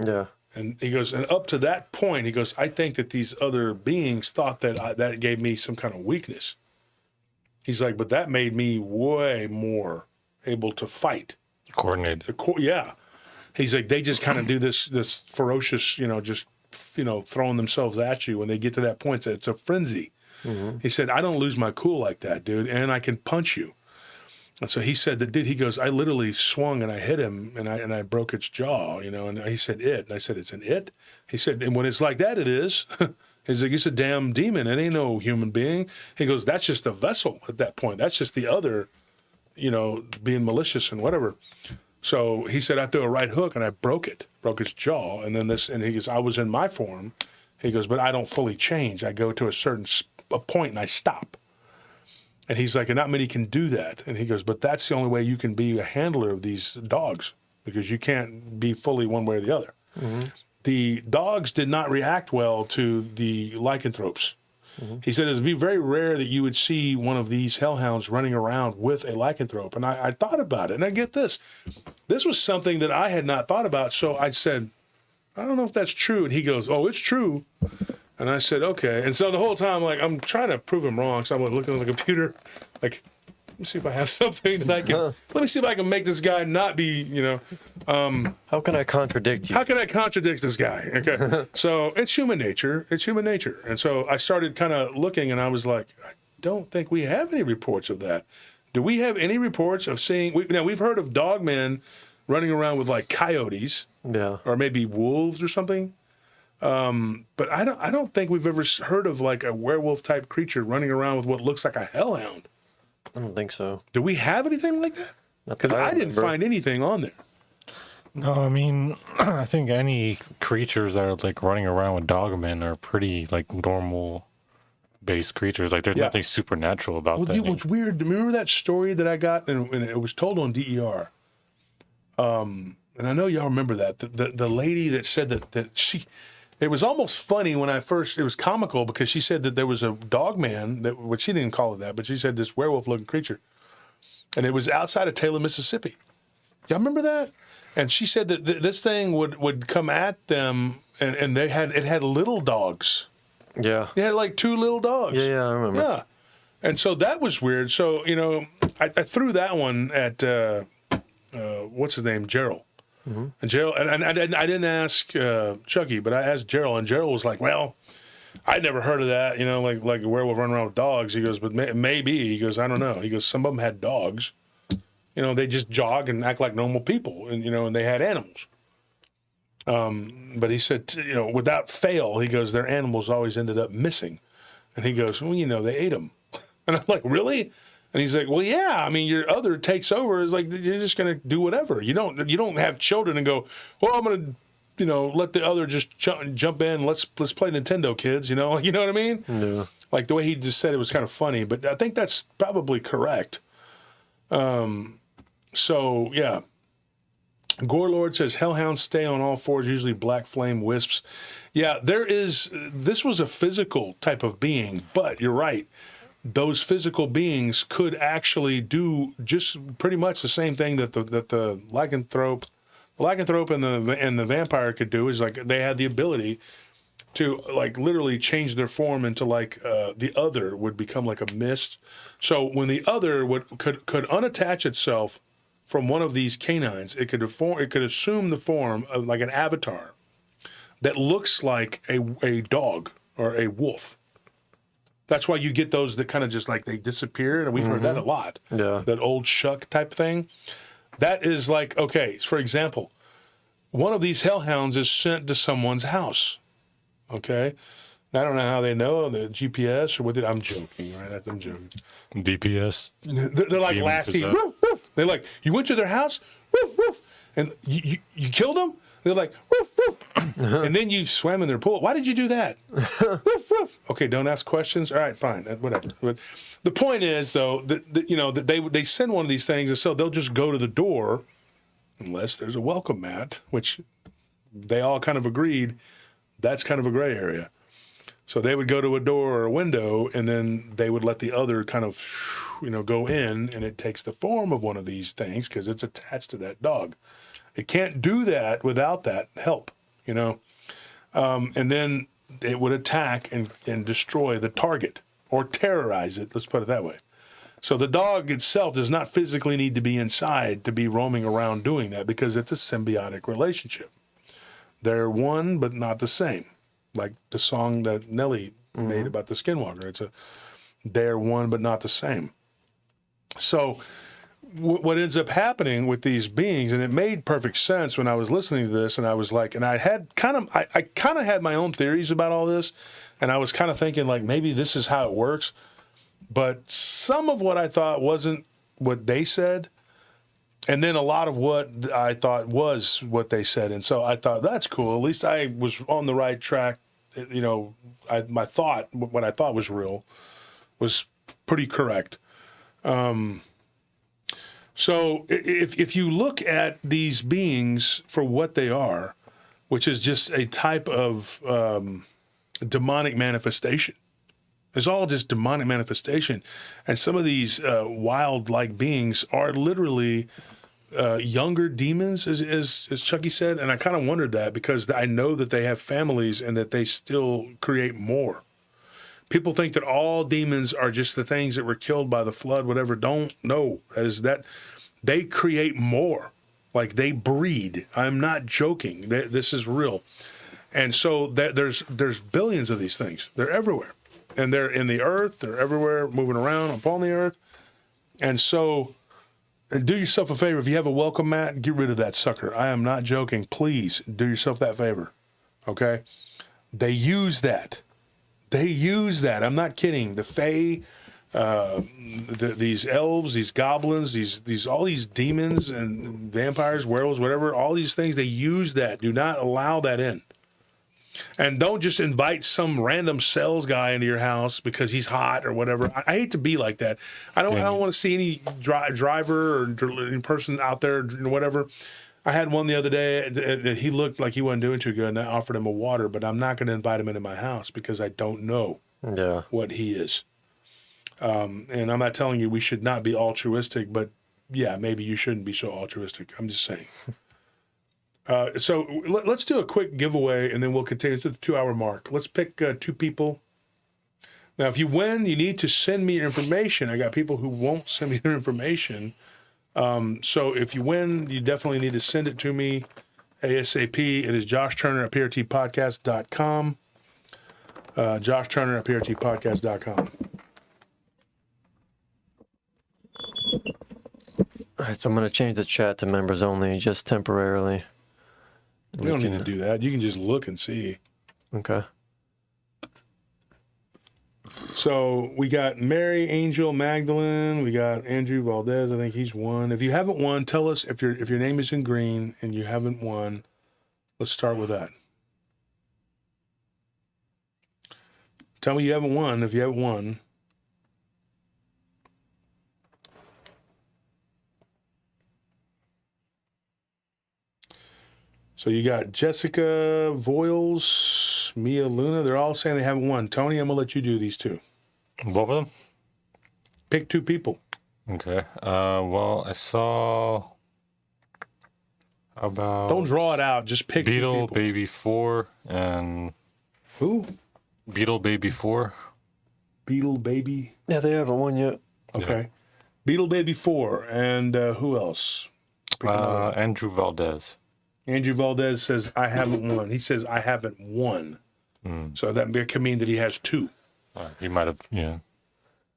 Yeah. And he goes, and up to that point, he goes, I think that these other beings thought that that gave me some kind of weakness. He's like, but that made me way more able to fight. Coordinated. Yeah. He's like, they just kind of do this ferocious, just, throwing themselves at you when they get to that point. It's a frenzy. Mm-hmm. He said, I don't lose my cool like that, dude, and I can punch you. And so he said that, dude, he goes, I literally swung and I hit him and I broke its jaw, you know, and he said it. And I said, it's an it? He said, and when it's like that, it is. He's like, it's a damn demon. It ain't no human being. He goes, that's just a vessel at that point. That's just the other, you know, being malicious and whatever. So he said, I threw a right hook and I broke its jaw. And then and he goes, I was in my form. He goes, but I don't fully change. I go to a certain point and I stop. And he's like, and not many can do that. And he goes, but that's the only way you can be a handler of these dogs, because you can't be fully one way or the other. Mm-hmm. The dogs did not react well to the lycanthropes. Mm-hmm. He said it would be very rare that you would see one of these hellhounds running around with a lycanthrope. And I thought about it, and I get this. This was something that I had not thought about. So I said, I don't know if that's true. And he goes, oh, it's true. And I said, okay. And so the whole time, like, I'm trying to prove him wrong. So I'm looking on the computer, like, let me see if I have something that I can, let me see if I can make this guy not be, you know. How can I contradict you? How can I contradict this guy? Okay. So it's human nature. It's human nature. And so I started kind of looking, and I was like, I don't think we have any reports of that. Do we have any reports of seeing, now we've heard of dogmen running around with like coyotes. Yeah. Or maybe wolves or something. But I don't think we've ever heard of like a werewolf type creature running around with what looks like a hellhound. I don't think so. Do we have anything like that? Because I didn't find anything on there. No, I mean, I think any creatures that are like running around with dogmen are pretty like normal based creatures. Like there's nothing supernatural about that. What's weird, remember that story that I got and it was told on DER? And I know y'all remember that. The lady that said that she, it was almost funny when it was comical because she said that there was a dogman, which she didn't call it that, but she said this werewolf-looking creature. And it was outside of Taylor, Mississippi. Y'all remember that? And she said that this thing would come at them, and it had little dogs. Yeah. It had like 2 little dogs. Yeah, I remember. Yeah. And so that was weird. So, you know, I threw that one at, what's his name, Gerald. Mm-hmm. And Gerald, and I didn't ask Chucky, but I asked Gerald, and Gerald was like, "Well, I'd never heard of that, you know, like a werewolf running around with dogs." He goes, "But maybe." He goes, "I don't know." He goes, "Some of them had dogs, you know, they just jog and act like normal people, and you know, and they had animals." But he said, you know, without fail, he goes, their animals always ended up missing, and he goes, "Well, you know, they ate them," and I'm like, "Really?" And he's like, well, yeah, I mean, your other takes over. It's like, you're just going to do whatever. You don't have children and go, well, I'm going to, you know, let the other just jump in. Let's play Nintendo, kids, you know what I mean? Yeah. Like the way he just said it was kind of funny, but I think that's probably correct. So, yeah. Gorelord says, hellhounds stay on all fours, usually black flame wisps. Yeah, this was a physical type of being, but you're right. Those physical beings could actually do just pretty much the same thing that the lycanthrope and the vampire could do. Is like they had the ability to like literally change their form into like the other would become like a mist. So when the other could unattach itself from one of these canines, it could assume the form of like an avatar that looks like a dog or a wolf. That's why you get those that kind of just like they disappear, and we've heard that a lot. Yeah. That old shuck type thing. That is like, okay, for example, one of these hellhounds is sent to someone's house. Okay? I don't know how they know the GPS or what. I'm joking, right? I'm joking. DPS. They're like Lassie. Woof, woof. They're like, you went to their house, woof, woof, and you killed them. They're like, woof, woof. And then you swam in their pool. Why did you do that? Woof, woof. Okay, don't ask questions. All right, fine, whatever. But the point is, though, that you know that they send one of these things, and so they'll just go to the door, unless there's a welcome mat, which they all kind of agreed that's kind of a gray area. So they would go to a door or a window, and then they would let the other kind of, you know, go in, and it takes the form of one of these things because it's attached to that dog. It can't do that without that help, you know. And then it would attack and destroy the target or terrorize it, let's put it that way. So the dog itself does not physically need to be inside to be roaming around doing that because it's a symbiotic relationship. They're one but not the same. Like the song that Nelly made about the skinwalker. They're one but not the same. So what ends up happening with these beings, and it made perfect sense when I was listening to this, and I was like, and I had I kind of had my own theories about all this, and I was kind of thinking like maybe this is how it works, but some of what I thought wasn't what they said, and then a lot of what I thought was what they said, and so I thought that's cool. At least I was on the right track. You know, what I thought was real was pretty correct. So if you look at these beings for what they are, which is just a type of demonic manifestation, it's all just demonic manifestation. And some of these wild-like beings are literally younger demons, as Chucky said. And I kind of wondered that because I know that they have families and that they still create more. People think that all demons are just the things that were killed by the flood, whatever. Don't know. That they create more. Like they breed. I'm not joking. This is real. And so there's billions of these things. They're everywhere. And they're in the earth. They're everywhere, moving around upon the earth. And so do yourself a favor. If you have a welcome mat, get rid of that sucker. I am not joking. Please do yourself that favor. Okay? They use that. I'm not kidding. The Fae, these elves, these goblins, these all these demons and vampires, werewolves, whatever, all these things, they use that. Do not allow that in. And don't just invite some random sales guy into your house because he's hot or whatever. I hate to be like that. I don't want to see any driver or any person out there, whatever. I had one the other day that he looked like he wasn't doing too good, and I offered him a water, but I'm not going to invite him into my house because I don't know what he is. And I'm not telling you we should not be altruistic, but yeah, maybe you shouldn't be so altruistic. I'm just saying. So let's do a quick giveaway, and then we'll continue to the 2-hour mark. Let's pick 2 people. Now, if you win, you need to send me your information. I got people who won't send me their information. So if you win, you definitely need to send it to me ASAP. It is Josh Turner at PRTpodcast.com. Josh Turner at PRTpodcast.com. All right, so I'm going to change the chat to members only, just temporarily. We don't need to do that. You can just look and see. Okay. So we got Mary, Angel, Magdalene. We got Andrew Valdez. I think he's won. If you haven't won, tell us if your name is in green and you haven't won. Let's start with that. Tell me you haven't won if you haven't won. So you got Jessica Voiles, Mia Luna. They're all saying they haven't won. Tony, I'm going to let you do these 2. Both of them? Pick 2 people. Okay. Well, I saw about... Don't draw it out. Just pick 2 people. Beetle Baby 4 and... Who? Beetle Baby 4. Beetle Baby? Yeah, they haven't won yet. Okay. Yeah. Beetle Baby 4. And who else? Andrew Valdez. Andrew Valdez says, I haven't won. He says, I haven't won. So that could mean that he has 2. He might have, yeah.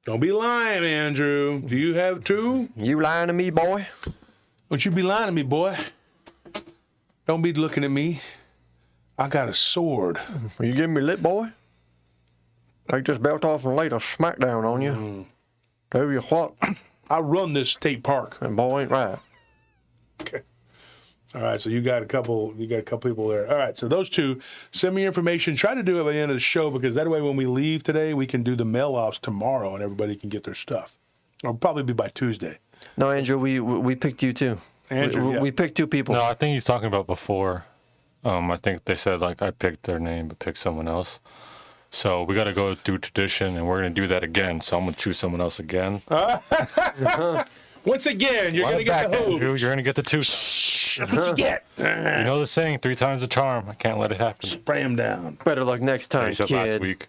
Don't be lying, Andrew. Do you have 2? You lying to me, boy? Don't you be lying to me, boy. Don't be looking at me. I got a sword. Are you giving me lip, boy? I just belt off and laid a smackdown on you. Tell you what, I run this state park. that boy ain't right. Okay. All right, so you got a couple people there. All right, so those 2, send me your information. Try to do it by the end of the show because that way when we leave today, we can do the mail-offs tomorrow and everybody can get their stuff. It'll probably be by Tuesday. No, Andrew, we picked you too. Andrew, we picked 2 people. No, I think he's talking about before. I think they said, like, I picked their name, but picked someone else. So we got to go through tradition, and we're going to do that again. So I'm going to choose someone else again. Once again, you're going to get the Andrew, hooves. you're going to get the 2. That's what you get. You know the saying, 3 times the charm. I can't let it happen. Spray him down. Better luck next time, He said kid. last week.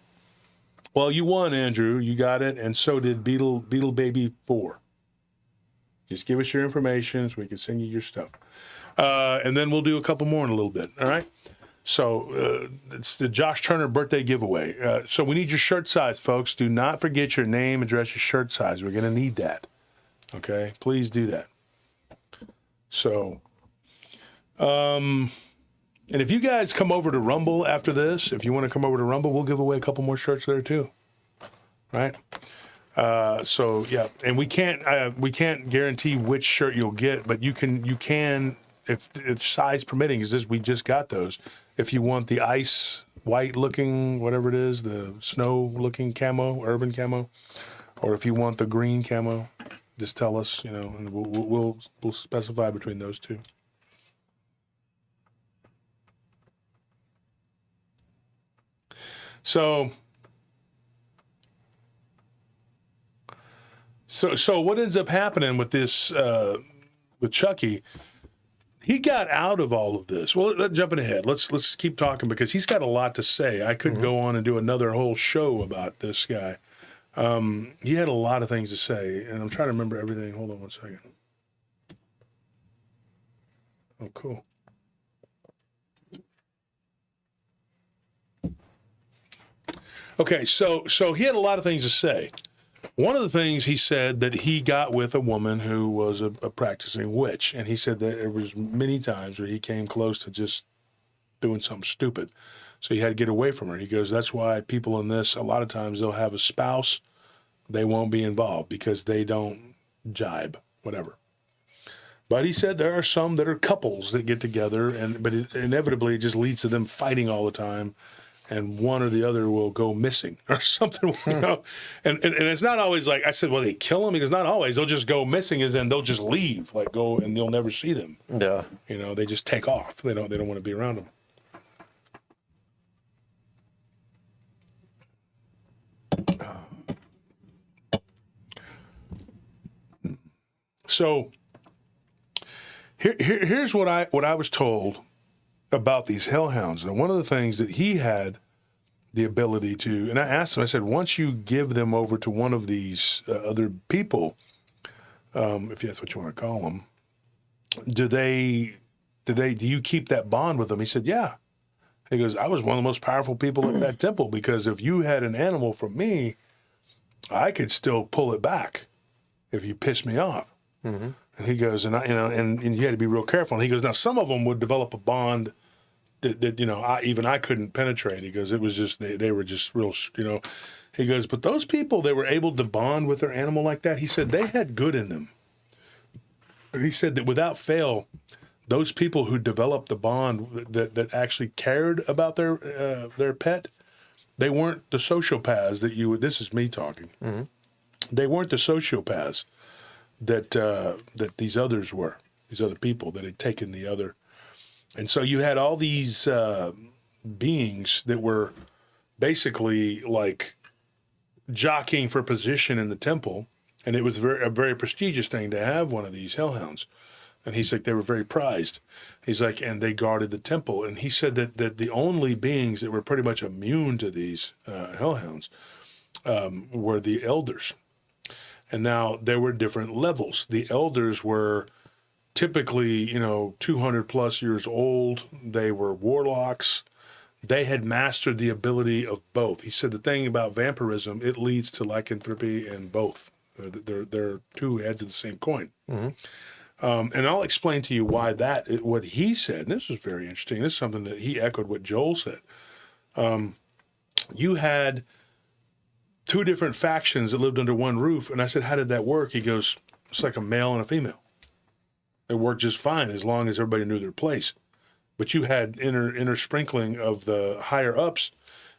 Well, you won, Andrew. You got it, and so did Beetle Baby 4. Just give us your information so we can send you your stuff. And then we'll do a couple more in a little bit, all right? So it's the Josh Turner birthday giveaway. So we need your shirt size, folks. Do not forget your name, address, your shirt size. We're going to need that. Okay, please do that. So, and if you guys come over to Rumble after this, if you want to come over to Rumble, we'll give away a couple more shirts there too. Right? So yeah, and we can't guarantee which shirt you'll get, but you can if size permitting, because we just got those. If you want the ice white looking, whatever it is, the snow looking camo, urban camo, or if you want the green camo, just tell us, and we'll specify between those two. So what ends up happening with this, with Chucky, he got out of all of this. Well, jumping ahead, let's keep talking because he's got a lot to say. I could go on and do another whole show about this guy. He had a lot of things to say, and I'm trying to remember everything. Hold on one second. Oh, cool. Okay, so he had a lot of things to say. One of the things he said that he got with a woman who was a practicing witch, and he said that there was many times where he came close to just doing something stupid. So he had to get away from her. He goes, that's why people in this, a lot of times they'll have a spouse, they won't be involved because they don't jibe, whatever. But he said there are some that are couples that get together, but inevitably it just leads to them fighting all the time. And one or the other will go missing or something, And it's not always like, I said, well, they kill them? Because not always. They'll just go missing as in they'll just leave, go, and you'll never see them. Yeah. They just take off. They don't want to be around them. So here's what I was told about these hellhounds. And one of the things that he had the ability to, and I asked him, I said, once you give them over to one of these other people, if that's what you want to call them, do you keep that bond with them? He said, yeah. He goes, I was one of the most powerful people at that temple because if you had an animal from me, I could still pull it back if you pissed me off. Mm-hmm. And he goes, and you had to be real careful. And he goes, now some of them would develop a bond that I couldn't penetrate. He goes, it was just, they were just real, He goes, but those people, they were able to bond with their animal like that. He said they had good in them. He said that without fail, those people who developed the bond that actually cared about their pet, they weren't the sociopaths that you would, this is me talking. Mm-hmm. They weren't the sociopaths that these others were, these other people that had taken the other. And so you had all these beings that were basically like jockeying for position in the temple, and it was a very prestigious thing to have one of these hellhounds. And he's like, they were very prized. He's like, and they guarded the temple. And he said that the only beings that were pretty much immune to these hellhounds were the elders. And now there were different levels. The elders were typically, 200 plus years old. They were warlocks. They had mastered the ability of both. He said the thing about vampirism, it leads to lycanthropy and both. They're two heads of the same coin. Mm-hmm. And I'll explain to you why what he said, and this was very interesting. This is something that he echoed what Joel said. You had two different factions that lived under one roof. And I said, how did that work? He goes, it's like a male and a female. It worked just fine as long as everybody knew their place. But you had inner sprinkling of the higher ups.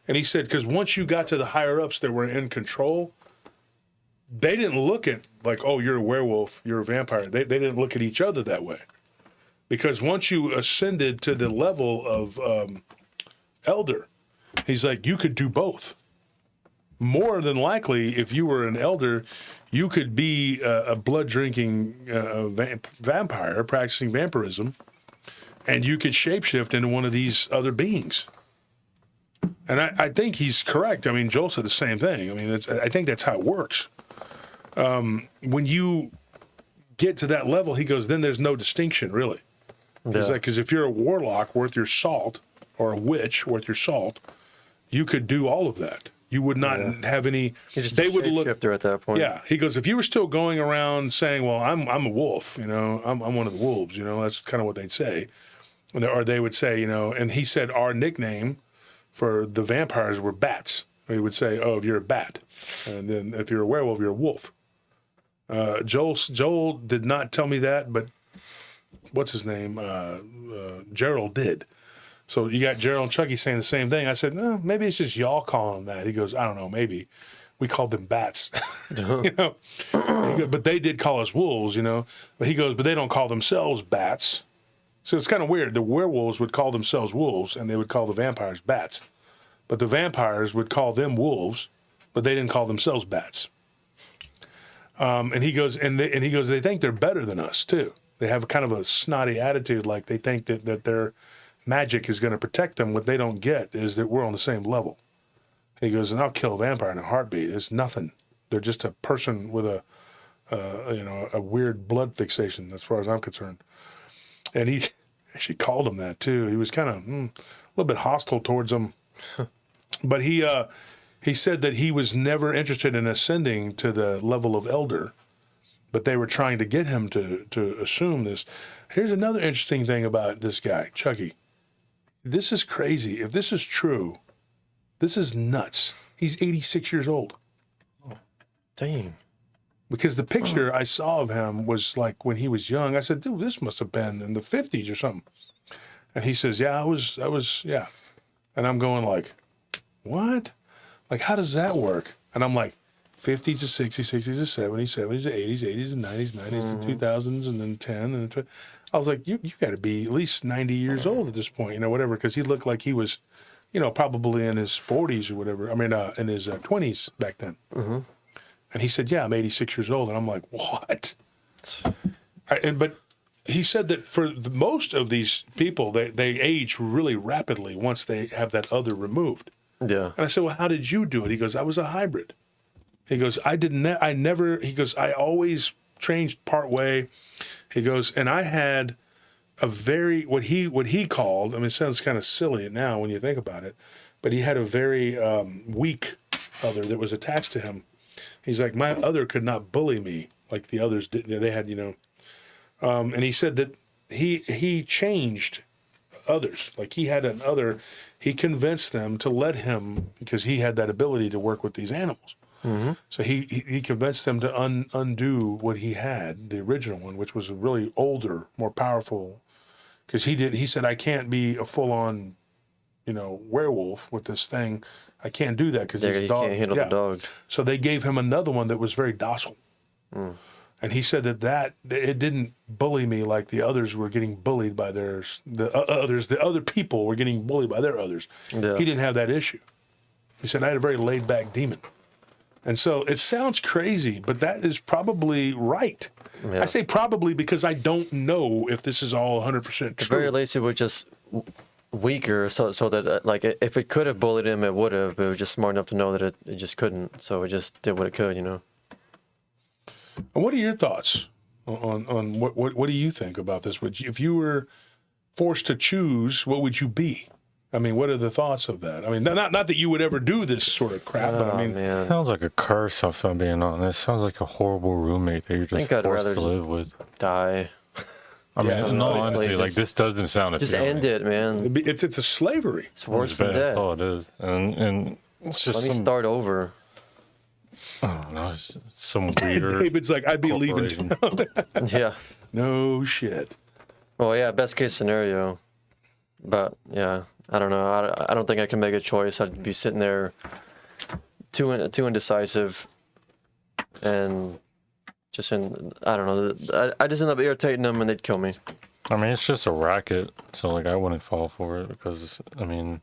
And he said, because once you got to the higher ups that were in control, they didn't look at like, oh, you're a werewolf, you're a vampire. They didn't look at each other that way. Because once you ascended to the level of elder, he's like, you could do both. More than likely, if you were an elder, you could be a blood-drinking vampire practicing vampirism, and you could shapeshift into one of these other beings. And I think he's correct. I mean, Joel said the same thing. I mean, I think that's how it works. When you get to that level, he goes, then there's no distinction, really. Yeah. He's like, because if you're a warlock worth your salt, or a witch worth your salt, you could do all of that. You would not have any. You're just they a would look shapeshifter at that point. Yeah, he goes, if you were still going around saying, "Well, I'm a wolf," I'm one of the wolves, that's kind of what they'd say, or they would say, and he said our nickname for the vampires were bats. He would say, "Oh, if you're a bat," and then if you're a werewolf, you're a wolf. Joel did not tell me that, but what's his name? Gerald did. So you got Gerald and Chucky saying the same thing. I said, no, maybe it's just y'all calling them that. He goes, I don't know, maybe. We called them bats. But they did call us wolves, But he goes, but they don't call themselves bats. So it's kind of weird. The werewolves would call themselves wolves, and they would call the vampires bats. But the vampires would call them wolves, but they didn't call themselves bats. And he goes, they think they're better than us, too. They have kind of a snotty attitude, like they think that their magic is going to protect them. What they don't get is that we're on the same level. He goes, and I'll kill a vampire in a heartbeat. It's nothing. They're just a person with a weird blood fixation, as far as I'm concerned. And he actually called him that too. He was kind of a little bit hostile towards him, but he said that he was never interested in ascending to the level of elder, but they were trying to get him to assume this. Here's another interesting thing about this guy, Chucky. This is crazy. If this is true, this is nuts. He's 86 years old. Dang. Because the picture I saw of him was like when he was young. I said, dude, this must have been in the 50s or something. And he says, yeah, I was, yeah. And I'm going like, what? Like, how does that work? And I'm like, 50s to 60s, 60s to 70s, 70s to 80s, 80s to 90s, 90s to 2000s, and then 10. And I was like, you got to be at least 90 years old at this point, whatever, because he looked like he was, probably in his 40s or whatever. I mean, in his 20s back then. Mm-hmm. And he said, yeah, I'm 86 years old. And I'm like, what? But he said that for most of these people, they age really rapidly once they have that other removed. Yeah. And I said, well, how did you do it? He goes, I was a hybrid. He goes, I always changed part way. He goes, and I had a very, what he called, I mean, it sounds kind of silly now when you think about it, but he had a very weak other that was attached to him. He's like, my other could not bully me like the others did. They had, and he said that he changed others. Like he had an other, he convinced them to let him, because he had that ability to work with these animals. Mm-hmm. So he convinced them to undo what he had, the original one, which was a really older, more powerful, because he said, I can't be a full-on, werewolf with this thing. I can't do that because his dog can't handle the dogs. So they gave him another one that was very docile. Mm. And he said that it didn't bully me like the others were getting bullied by theirs. The other people were getting bullied by their others. Yeah. He didn't have that issue. He said, I had a very laid-back demon. And so it sounds crazy, but that is probably right. Yeah. I say probably because I don't know if this is all 100% true. At the very least, it was just weaker, so that like if it could have bullied him, it would have. But it was just smart enough to know that it just couldn't. So it just did what it could, And what are your thoughts on what do you think about this? If you were forced to choose, what would you be? I mean, what are the thoughts of that? I mean, not that you would ever do this sort of crap, but I mean, man. Sounds like a curse. If I'm being honest, sounds like a horrible roommate that you're just forced to live with. Die. I mean, in all honesty, like this doesn't sound. Just end it, man. It's a slavery. It's worse than death. That's all it is, and it's just let me start over. I don't know. It's some weird. David's like, I'd be leaving town. Yeah. No shit. Well, yeah, best case scenario, but yeah. I don't know. I don't think I can make a choice. I'd be sitting there too indecisive, and I don't know. I just end up irritating them, and they'd kill me. I mean, it's just a racket, so like I wouldn't fall for it because I mean,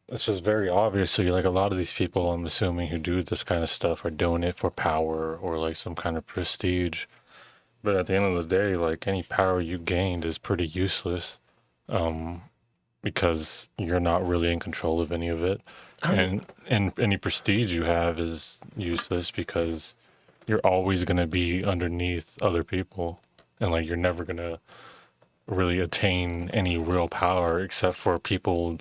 it's just very obviously like a lot of these people, I'm assuming, who do this kind of stuff are doing it for power or like some kind of prestige. But at the end of the day, like any power you gained is pretty useless. Because you're not really in control of any of it. And any prestige you have is useless because you're always going to be underneath other people. And like, you're never going to really attain any real power except for people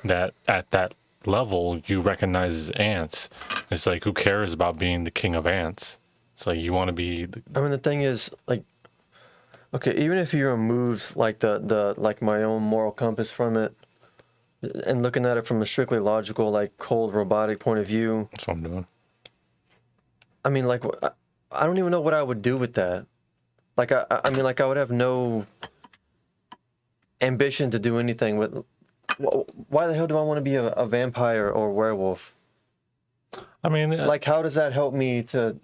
that at that level you recognize as ants. It's like, who cares about being the king of ants? It's like, you want to be I mean, the thing is, like, okay, even if you remove like the like my own moral compass from it, and looking at it from a strictly logical, like cold robotic point of view, that's what I'm doing. I mean, like, I don't even know what I would do with that. Like, I mean, like, I would have no ambition to do anything with. Why the hell do I want to be a vampire or werewolf? I mean, Like, how does that help me to?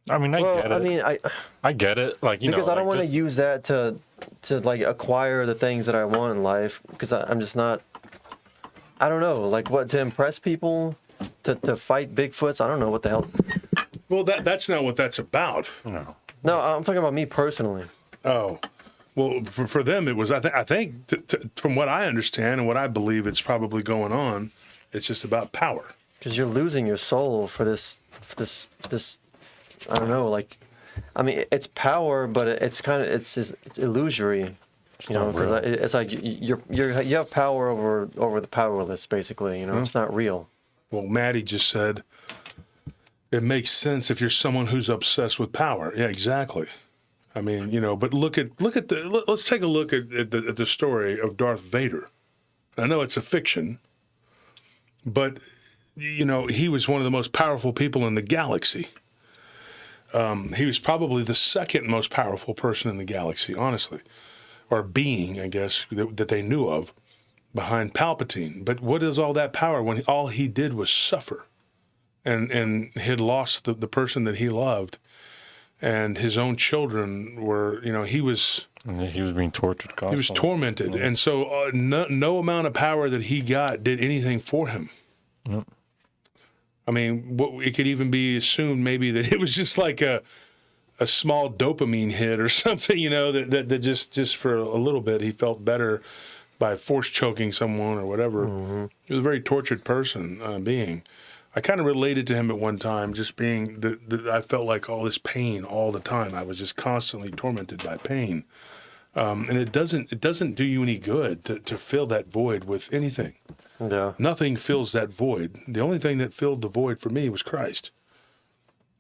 I mean, I get it. I mean, I get it. Like, you because know, I don't like, want to just- use that to like acquire the things that I want in life. Because I'm just not. I don't know, like what, to impress people, to fight Bigfoots. I don't know what the hell. Well, that's not what that's about. No. No, I'm talking about me personally. Oh, well, for them it was. I think from what I understand and what I believe, it's probably going on. It's just about power. Because you're losing your soul for this. I don't know, like, I mean, it's power, but it's kind of it's illusory, you know. not real. Because it's like you have power over the powerless, basically. You know, it's not real. Well, Maddie just said it makes sense if you're someone who's obsessed with power. Yeah, exactly. I mean, you know, but let's take a look at the story of Darth Vader. I know it's a fiction, but you know, he was one of the most powerful people in the galaxy. He was probably the second most powerful person in the galaxy, honestly, or being, I guess, that they knew of, behind Palpatine. But what is all that power when all he did was suffer, and had lost the person that he loved, and his own children were, you know, he was being tortured constantly. he was tormented, and so no amount of power that he got did anything for him. Yep. I mean, it could even be assumed maybe that it was just like a small dopamine hit or something, you know, that just for a little bit he felt better by force choking someone or whatever. Mm-hmm. He was a very tortured person, being. I kind of related to him at one time, just being I felt like all this pain all the time. I was just constantly tormented by pain, and it doesn't do you any good to fill that void with anything. Yeah. Nothing fills that void. The only thing that filled the void for me was Christ.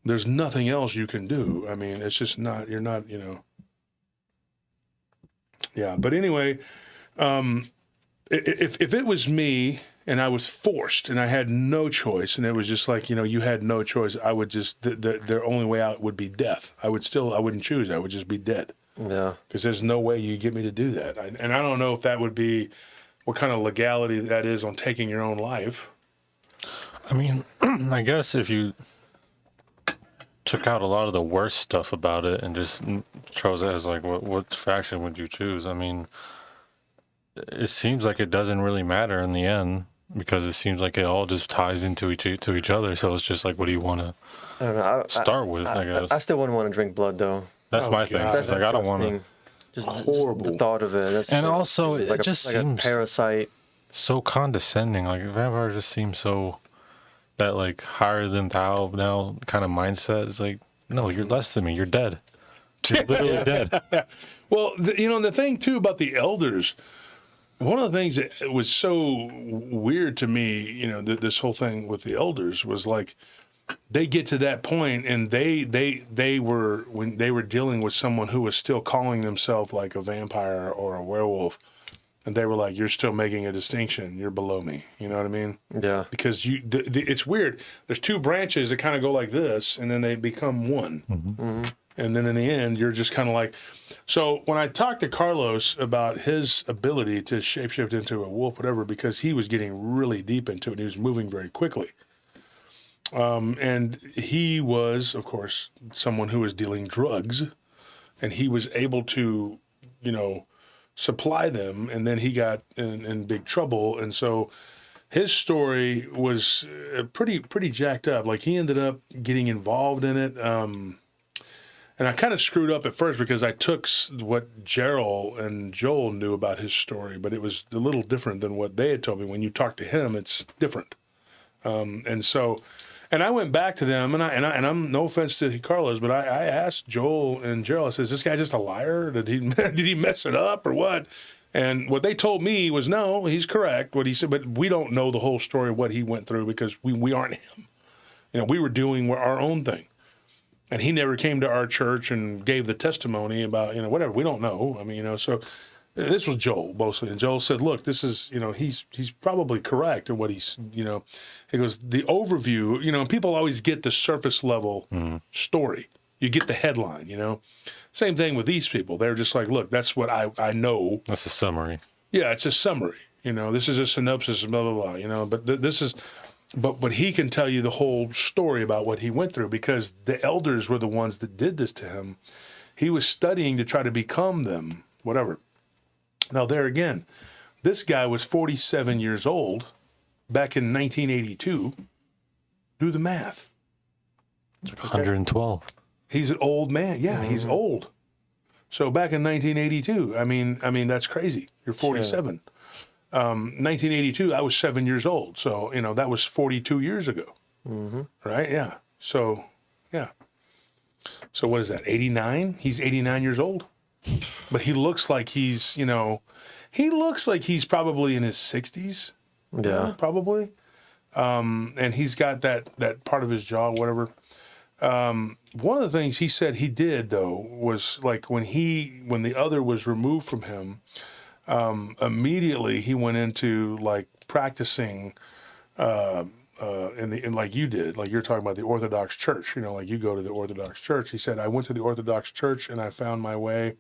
There's nothing else you can do. I mean, it's just not, you're not, you know. Yeah, but anyway, if it was me and I was forced and I had no choice and it was just like, you know, you had no choice, I would just, the only way out would be death. I wouldn't choose. I would just be dead. Yeah. Because there's no way you get me to do that. And I don't know if that would be, what kind of legality that is on taking your own life. I mean, I guess if you took out a lot of the worst stuff about it and just chose it as like, what faction would you choose? I mean, it seems like it doesn't really matter in the end because it seems like it all just ties into each other. So it's just like, what do you want to I don't know. start with? I guess I still wouldn't want to drink blood, though. that's my God. thing. That's It's like I don't want to. Just Horrible. the thought of it. That's And also, like it just like seems a parasite. so condescending. Like vampire just seems so that like higher than thou now kind of mindset. It's like, no, you're less than me. You're dead. You're literally dead. Well, you know, the thing too about the elders, one of the things that was so weird to me, you know, this whole thing with the elders was like, they get to that point and they were, when they were dealing with someone who was still calling themselves like a vampire or a werewolf, and they were like, you're still making a distinction. You're below me. You know what I mean? Yeah. Because it's weird. There's two branches that kind of go like this, and then they become one. Mm-hmm. And then in the end, you're just kind of like. So when I talked to Carlos about his ability to shapeshift into a wolf, whatever, because he was getting really deep into it, and he was moving very quickly. And he was, of course, someone who was dealing drugs, and he was able to, you know, supply them, and then he got in big trouble, and so his story was pretty jacked up. Like he ended up getting involved in it, and I kind of screwed up at first because I took what Gerald and Joel knew about his story, but it was a little different than what they had told me. When you talk to him, it's different, and so. And I went back to them, and I'm no offense to Carlos, but I asked Joel and Gerald, I said, is this guy just a liar? Did he mess it up or what? And what they told me was, no, he's correct, what he said, but we don't know the whole story of what he went through because we aren't him. You know, we were doing our own thing. And he never came to our church and gave the testimony about, whatever. We don't know. I mean, so this was Joel mostly. And Joel said, look, this is, he's probably correct in what he's, he goes, the overview, people always get the surface level story. You get the headline, Same thing with these people. They're just like, look, that's what I know. That's a summary. Yeah, it's a summary. This is a synopsis, blah, blah, blah, but this is... But he can tell you the whole story about what he went through because the elders were the ones that did this to him. He was studying to try to become them, whatever. Now, there again, this guy was 47 years old back in 1982. Do the math. It's like 112. He's an old man. Yeah, he's old. So back in 1982, I mean that's crazy. You're 47. 1982, I was 7 years old. So, that was 42 years ago. Right? Yeah. So, yeah. So what is that, 89? He's 89 years old. But he looks like he's, he looks like he's probably in his 60s. Yeah. Probably. And he's got that part of his jaw, whatever. One of the things he said he did, though, was like when the other was removed from him, immediately he went into like practicing in like you did, like you're talking about the Orthodox Church, like you go to the Orthodox Church. He said, I went to the Orthodox Church and I found my way.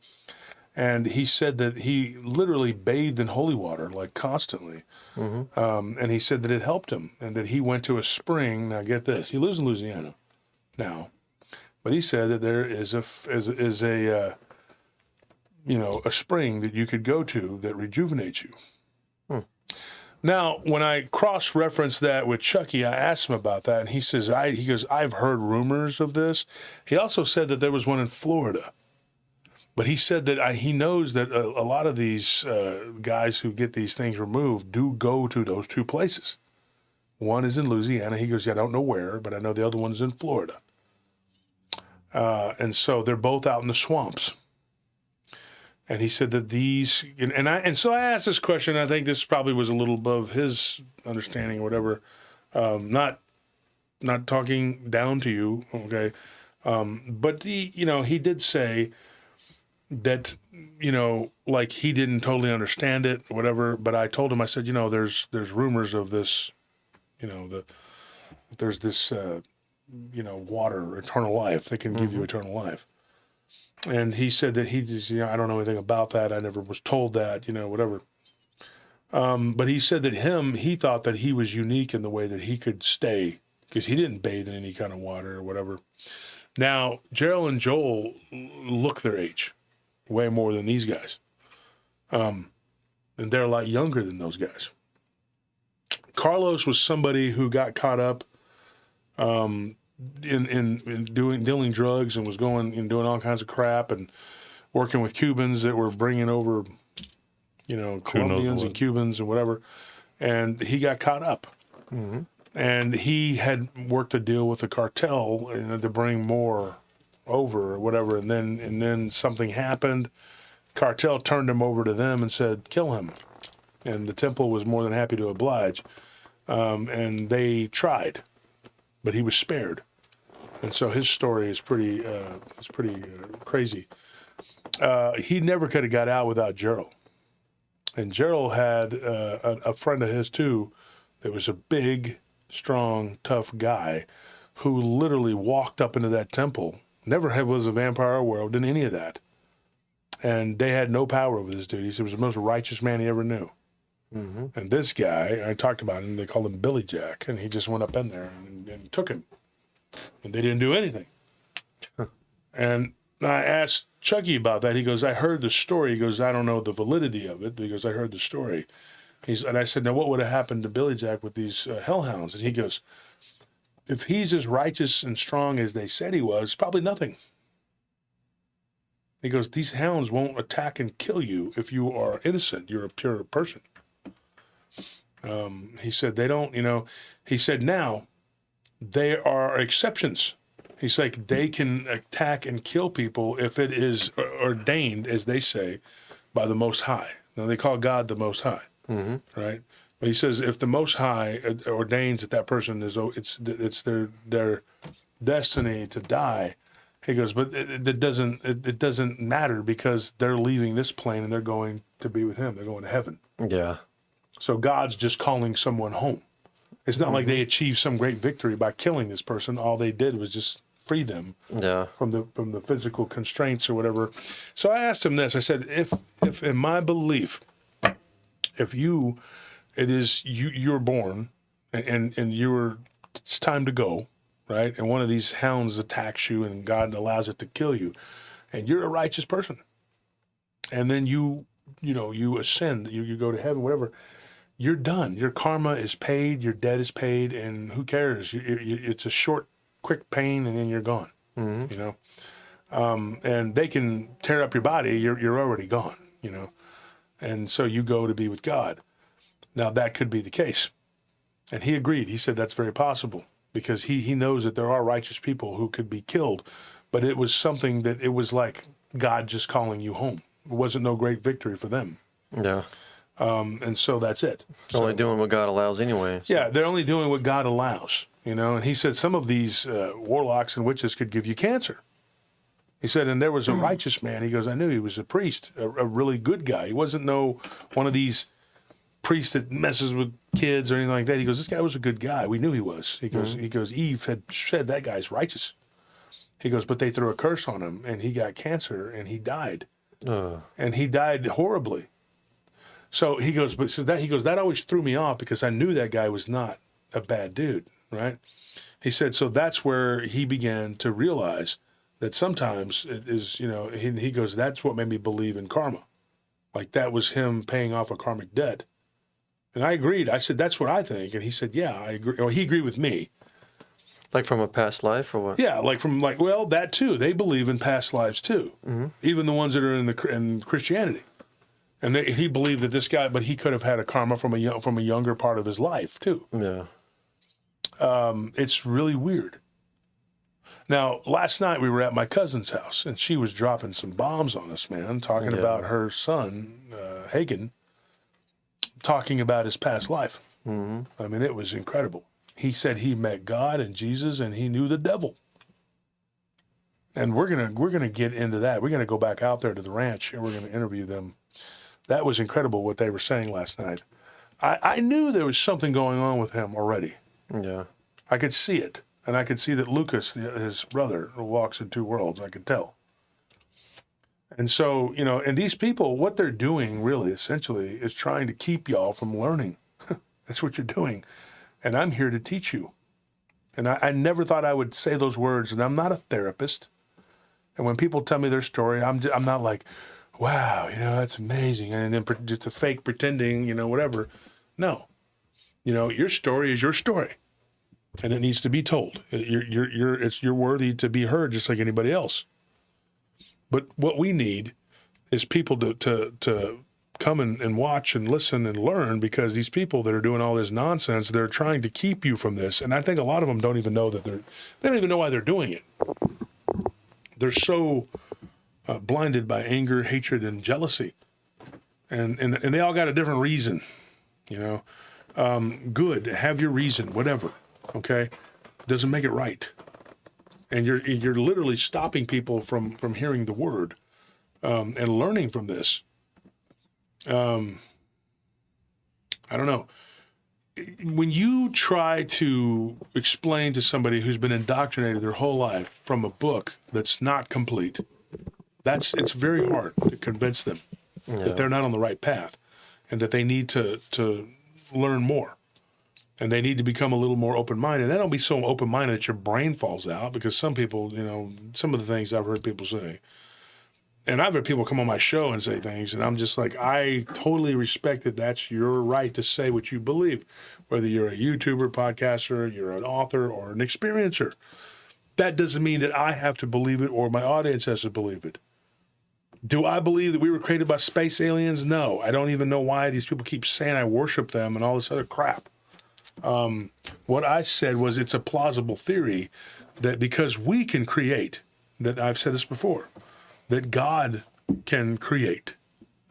And he said that he literally bathed in holy water, like constantly. And he said that it helped him and that he went to a spring. Now get this, he lives in Louisiana now, but he said that there is a spring that you could go to that rejuvenates you. Now, when I cross-referenced that with Chucky, I asked him about that, and he says, he goes, I've heard rumors of this. He also said that there was one in Florida. But he said that he knows that a lot of these guys who get these things removed do go to those two places. One is in Louisiana. He goes, yeah, I don't know where, but I know the other one's in Florida. And so they're both out in the swamps. And he said that these, so I asked this question. I think this probably was a little above his understanding or whatever. Not talking down to you, okay? But he did say that, like he didn't totally understand it or whatever. But I told him, I said, there's rumors of this, there's this, water, eternal life that can give you eternal life. And he said that he just, I don't know anything about that. I never was told that, whatever. But he said that he thought that he was unique in the way that he could stay because he didn't bathe in any kind of water or whatever. Now, Gerald and Joel look their age way more than these guys. And they're a lot younger than those guys. Carlos was somebody who got caught up in dealing drugs and was going and doing all kinds of crap and working with Cubans that were bringing over, Colombians and Cubans and whatever. And he got caught up. And he had worked a deal with the cartel to bring more over or whatever. And then something happened. Cartel turned him over to them and said, kill him. And the temple was more than happy to oblige. And they tried, but he was spared. And so his story is pretty crazy. He never could have got out without Gerald. And Gerald had a friend of his too that was a big, strong, tough guy who literally walked up into that temple. Never was a vampire or werewolf, didn't any of that. And they had no power over this dude. He said he was the most righteous man he ever knew. And this guy, I talked about him, they called him Billy Jack, and he just went up in there and took him. And they didn't do anything. And I asked Chucky about that. He goes, I heard the story. He goes, I don't know the validity of it. He goes, I heard the story. And I said, now what would have happened to Billy Jack with these hellhounds? And he goes, if he's as righteous and strong as they said he was, probably nothing. He goes, these hounds won't attack and kill you if you are innocent. You're a pure person. He said, they don't, he said, now there are exceptions. He's like, they can attack and kill people if it is ordained, as they say, by the Most High. Now, they call God the Most High, right? But he says if the Most High ordains that person it's their destiny to die, he goes, but it doesn't matter because they're leaving this plane and they're going to be with him. They're going to heaven. Yeah. So God's just calling someone home. It's not like they achieved some great victory by killing this person. All they did was just free them from the physical constraints or whatever. So I asked him this. I said, if in my belief, you're born and it's time to go, right? And one of these hounds attacks you and God allows it to kill you, and you're a righteous person, and then you ascend, you go to heaven, whatever. You're done. Your karma is paid. Your debt is paid, and who cares? It's a short, quick pain, and then you're gone. You know, and they can tear up your body. You're already gone. You know, and so you go to be with God. Now that could be the case, and he agreed. He said that's very possible because he knows that there are righteous people who could be killed, but it was something that it was like God just calling you home. It wasn't no great victory for them. Yeah. And so that's it. Only doing what God allows anyway. So. Yeah, they're only doing what God allows, you know. And he said some of these warlocks and witches could give you cancer. He said, and there was a righteous man. He goes, I knew he was a priest, a really good guy. He wasn't one of these priests that messes with kids or anything like that. He goes, this guy was a good guy. We knew he was. He goes, Eve had said that guy's righteous. He goes, but they threw a curse on him, and he got cancer, and he died. And he died horribly. So he goes, that always threw me off because I knew that guy was not a bad dude, right? He said, so that's where he began to realize that sometimes it is, you know, he goes, that's what made me believe in karma. Like that was him paying off a karmic debt. And I agreed. I said, that's what I think. And he said, yeah, I agree. Well, he agreed with me. Like from a past life or what? Yeah, well, that too. They believe in past lives too, even the ones that are in Christianity. And he believed that this guy, but he could have had a karma from a younger part of his life too. Yeah. It's really weird. Now, last night we were at my cousin's house, and she was dropping some bombs on us, man, talking about her son, Hagen, talking about his past life. I mean, it was incredible. He said he met God and Jesus, and he knew the devil. And we're gonna get into that. We're gonna go back out there to the ranch, and we're gonna interview them. That was incredible what they were saying last night. I knew there was something going on with him already. Yeah. I could see it. And I could see that Lucas, his brother, walks in two worlds. I could tell. And so, you know, and these people, what they're doing really essentially is trying to keep y'all from learning. That's what you're doing. And I'm here to teach you. And I never thought I would say those words, and I'm not a therapist. And when people tell me their story, I'm not like, wow, you know, that's amazing. And then just a fake pretending, you know, whatever. No. You know, your story is your story. And it needs to be told. You're worthy to be heard just like anybody else. But what we need is people to come and watch and listen and learn, because these people that are doing all this nonsense, they're trying to keep you from this. And I think a lot of them don't even know that they don't even know why they're doing it. They're so blinded by anger, hatred, and jealousy. And they all got a different reason, you know. Good, have your reason, whatever. Okay, doesn't make it right, and you're literally stopping people from hearing the word and learning from this. I don't know. When you try to explain to somebody who's been indoctrinated their whole life from a book that's not complete, it's very hard to convince them that they're not on the right path, and that they need to learn more. And they need to become a little more open-minded. They don't be so open-minded that your brain falls out, because some people, you know, some of the things I've heard people say. And I've had people come on my show and say things, and I'm just like, I totally respect that that's your right to say what you believe, whether you're a YouTuber, podcaster, you're an author, or an experiencer. That doesn't mean that I have to believe it or my audience has to believe it. Do I believe that we were created by space aliens? No. I don't even know why these people keep saying I worship them and all this other crap. What I said was it's a plausible theory that because we can create, that I've said this before, that God can create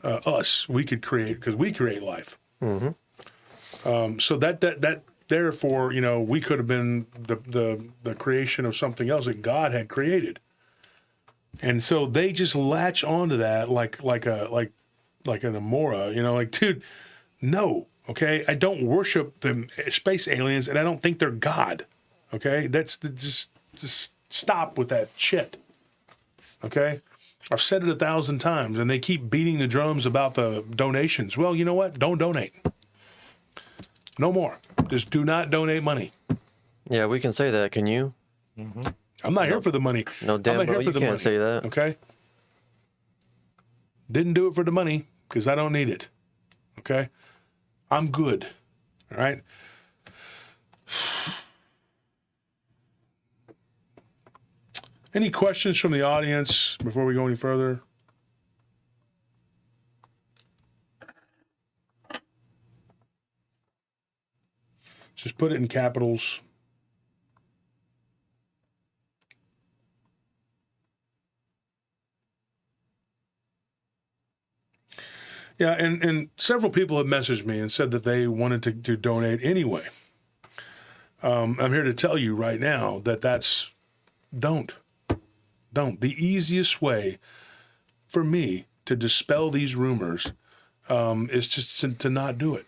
us. We could create, because we create life. So that therefore, you know, we could have been the creation of something else that God had created. And so they just latch onto that like an Amora, you know, like, dude, no, okay? I don't worship the space aliens, and I don't think they're God, okay? That's just stop with that shit, okay? I've said it 1,000 times, and they keep beating the drums about the donations. Well, you know what? Don't donate. No more. Just do not donate money. Yeah, we can say that. Can you? I'm not here for the money. No, I'm damn not well, here you for the can't money, say that. okay? Didn't do it for the money because I don't need it, okay? I'm good, all right? Any questions from the audience before we go any further? Just put it in capitals. Yeah, and several people have messaged me and said that they wanted to donate anyway. I'm here to tell you right now that don't. The easiest way for me to dispel these rumors is just to not do it.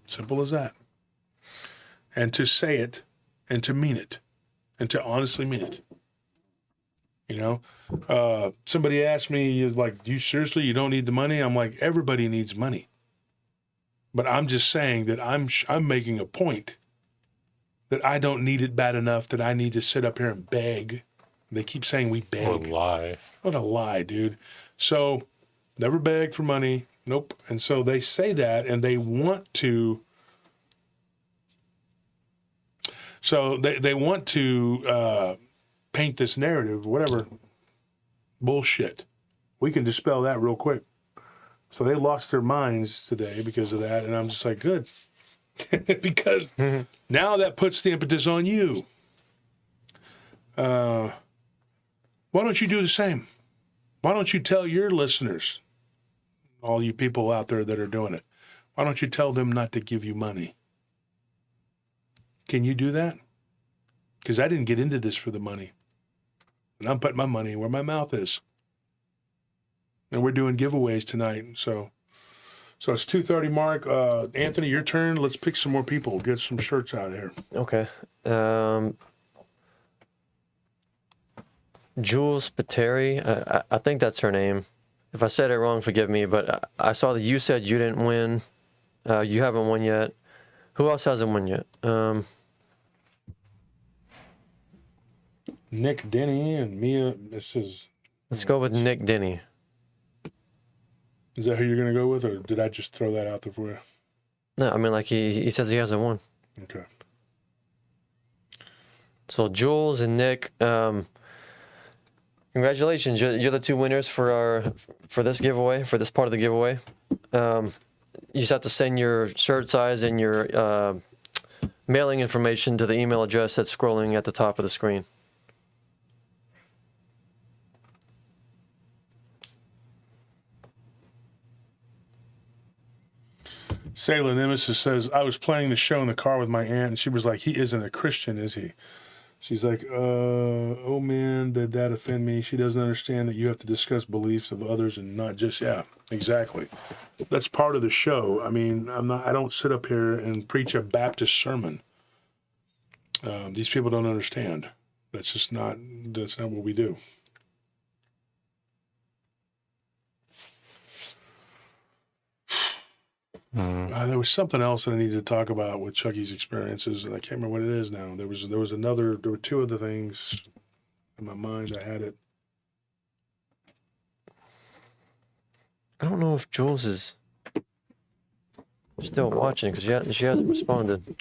Simple as that. And to say it and to mean it and to honestly mean it. You know, somebody asked me, like, you seriously, you don't need the money? I'm like, everybody needs money. But I'm just saying that I'm making a point that I don't need it bad enough that I need to sit up here and beg. They keep saying we beg. Or lie. What a lie, dude. So, never beg for money. Nope. And so they say that, and they want to. So they want to paint this narrative, whatever bullshit. We can dispel that real quick. So they lost their minds today because of that, and I'm just like, good. Because now that puts the impetus on you. Why don't you do the same? Why don't you tell your listeners, all you people out there that are doing it, why don't you tell them not to give you money? Can you do that? Because I didn't get into this for the money. And I'm putting my money where my mouth is. And we're doing giveaways tonight. So it's 2:30, Mark. Anthony, your turn. Let's pick some more people. Get some shirts out of here. Okay. Jules Pateri, I think that's her name. If I said it wrong, forgive me, but I saw that you said you didn't win. You haven't won yet. Who else hasn't won yet? Nick Denny and Mia. Let's go with Nick Denny. Is that who you're going to go with, or did I just throw that out there for you? No, I mean, like he says he hasn't won. Okay. So Jules and Nick, congratulations! You're the two winners for this giveaway, for this part of the giveaway. You just have to send your shirt size and your mailing information to the email address that's scrolling at the top of the screen. Sailor Nemesis says, I was playing the show in the car with my aunt, and she was like, he isn't a Christian, is he? She's like, oh man, did that offend me? She doesn't understand that you have to discuss beliefs of others and not just, yeah, exactly. That's part of the show. I mean, I don't sit up here and preach a Baptist sermon. These people don't understand. That's not what we do. There was something else that I needed to talk about with Chucky's experiences, and I can't remember what it is now. There were two other things in my mind. I had it. I don't know if Jules is still watching because she hasn't responded.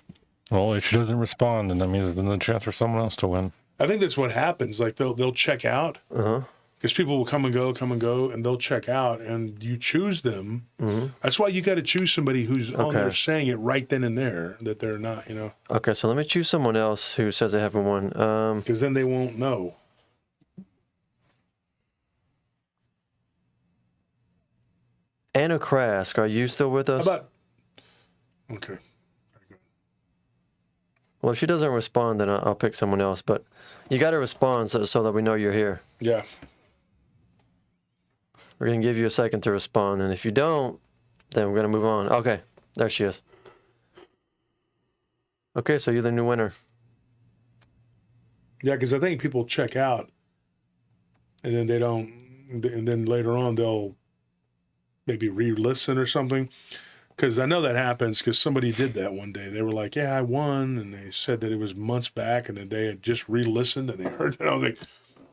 Well, if she doesn't respond, then that means there's another chance for someone else to win. I think that's what happens. Like they'll check out. Because people will come and go, and they'll check out, and you choose them. Mm-hmm. That's why you got to choose somebody who's on there saying it right then and there that they're not, you know. Okay, so let me choose someone else who says they haven't won. Because then they won't know. Anna Krask, are you still with us? How about? Okay. Well, if she doesn't respond, then I'll pick someone else. But you got to respond so that we know you're here. Yeah. We're going to give you a second to respond. And if you don't, then we're going to move on. Okay. There she is. Okay, so you're the new winner. Yeah, because I think people check out, and then they don't, and then later on they'll maybe re-listen or something. Because I know that happens, because somebody did that one day. They were like, yeah, I won, and they said that it was months back, and then they had just re-listened, and they heard that. I was like,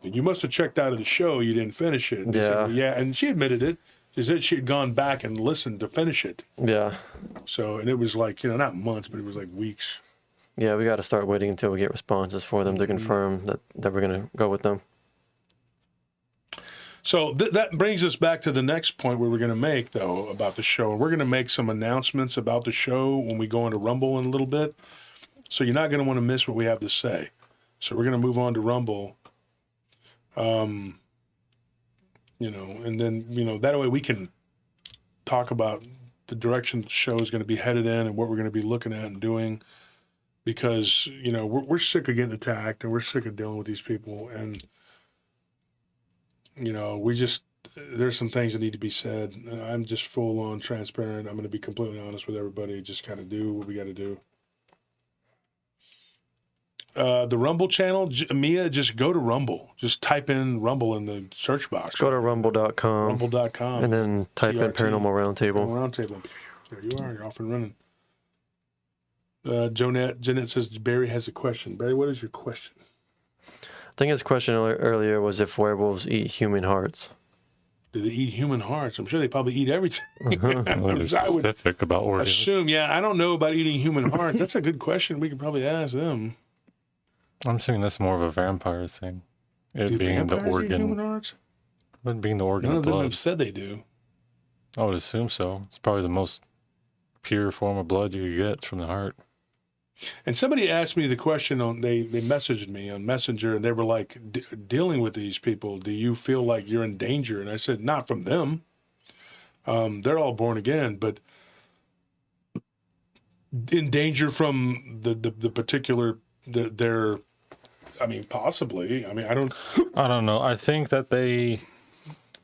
you must have checked out of the show. You didn't finish it. And they said, Yeah. well, yeah, and she admitted it. She said she had gone back and listened to finish it. Yeah. So, and it was like, not months, but it was like weeks. Yeah, we got to start waiting until we get responses for them to confirm that we're going to go with them. So that brings us back to the next point we were going to make, though, about the show. And we're going to make some announcements about the show when we go into Rumble in a little bit. So you're not going to want to miss what we have to say. So we're going to move on to Rumble. And then, that way we can talk about the direction the show is going to be headed in and what we're going to be looking at and doing. Because, we're sick of getting attacked and we're sick of dealing with these people. And, there's some things that need to be said. I'm just full on transparent. I'm going to be completely honest with everybody. Just got to do what we got to do. The Rumble channel, Mia, just go to Rumble. Just type in Rumble in the search box. Let's go to rumble.com. Rumble.com. And then type in Paranormal Roundtable. Roundtable. There you are. You're off and running. Jeanette says Barry has a question. Barry, what is your question? I think his question earlier was if werewolves eat human hearts. Do they eat human hearts? I'm sure they probably eat everything. Well, they're I would specific about organs. assume, I don't know about eating human hearts. That's a good question. We could probably ask them. I'm assuming that's more of a vampire thing. It Do being the vampires eat human organ, hearts? but being the organ None of of them blood. have said they do. I would assume so. It's probably the most pure form of blood you get from the heart. And somebody asked me the question they messaged me on Messenger, and they were like, dealing with these people, do you feel like you're in danger? And I said, not from them. They're all born again, but in danger from the particular, possibly. I don't know. I think that they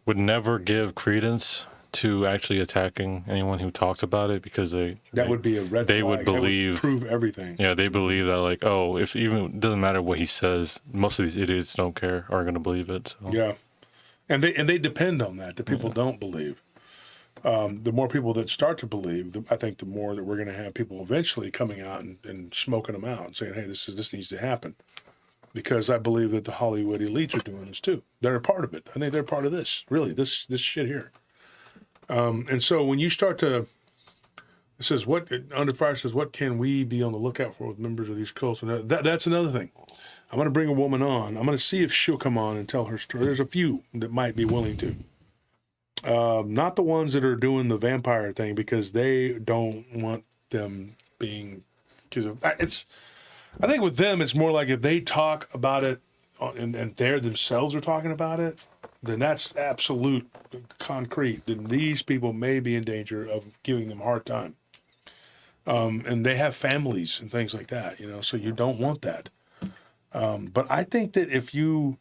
would never give credence to actually attacking anyone who talks about it because that would be a red they flag. would believe That would prove everything. Yeah, they believe that if even it doesn't matter what he says, most of these idiots don't care, are going to believe it. So. Yeah, and they depend on that. The people don't believe. The more people that start to believe, I think the more that we're going to have people eventually coming out and smoking them out and saying, "Hey, this needs to happen," because I believe that the Hollywood elites are doing this too. They're a part of it. I think they're part of this. Really, this shit here. And so when you start to, it says, Under Fire says, what can we be on the lookout for with members of these cults? And that's another thing. I'm going to bring a woman on. I'm going to see if she'll come on and tell her story. There's a few that might be willing to. Not the ones that are doing the vampire thing, because they don't want them being, I think with them, it's more like if they talk about it and they themselves are talking about it, then that's absolute concrete. Then these people may be in danger of giving them a hard time. And they have families and things like that, so you don't want that. But I think that if you,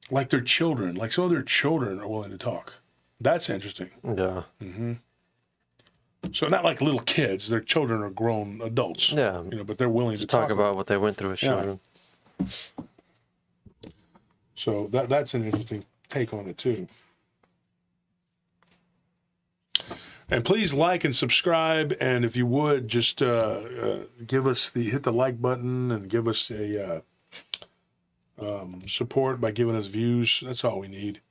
like their children, like some of their children are willing to talk, that's interesting. Yeah. Mm-hmm. So not like little kids, their children are grown adults. Yeah. But they're willing to talk about what they went through as children. So that's an interesting take on it too. And please like and subscribe, and if you would, just give us hit the like button and give us a support by giving us views. That's all we need.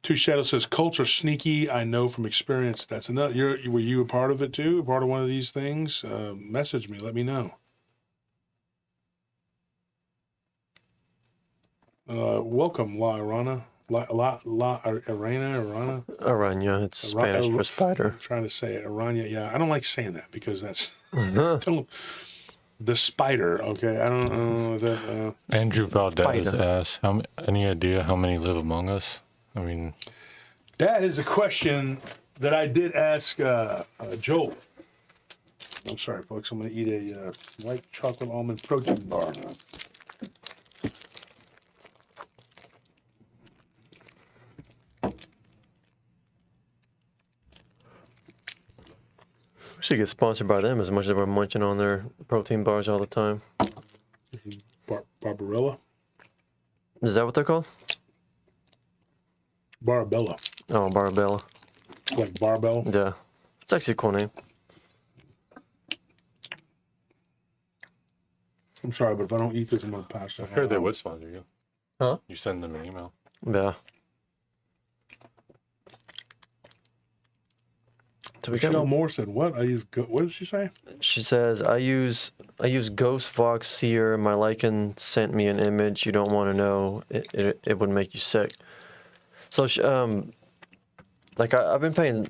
Two Shadow says cults are sneaky. I know from experience. That's another. Were you a part of it too? A part of one of these things? Message me. Let me know. Welcome, La Arana. Arana. Aranya, it's Spanish for spider. I'm trying to say it. Aranya, yeah. I don't like saying that because that's the spider, okay? I don't know that. Andrew Valdez asks, any idea how many live among us? I mean, That is a question that I did ask Joel. I'm sorry, folks. I'm going to eat a white chocolate almond protein bar. We should get sponsored by them as much as we're munching on their protein bars all the time. Barbarella? Is that what they're called? Barbella. Oh, Barbella. Like barbell? Yeah. It's actually a cool name. I'm sorry, but if I don't eat this, I'm going to pass I that. heard they would sponsor you. Huh? You send them an email. Yeah. So we Michelle got, Moore said, what? What did she say? she says, I use Ghost Vox Seer. My Lycan sent me an image you don't want to know. It would make you sick. So, like I've been trying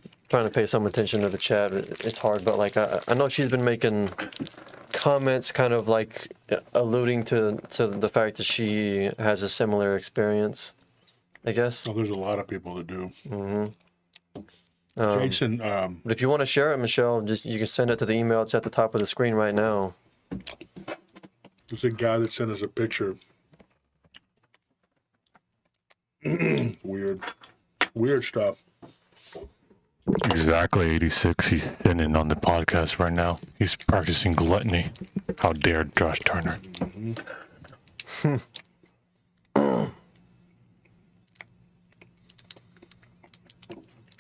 to pay some attention to the chat. It's hard, but like I know she's been making comments, kind of like alluding to the fact that she has a similar experience, I guess. Oh, there's a lot of people that do. Mm-hmm. Jason, But if you want to share it, Michelle, you can send it to the email. It's at the top of the screen right now. there's a guy that sent us a picture. Weird stuff. Exactly 86. He's thinning on the podcast right now. He's practicing gluttony. How dare Josh Turner?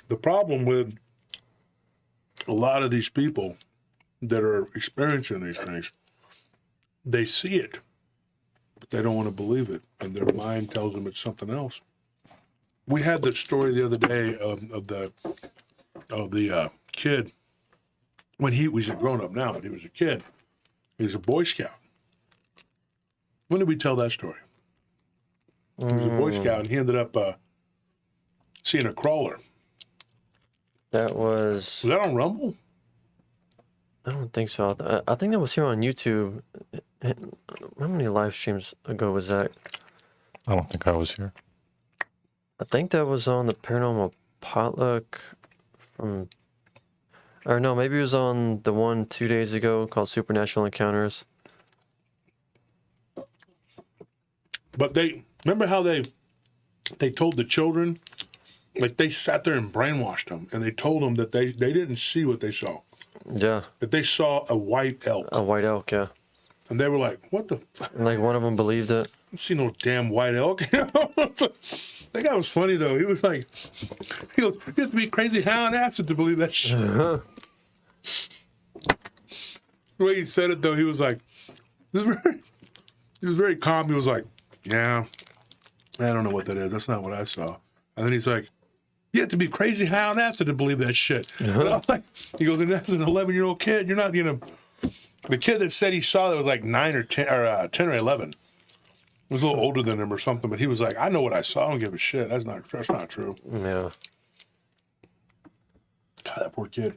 The problem with a lot of these people that are experiencing these things, they see it, but they don't want to believe it, and their mind tells them it's something else. We had the story the other day of the kid when he was a grown up now, but he was a kid. He was a Boy Scout. When did we tell that story? He was a Boy Scout, and he ended up seeing a crawler. That was. Was that on Rumble? I don't think so. I think that was here on YouTube. How many live streams ago was that? I don't think I was here. I think that was on the Paranormal Potluck from. Or no, maybe it was on the one 2 days ago called Supernatural Encounters. But they remember how they told the children, like they sat there and brainwashed them, and they told them that they didn't see what they saw, Yeah, that they saw a white elk, a white elk, yeah. and they were like, "What the? And like one of them believed it. I don't see no damn white elk." You know? That guy was funny though. He was like, he goes, "You have to be crazy high on acid to believe that shit." The way he said it though, he was like, he was very calm. He was like, "Yeah, I don't know what that is. That's not what I saw." And then he's like, "You have to be crazy high on acid to believe that shit." And I'm like, he goes, "And that's an 11-year-old kid. You're not gonna." The kid that said he saw that was like 9 or 10 or 10 or 11. He was a little older than him or something, but he was like, "I know what I saw. I don't give a shit. That's not true." Yeah. God, that poor kid.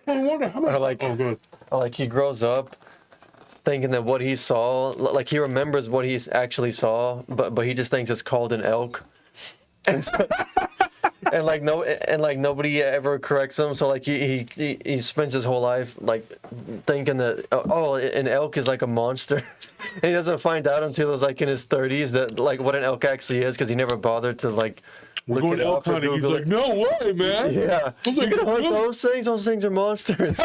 I wonder how much. Or like- oh, good. Like he grows up thinking that what he saw, like he remembers what he actually saw, but he just thinks it's called an elk. And so, and like nobody ever corrects him. So like he spends his whole life like thinking that an elk is like a monster, and he doesn't find out until he's like in his 30s that like what an elk actually is, because he never bothered to like. We're going elk hunting. He's like, "No way, man." Yeah, I was you like, can hunt "What?" those things. Those things are monsters.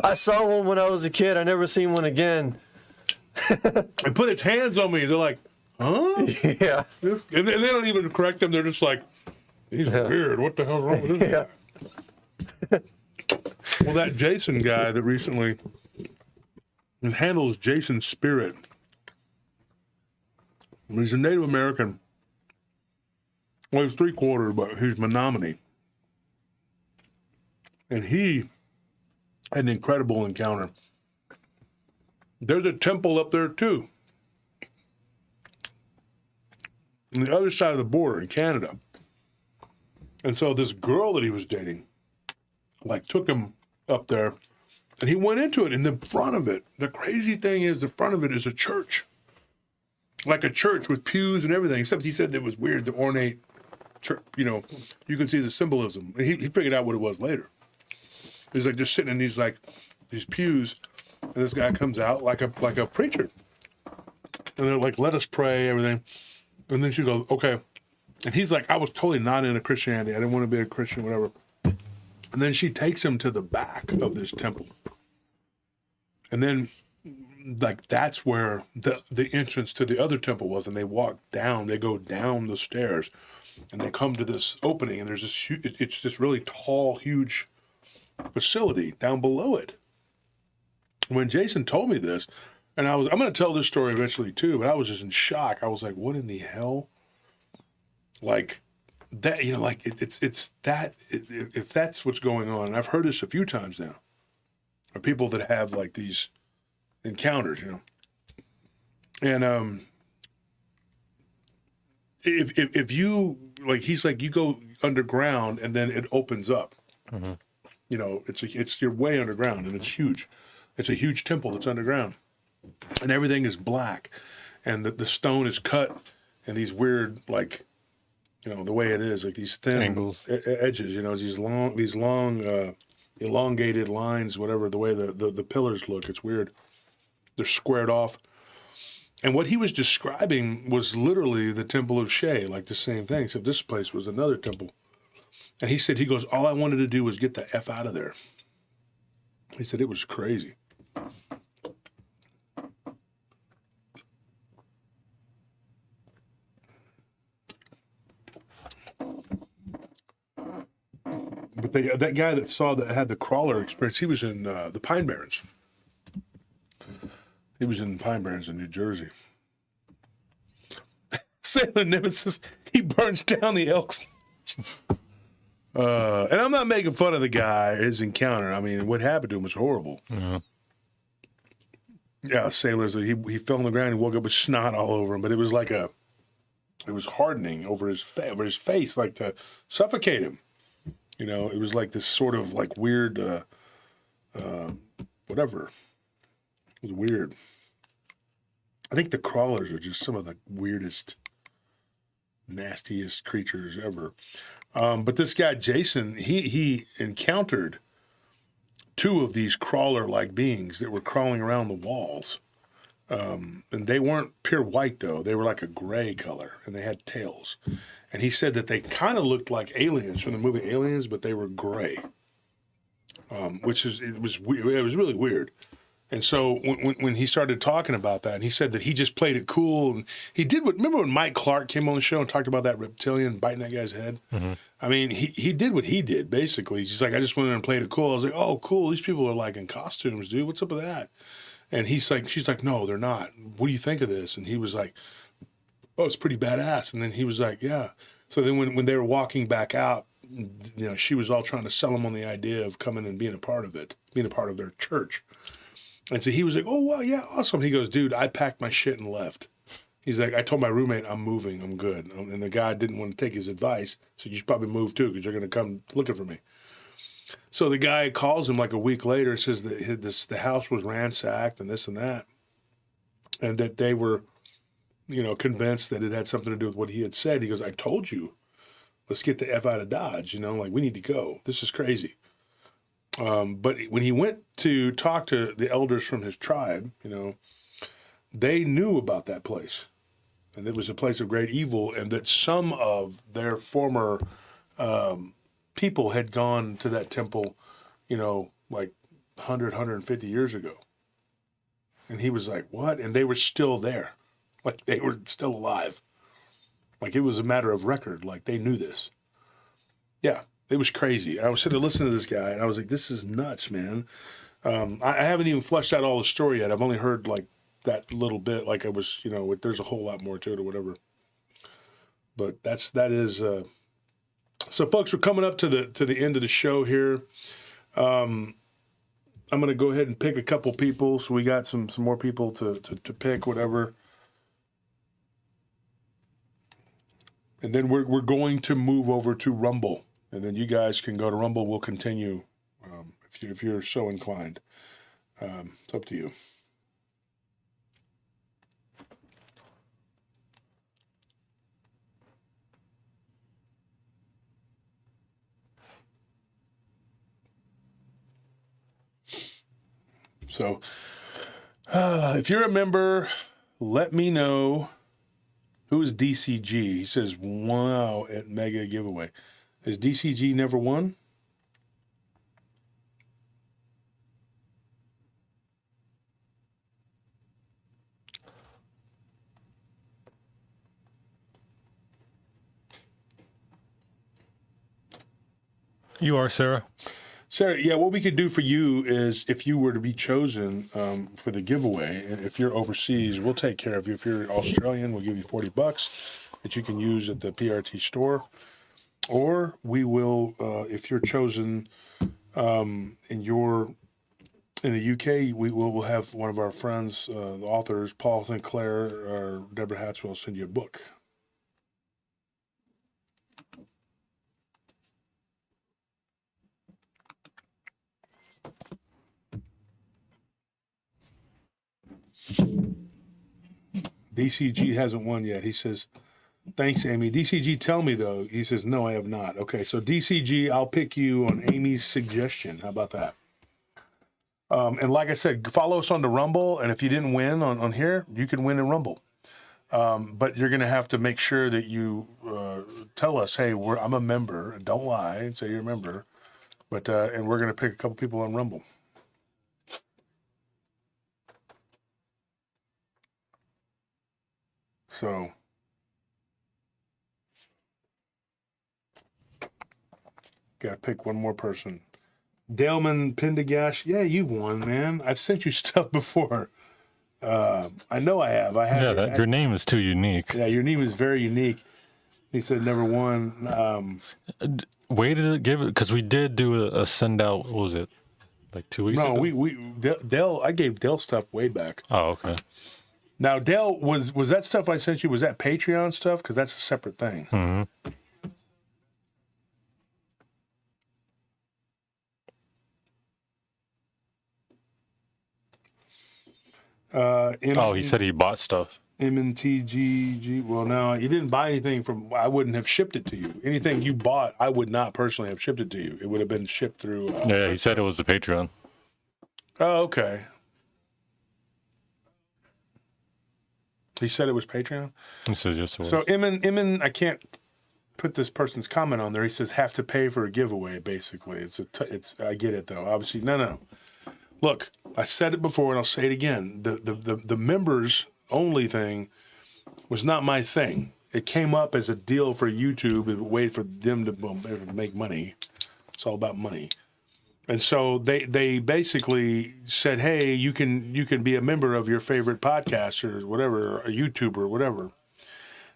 I saw one when I was a kid. I never seen one again. It put its hands on me. They're like, "Huh?" Yeah. And they don't even correct them. They're just like, "He's weird. What the hell's wrong with this guy?" Well, that Jason guy that recently handles Jason Spirit. He's a Native American. Well, he's 3/4, but he's Menominee. And he had an incredible encounter. There's a temple up there, too. On the other side of the border in Canada. And so this girl that he was dating, like, took him up there, and he went into it. In the front of it, the crazy thing is, the front of it is a church. Like a church with pews and everything, except he said it was weird, the ornate you know, you can see the symbolism. And he figured out what it was later. He's like just sitting in these pews, and this guy comes out like a preacher, and they're like, "Let us pray," everything, and then she goes, "Okay," and he's like, "I was totally not into Christianity. I didn't want to be a Christian, whatever." And then she takes him to the back of this temple, and then like that's where the entrance to the other temple was, and they walk down. They go down the stairs, and they come to this opening, and there's this it's this really tall, huge facility down below it. When Jason told me this, and I'm going to tell this story eventually too, but I was just in shock. I was like, what in the hell? Like that, you know, like it's that, if that's what's going on, and I've heard this a few times now, are people that have like these encounters, you know, and if you, like, he's like, you go underground and then it opens up. Mm-hmm. You know, it's your way underground, and it's huge. It's a huge temple that's underground, and everything is black, and the stone is cut in these weird, like, you know, the way it is, like these thin angles, edges. You know, these long elongated lines, whatever. The way the pillars look, it's weird. They're squared off. And what he was describing was literally the Temple of Shea, like the same thing, except this place was another temple. And he said, he goes, all I wanted to do was get the F out of there. He said, it was crazy. But that guy that had the crawler experience, he was in the Pine Barrens. He was in Pine Barrens in New Jersey. Sailor Nemesis, he burns down the Elks. And I'm not making fun of the guy, his encounter. I mean, what happened to him was horrible. Yeah. Yeah, sailors, he fell on the ground and woke up with snot all over him, but it was like it was hardening over his face, like to suffocate him. You know, it was like this sort of like weird, whatever. It was weird. I think the crawlers are just some of the weirdest, nastiest creatures ever. But this guy, Jason, he encountered two of these crawler-like beings that were crawling around the walls. And they weren't pure white, though. They were like a gray color, and they had tails. And he said that they kind of looked like aliens from the movie Aliens, but they were gray, it was really weird. And so when he started talking about that, and he said that he just played it cool, and he did remember when Mike Clark came on the show and talked about that reptilian biting that guy's head? Mm-hmm. I mean, he did what he did, basically. He's just like, I just went in and played it cool. I was like, oh, cool. These people are like in costumes, dude. What's up with that? And she's like, no, they're not. What do you think of this? And he was like, oh, it's pretty badass. And then he was like, yeah. So then when they were walking back out, you know, she was all trying to sell him on the idea of coming and being a part of it, being a part of their church. And so he was like, oh, well, yeah, awesome. He goes, dude, I packed my shit and left. He's like, I told my roommate I'm moving. I'm good. And the guy didn't want to take his advice. So you should probably move too, because you're going to come looking for me. So the guy calls him like a week later and says that the house was ransacked and this and that. And that they were, you know, convinced that it had something to do with what he had said. He goes, I told you, let's get the F out of Dodge. You know, like, we need to go. This is crazy. But when he went to talk to the elders from his tribe, you know, they knew about that place. And it was a place of great evil, and that some of their former people had gone to that temple, you know, like 100, 150 years ago. And he was like, what? And they were still there. Like, they were still alive. Like, it was a matter of record. Like, they knew this. Yeah. It was crazy. I was sitting there listening to this guy, and I was like, this is nuts, man. I haven't even fleshed out all the story yet. I've only heard, like, that little bit. Like, I was, you know, there's a whole lot more to it or whatever. But that is... So, folks, we're coming up to the end of the show here. I'm going to go ahead and pick a couple people. So we got some more people to pick, whatever. And then we're going to move over to Rumble. And then you guys can go to Rumble. We'll continue if you're so inclined. It's up to you. So if you're a member, let me know. Who is DCG? He says, wow, at Mega Giveaway. Has DCG never won? You are, Sarah. Sarah, yeah, what we could do for you is if you were to be chosen for the giveaway, and if you're overseas, we'll take care of you. If you're Australian, we'll give you $40 that you can use at the PRT store. Or we will, if you're chosen in the UK, we will have one of our friends, the authors, Paul Sinclair or Deborah Hatswell, send you a book. DCG hasn't won yet. He says, thanks, Amy. DCG, tell me, though. He says, no, I have not. Okay, so DCG, I'll pick you on Amy's suggestion. How about that? And like I said, follow us on the Rumble, and if you didn't win on here, you can win in Rumble. But you're going to have to make sure that you tell us, hey, I'm a member. Don't lie and say you're a member. But and we're going to pick a couple people on Rumble. So, got to pick one more person. Daleman Pendergash, yeah, you won, man. I've sent you stuff before. I know I have. Yeah, your name is too unique. Yeah, your name is very unique. He said never won. Way to give it, because we did do a send out. What was it? Like 2 weeks ago? No, Dale. I gave Dale stuff way back. Oh, okay. Now, Dale, was that stuff I sent you? Was that Patreon stuff? Because that's a separate thing. Mm-hmm. He said he bought stuff. MNTGG. Well, no, you didn't buy anything from. I wouldn't have shipped it to you. Anything you bought, I would not personally have shipped it to you. It would have been shipped through. Yeah, he said it was the Patreon. Oh, okay. He said it was Patreon? He says yes, it was. So, Emin, I can't put this person's comment on there. He says, have to pay for a giveaway, basically. I get it, though. Obviously, no. Look, I said it before, and I'll say it again. The members only thing was not my thing. It came up as a deal for YouTube, a way for them to make money. It's all about money. And so they basically said, hey, you can be a member of your favorite podcast or whatever, or a YouTuber or whatever.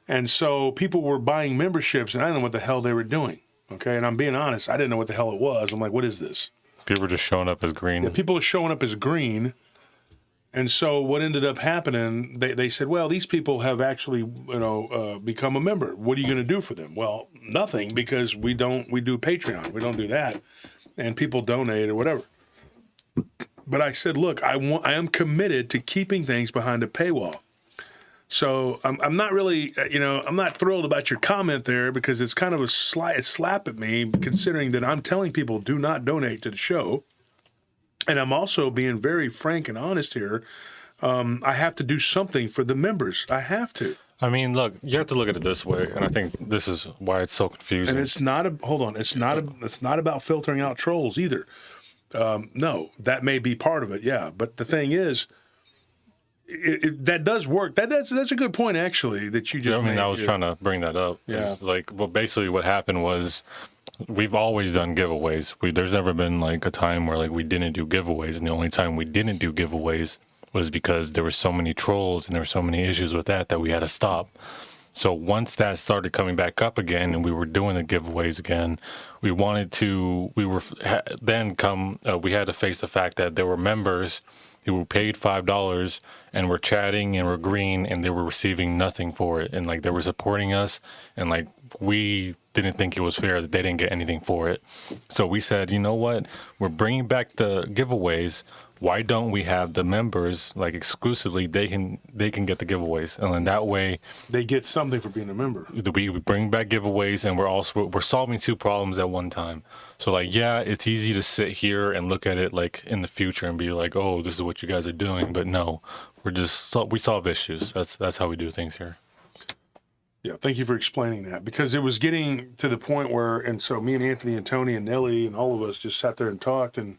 And so people were buying memberships, and I didn't know what the hell they were doing. Okay, and I'm being honest, I didn't know what the hell it was. I'm like, what is this? People were just showing up as green. Yeah, people are showing up as green. And so what ended up happening, they said, well, these people have actually, become a member. What are you going to do for them? Well, nothing, because we do Patreon. We don't do that. And people donate or whatever. But I said, look, I am committed to keeping things behind a paywall. So I'm not really, I'm not thrilled about your comment there, because it's kind of a slap at me, considering that I'm telling people do not donate to the show. And I'm also being very frank and honest here. I have to do something for the members. I have to. I mean, look, you have to look at it this way, and I think this is why it's so confusing. And it's not it's not about filtering out trolls either. No, that may be part of it, yeah. But the thing is, that does work. That's a good point, actually, that you just made. I was trying to bring that up. Yeah. Basically what happened was, we've always done giveaways. There's never been like a time where we didn't do giveaways, and the only time we didn't do giveaways was because there were so many trolls and there were so many issues with that we had to stop. So once that started coming back up again and we were doing the giveaways again, we had to face the fact that there were members who were paid $5 and were chatting and were green, and they were receiving nothing for it. And they were supporting us, and we didn't think it was fair that they didn't get anything for it. So we said, you know what? We're bringing back the giveaways. Why don't we have the members, like, exclusively, they can get the giveaways, and then that way They get something for being a member. we bring back giveaways, and we're solving two problems at one time. So, like, yeah, it's easy to sit here and look at it like in the future and be like, oh, this is what you guys are doing, but no, we solve issues. That's how we do things here. Yeah, thank you for explaining that, because it was getting to the point where, and so me and Anthony and Tony and Nelly and all of us just sat there and talked, and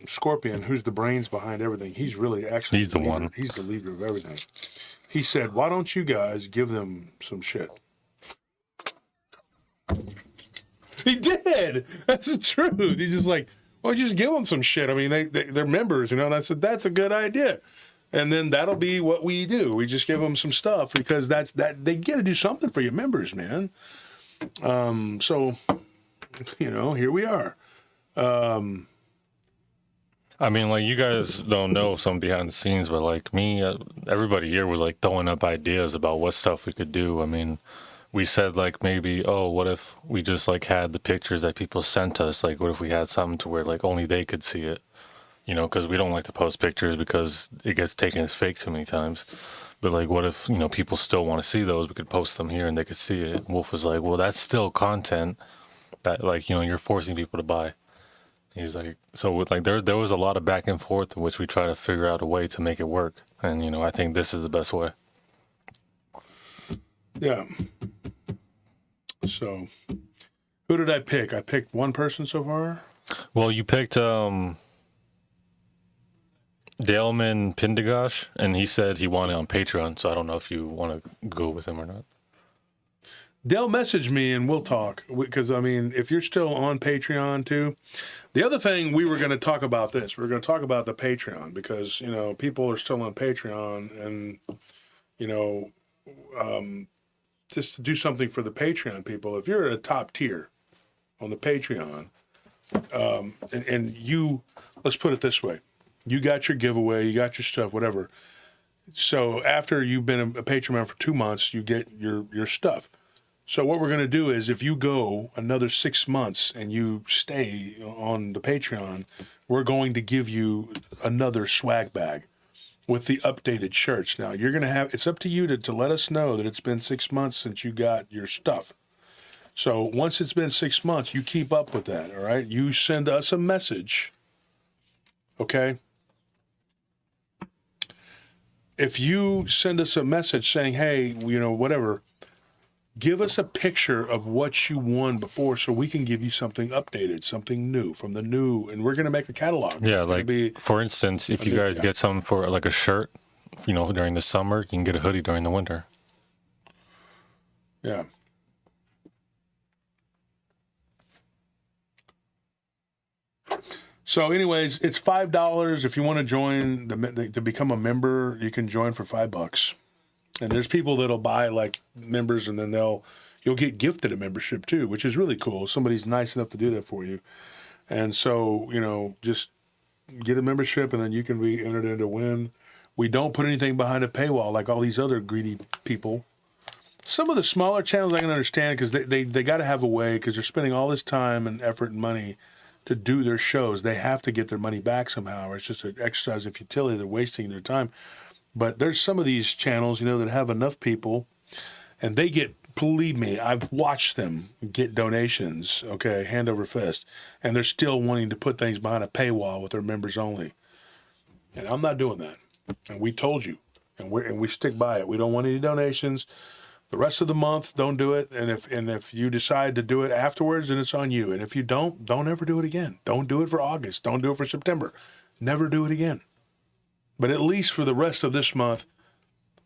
Scorpion, who's the brains behind everything, he's really actually He's the one. He's the leader of everything. He said, why don't you guys give them some shit? He did. That's the truth. He's just like, well, just give them some shit. I mean, they're members, you know, and I said, that's a good idea. And then that'll be what we do. We just give them some stuff, because they got to do something for your members, man. So, you know, here we are. I mean, like, you guys don't know some behind the scenes, but like me, everybody here was like throwing up ideas about what stuff we could do. I mean, we said like maybe, oh, what if we just like had the pictures that people sent us? Like, what if we had something to where like only they could see it? You know, because we don't like to post pictures because it gets taken as fake too many times. But like, what if, you know, people still want to see those? We could post them here and they could see it. Wolf was like, well, that's still content that, like, you know, you're forcing people to buy. He's like, so with, like, there was a lot of back and forth in which we try to figure out a way to make it work. And, you know, I think this is the best way. Yeah. So, who did I pick? I picked one person so far. Well, you picked Daleman Pindagosh, and he said he wanted on Patreon, so I don't know if you want to go with him or not. Dale messaged me and we'll talk, because, I mean, if you're still on Patreon too. The other thing, we were going to talk about this. We were going to talk about the Patreon, because, you know, people are still on Patreon, and, you know, just to do something for the Patreon people. If you're at a top tier on the Patreon, and you, let's put it this way. You got your giveaway, you got your stuff, whatever. So after you've been a Patreon for 2 months, you get your stuff. So what we're going to do is, if you go another 6 months and you stay on the Patreon, we're going to give you another swag bag with the updated shirts. Now, you're going to have, it's up to you to let us know that it's been 6 months since you got your stuff. So once it's been 6 months, you keep up with that, all right? You send us a message, okay? If you send us a message saying, hey, you know, whatever, give us a picture of what you won before, so we can give you something updated, something new from the new, and we're going to make a catalog. Yeah, like, for instance, if you guys get something for like a shirt, you know, during the summer, you can get a hoodie during the winter. Yeah. So anyways, it's $5 if you want to join to become a member. You can join for $5. And there's people that'll buy like members, and then you'll get gifted a membership too, which is really cool. Somebody's nice enough to do that for you. And so, you know, just get a membership, and then you can be entered in to win. We don't put anything behind a paywall like all these other greedy people. Some of the smaller channels I can understand, because they got to have a way, because they're spending all this time and effort and money to do their shows. They have to get their money back somehow, or it's just an exercise of futility. They're wasting their time. But there's some of these channels, you know, that have enough people, and they get, believe me, I've watched them get donations, okay, hand over fist, and they're still wanting to put things behind a paywall with their members only. And I'm not doing that. And we told you, and we stick by it. We don't want any donations. The rest of the month, don't do it. And if you decide to do it afterwards, then it's on you. And if you don't ever do it again. Don't do it for August. Don't do it for September. Never do it again. But at least for the rest of this month,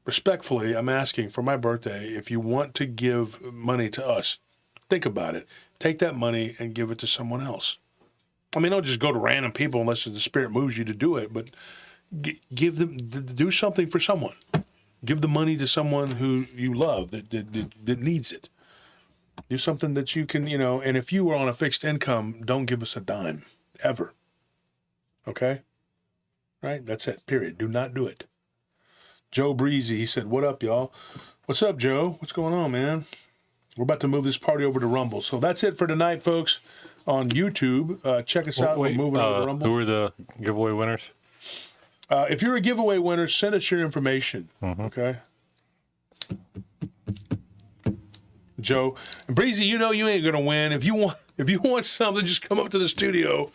respectfully, I'm asking for my birthday, if you want to give money to us, think about it. Take that money and give it to someone else. I mean, don't just go to random people unless the Spirit moves you to do it, but give them, do something for someone. Give the money to someone who you love that needs it. Do something that you can, you know, and if you are on a fixed income, don't give us a dime, ever. Okay? Right? That's it, period. Do not do it. Joe Breezy, he said, what up, y'all? What's up, Joe? What's going on, man? We're about to move this party over to Rumble. So that's it for tonight, folks. On YouTube, check us out. Wait, We're moving over to Rumble. who are the giveaway winners? If you're a giveaway winner, send us your information. Okay. Joe, Breezy, you know you ain't gonna win. If you want something, just come up to the studio,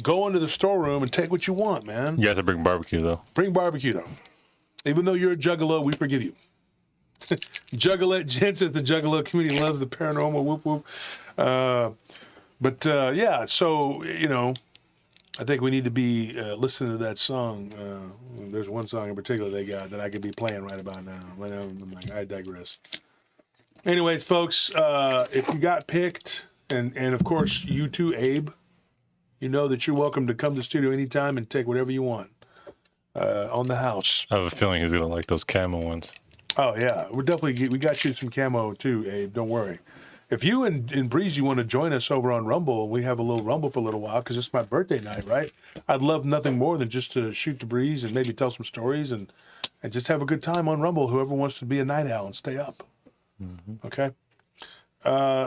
go into the storeroom, and take what you want, man. You have to bring barbecue though. Bring barbecue though. Even though you're a juggalo, we forgive you. Juggalette Jen says the juggalo community loves the paranormal. Whoop whoop. Yeah, so I think we need to be listening to that song. There's one song in particular they got that I could be playing right about now. I digress. Anyways, folks, if you got picked, and of course you too, Abe, you know that you're welcome to come to the studio anytime and take whatever you want on the house. I have a feeling he's gonna like those camo ones. Oh yeah, we got you some camo too, Abe. Don't worry. If you and Breezy want to join us over on Rumble, we have a little Rumble for a little while because it's my birthday night, right? I'd love nothing more than just to shoot the breeze and maybe tell some stories and just have a good time on Rumble. Whoever wants to be a night owl and stay up. Okay.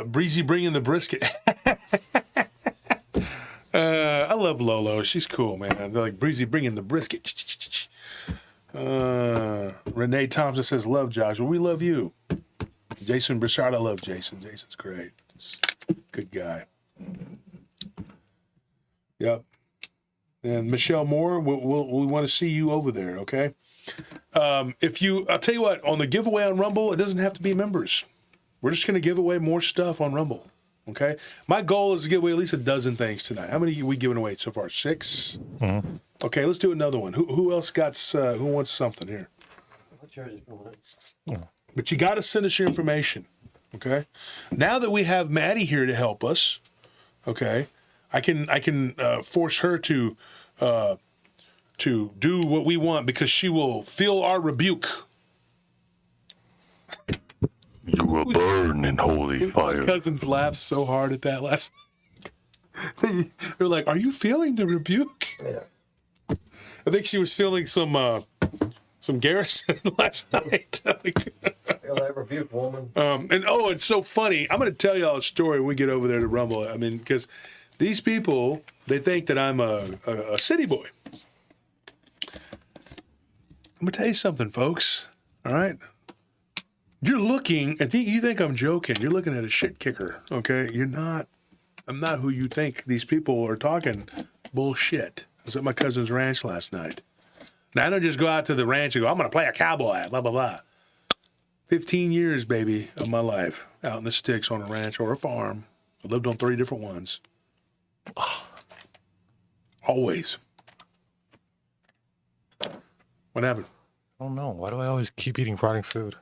Breezy bringing the brisket. I love Lolo. She's cool, man. They're like, Breezy bringing the brisket. Renee Thompson says, love Josh. Well, we love you. Jason Brichard, I love Jason. Jason's great. He's a good guy. Yep. And Michelle Moore, we want to see you over there, okay? I'll tell you what, on the giveaway on Rumble, it doesn't have to be members. We're just going to give away more stuff on Rumble, okay? My goal is to give away at least a dozen things tonight. How many are we giving away so far? 6? Mm-hmm. Okay, let's do another one. Who else who wants something here? What's yours if you want it? Yeah. But you got to send us your information, okay? Now that we have Maddie here to help us, okay, I can force her to do what we want because she will feel our rebuke. You will burn in holy fire. My cousins laughed so hard at that last night. They're like, "Are you feeling the rebuke?" Yeah. I think she was feeling some Garrison last night. Feel that rebuke, woman. It's so funny. I'm going to tell y'all a story when we get over there to Rumble. I mean, because these people, they think that I'm a city boy. I'm going to tell you something, folks. All right? You're looking, you think I'm joking. You're looking at a shit kicker, okay? You're not. I'm not who you think these people are talking bullshit. I was at my cousin's ranch last night. Now, I don't just go out to the ranch and go, I'm going to play a cowboy, blah, blah, blah. 15 years, baby, of my life out in the sticks on a ranch or a farm. I lived on 3 different ones. Always. What happened? I don't know. Why do I always keep eating rotting food?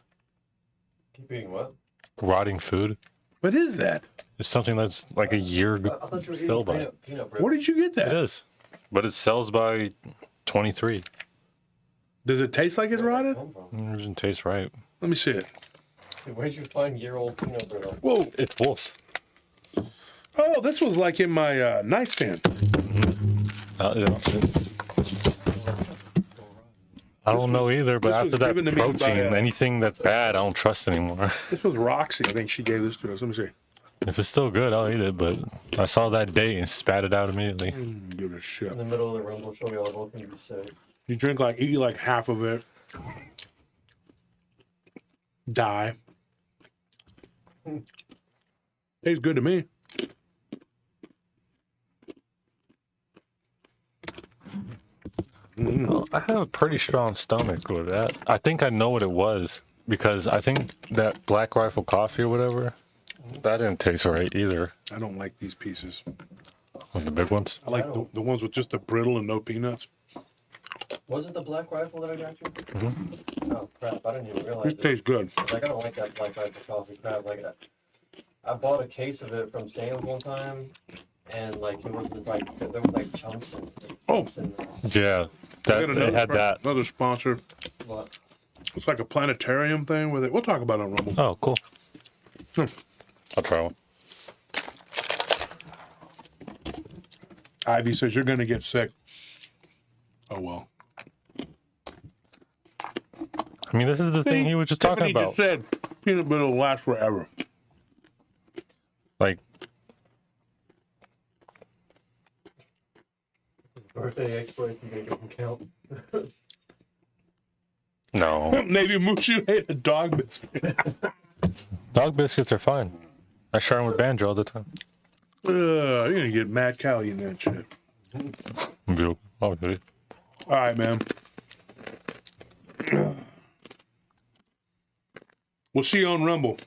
Keep eating what? Rotting food? What is that? It's something that's like a year I thought you were still eating by. peanut bread. Where did you get It that? is. But it sells by 23. Does it taste like it's rotted? It doesn't taste right. Let me see it. Where'd you find year-old peanut bread? Whoa. It's Wolf's. Oh, this was like in my nightstand. I don't know either, but This was after that given to me by, protein, anything that's bad, I don't trust anymore. This was Roxy. I think she gave this to us. Let me see. If it's still good, I'll eat it, but I saw that date and spat it out immediately. Give it a shit. In the middle of the Rumble show, we all both can be sick. You eat like half of it. Die. Tastes good to me. Well, I have a pretty strong stomach with that. I think I know what it was because I think that Black Rifle coffee or whatever, that didn't taste right either. I don't like these pieces. Like the big ones. I like the ones with just the brittle and no peanuts. Was it the Black Rifle that I got you? Mm-hmm. Oh crap! I didn't even realize This it. tastes good. Like I don't like that Black Rifle coffee crap. Like I bought a case of it from Sam's one time, and like it was like there was like chunks and Oh. in there. Yeah, that it had that. Another sponsor. What? It's like a planetarium thing with it. We'll talk about it on Rumble. Oh, cool. I'll try one. Ivy says you're going to get sick. Oh, well. I mean, this is the thing he was just talking Tiffany about. just said peanut butter will last forever. Like, Birthday exploit doesn't count. no. Maybe Mushu ate a dog biscuit. Dog biscuits are fine. I share them with Banjo all the time. You're gonna get mad cow eating that shit. Oh, dude. All right, man. We'll see you on Rumble.